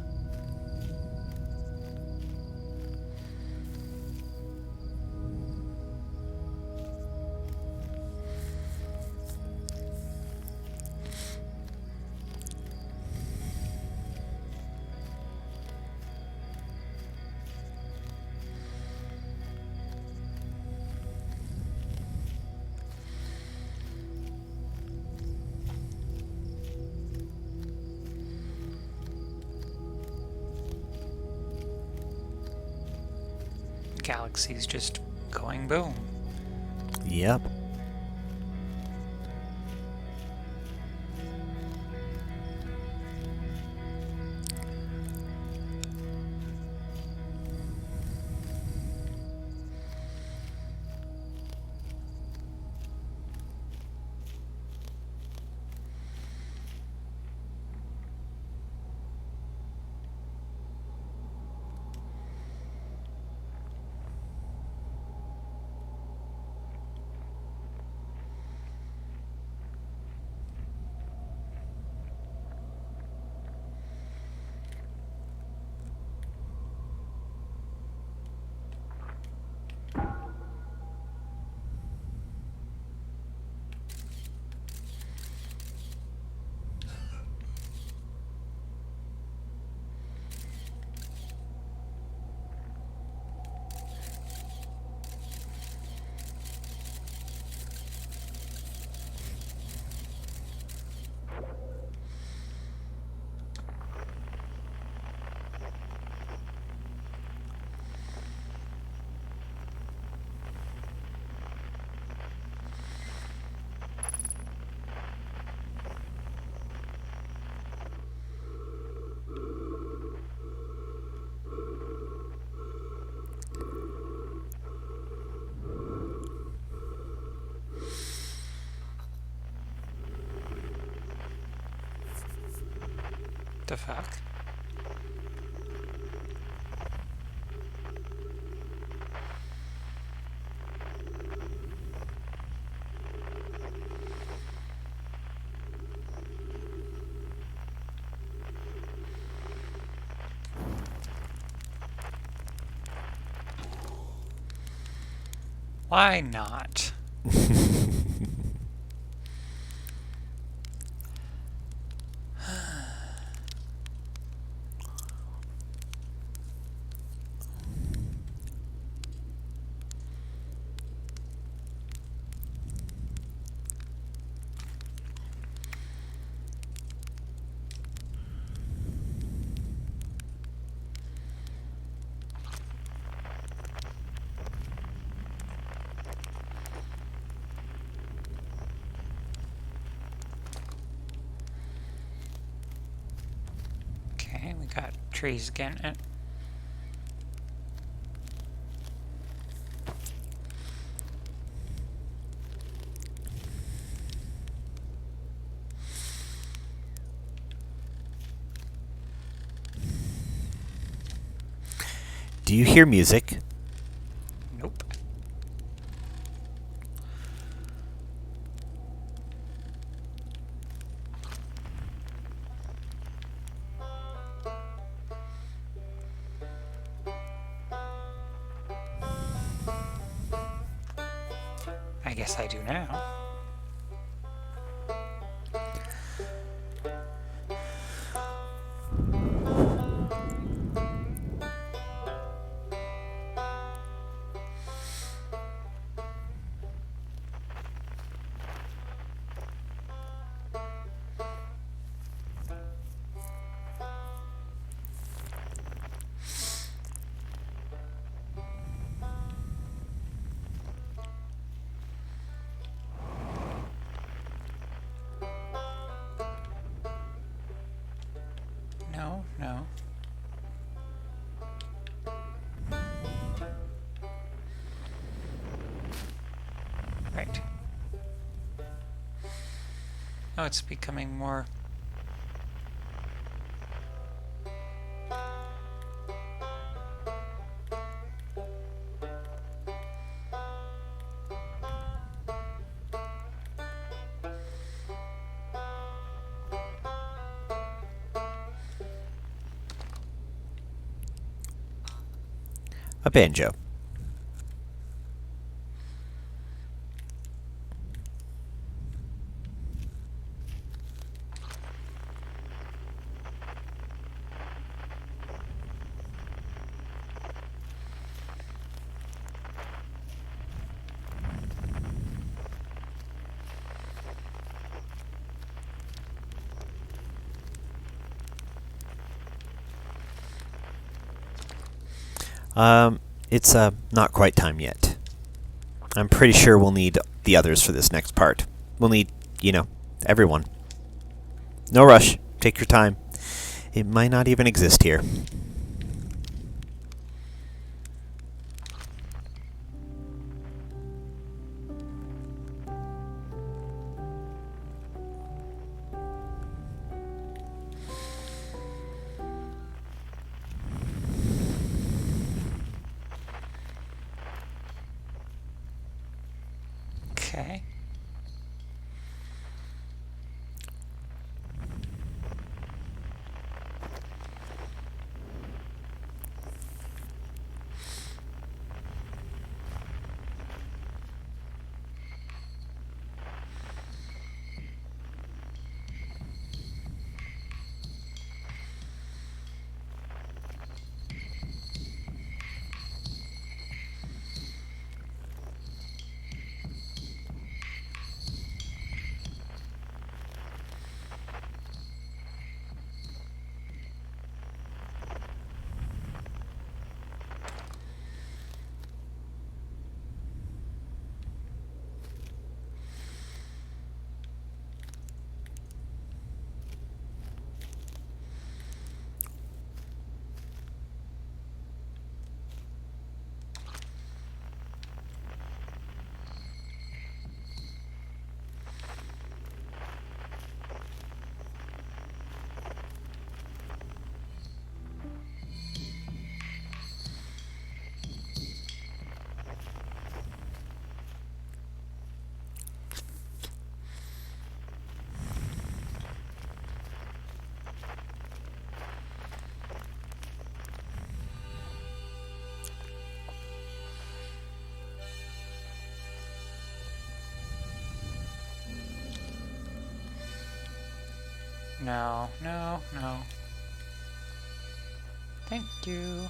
Galaxy's just going boom. Yep. The fuck? Why not? trees again. Do you hear music? Nope. I guess I do now. No, no. Right. Oh, it's becoming more... A banjo. It's not quite time yet. I'm pretty sure we'll need the others for this next part. We'll need, everyone. No rush. Take your time. It might not even exist here. Okay. No, no, no. Thank you.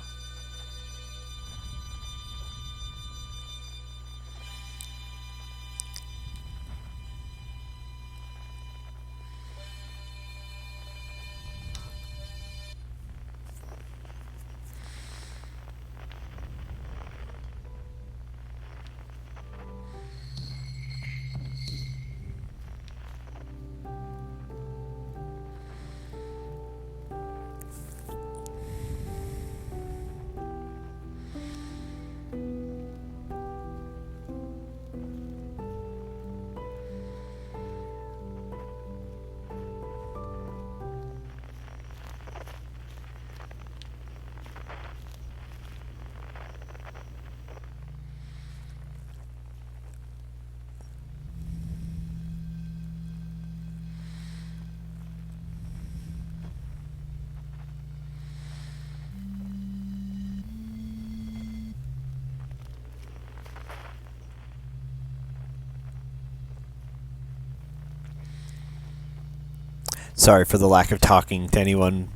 Sorry for the lack of talking to anyone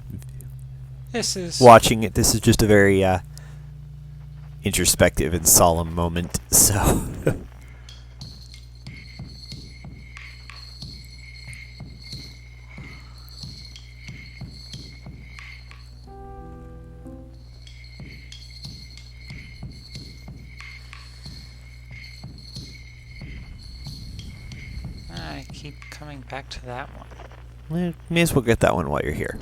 This is... watching it. This is just a very introspective and solemn moment. So. I keep coming back to that one. May as well get that one while you're here.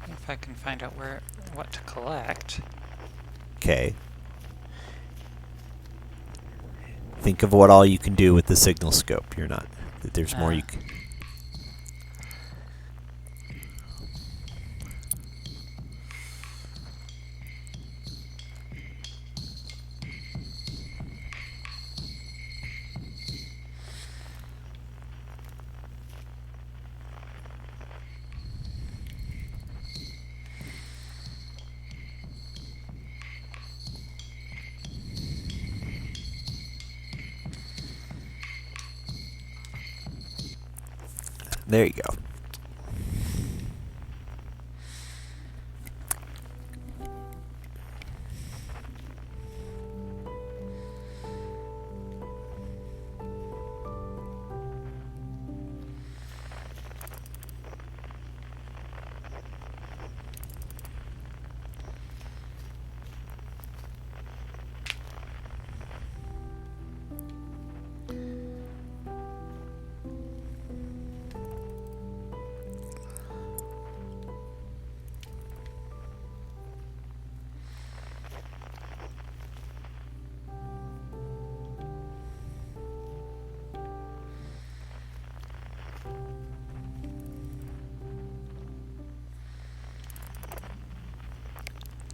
If I can find out what to collect. Okay. Think of what all you can do with the signal scope. You're not. There's more you can. There you go.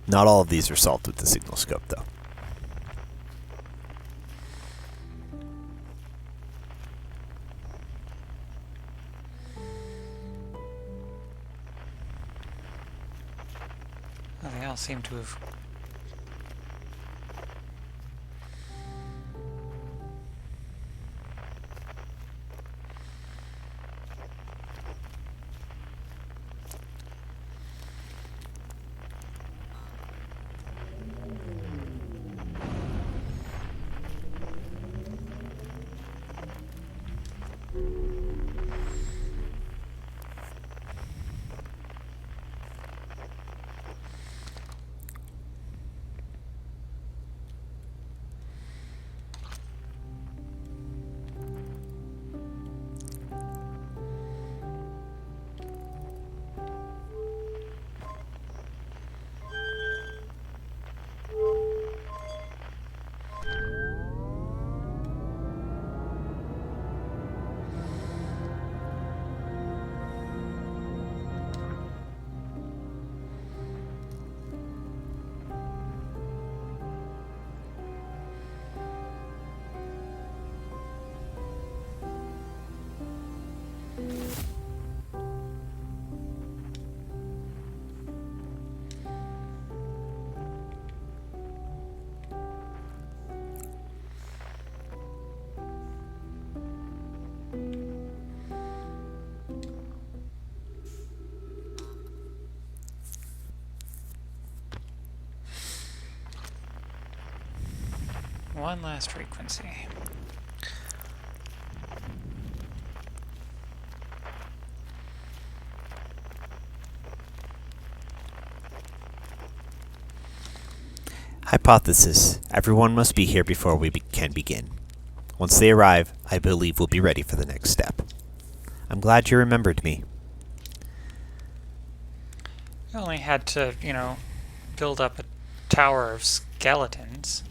Not all of these are solved with the signal scope, though. Well, they all seem to have... One last frequency. Hypothesis. Everyone must be here before we can begin. Once they arrive, I believe we'll be ready for the next step. I'm glad you remembered me. You only had to, build up a tower of skeletons.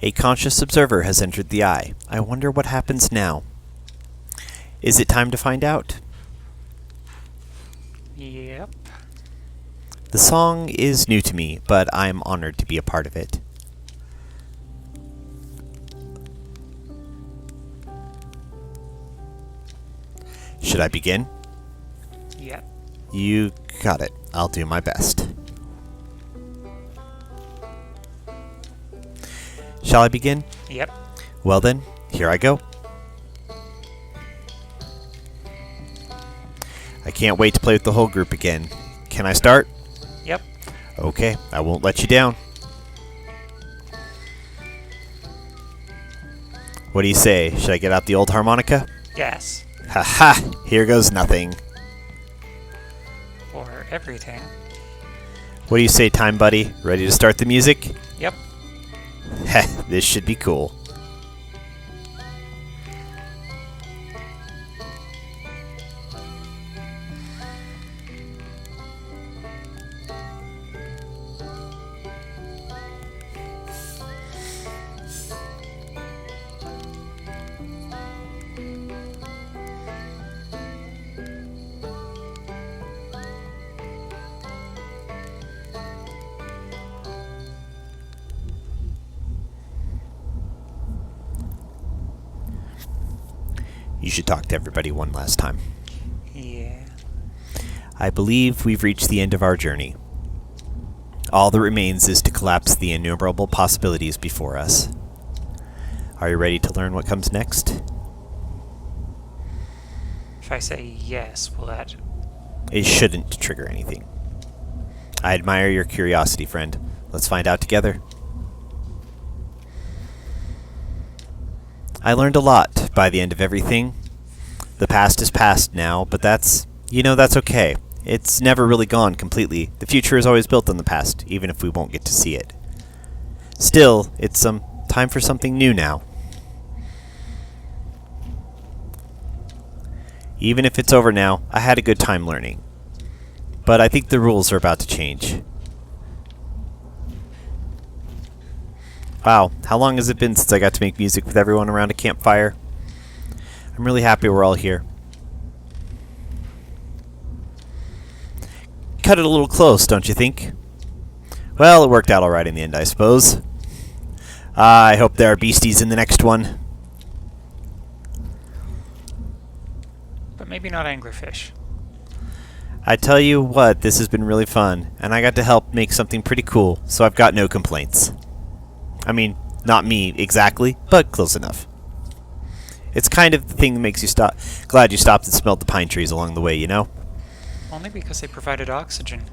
A conscious observer has entered the eye. I wonder what happens now. Is it time to find out? Yep. The song is new to me, but I'm honored to be a part of it. Should I begin? Yep. You got it. I'll do my best. Shall I begin? Yep. Well then, here I go. I can't wait to play with the whole group again. Can I start? Yep. Okay, I won't let you down. What do you say? Should I get out the old harmonica? Yes. Ha! Here goes nothing. Or everything. What do you say, time buddy? Ready to start the music? Yep. Heh, this should be cool. You should talk to everybody one last time. Yeah. I believe we've reached the end of our journey. All that remains is to collapse the innumerable possibilities before us. Are you ready to learn what comes next? If I say yes, will that... It shouldn't trigger anything. I admire your curiosity, friend. Let's find out together. I learned a lot by the end of everything. The past is past now, but that's okay. It's never really gone completely. The future is always built on the past, even if we won't get to see it. Still, it's time for something new now. Even if it's over now, I had a good time learning. But I think the rules are about to change. Wow, how long has it been since I got to make music with everyone around a campfire? I'm really happy we're all here. Cut it a little close, don't you think? Well, it worked out alright in the end, I suppose. I hope there are beasties in the next one. But maybe not anglerfish. I tell you what, this has been really fun, and I got to help make something pretty cool, so I've got no complaints. I mean, not me exactly, but close enough. It's kind of the thing that makes you glad you stopped and smelled the pine trees along the way, you know? Only because they provided oxygen.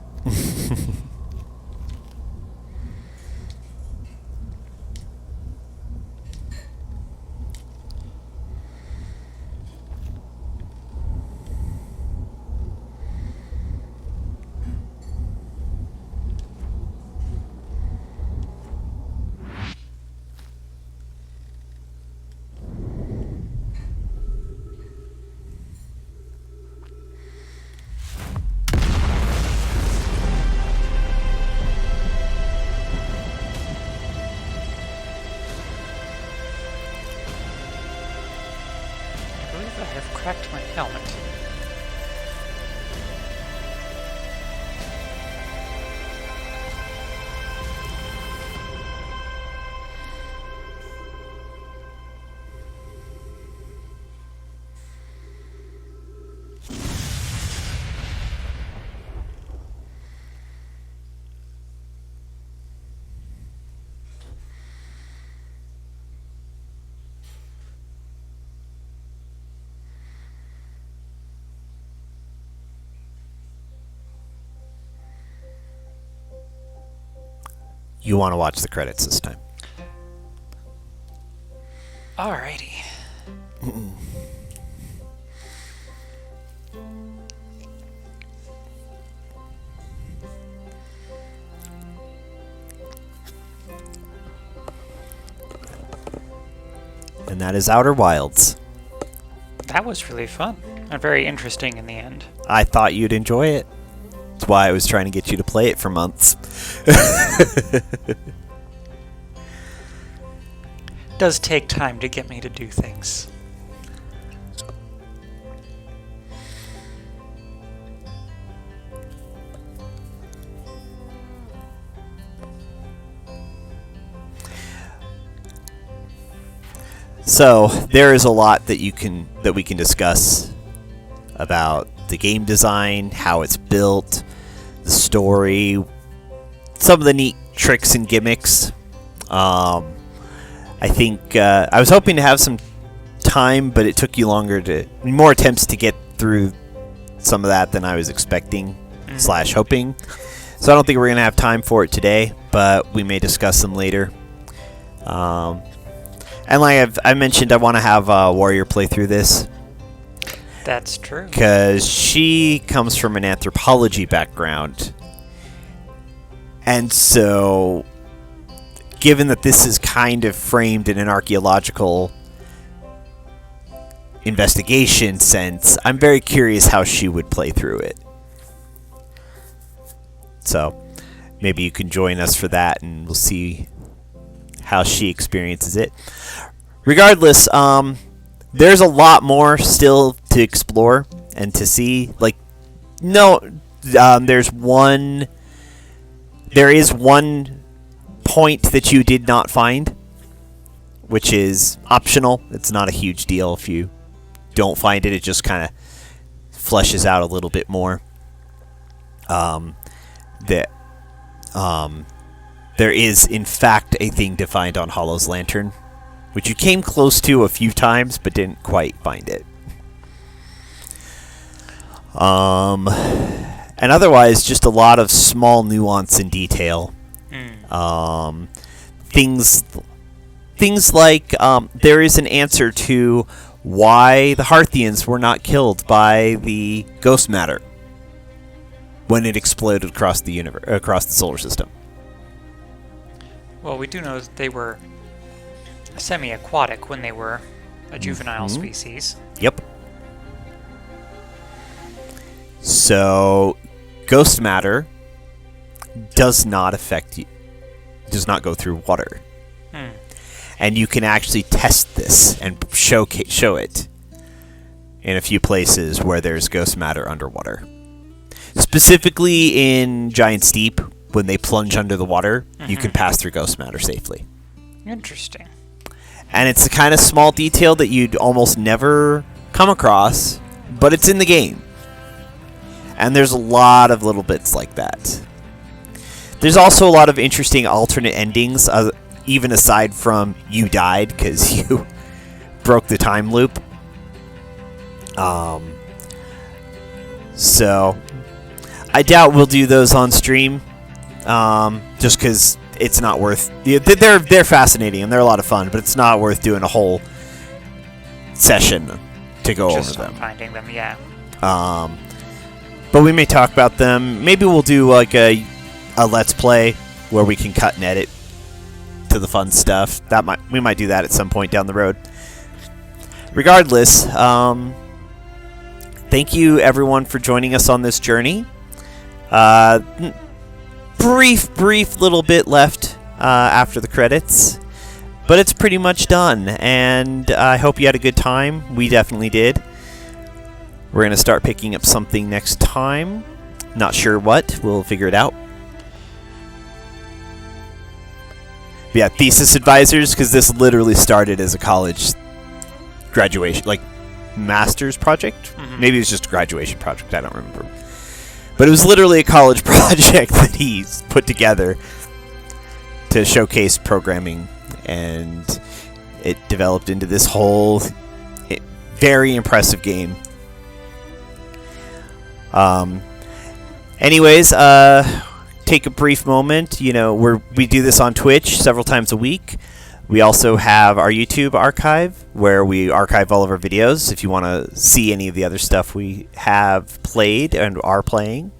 you want to watch the credits this time. Alrighty. And that is Outer Wilds. That was really fun and very interesting in the end. I thought you'd enjoy it. That's why I was trying to get you to play it for months. Does take time to get me to do things. So there is a lot that we can discuss about the game design, how it's built, the story, some of the neat tricks and gimmicks. I think I was hoping to have some time, but it took you more attempts to get through some of that than I was expecting / hoping. So I don't think we're gonna have time for it today, but we may discuss them later. And like I mentioned, I want to have Warrior play through this. That's true. Because she comes from an anthropology background. And so, given that this is kind of framed in an archaeological investigation sense, I'm very curious how she would play through it. So, maybe you can join us for that and we'll see how she experiences it. Regardless, there's a lot more still to explore and to see. There is one point that you did not find, which is optional. It's not a huge deal if you don't find it. It just kind of fleshes out a little bit more. There is, in fact, a thing to find on Hollow's Lantern, which you came close to a few times, but didn't quite find it. And otherwise, just a lot of small nuance and detail. Things like there is an answer to why the Hearthians were not killed by the ghost matter when it exploded across the across the solar system. Well, we do know that they were semi-aquatic when they were a juvenile species. Yep. So, ghost matter does not go through water. And you can actually test this and show it in a few places where there's ghost matter underwater. Specifically in Giant's Deep, when they plunge under the water, you can pass through ghost matter safely. Interesting. And it's the kind of small detail that you'd almost never come across, but it's in the game. And there's a lot of little bits like that. There's also a lot of interesting alternate endings, even aside from you died because you broke the time loop. So, I doubt we'll do those on stream, just because it's not worth. They're fascinating and they're a lot of fun, but it's not worth doing a whole session to go over them. Finding them, yeah. But we may talk about them. Maybe we'll do like a let's play where we can cut and edit to the fun stuff. We might do that at some point down the road. Regardless, thank you everyone for joining us on this journey. Brief little bit left after the credits, but it's pretty much done, and I hope you had a good time. We definitely did. We're going to start picking up something next time. Not sure what. We'll figure it out. But yeah, thesis advisors, because this literally started as a college graduation, like master's project. Maybe it was just a graduation project. I don't remember. But it was literally a college project that he's put together to showcase programming, and it developed into this whole very impressive game. Anyways, take a brief moment. We do this on Twitch several times a week. We also have our YouTube archive where we archive all of our videos if you want to see any of the other stuff we have played and are playing.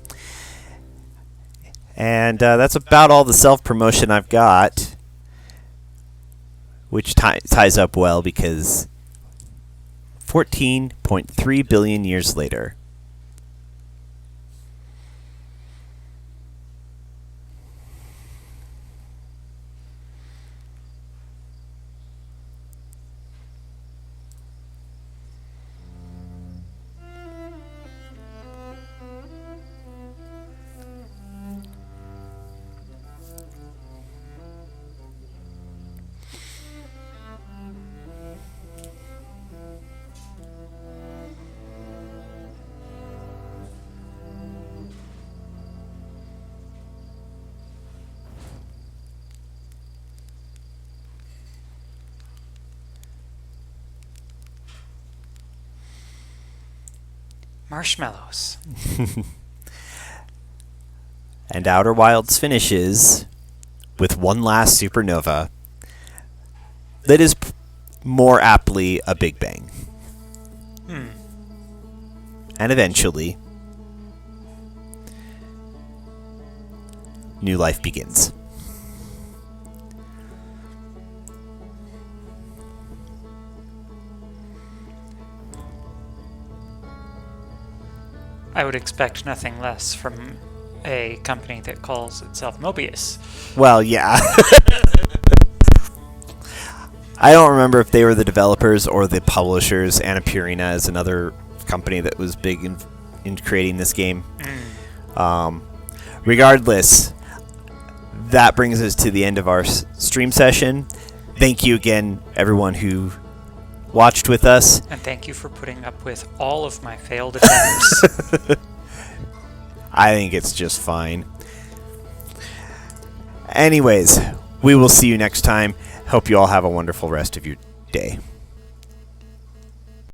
And that's about all the self-promotion I've got, which ties up well because 14.3 billion years later. Marshmallows. And Outer Wilds finishes with one last supernova that is more aptly a Big Bang. And eventually, new life begins. I would expect nothing less from a company that calls itself Mobius. Well, yeah. I don't remember if they were the developers or the publishers. Annapurna is another company that was big in creating this game. Regardless, that brings us to the end of our stream session. Thank you again, everyone who watched with us. And thank you for putting up with all of my failed attempts. I think it's just fine. Anyways, we will see you next time. Hope you all have a wonderful rest of your day.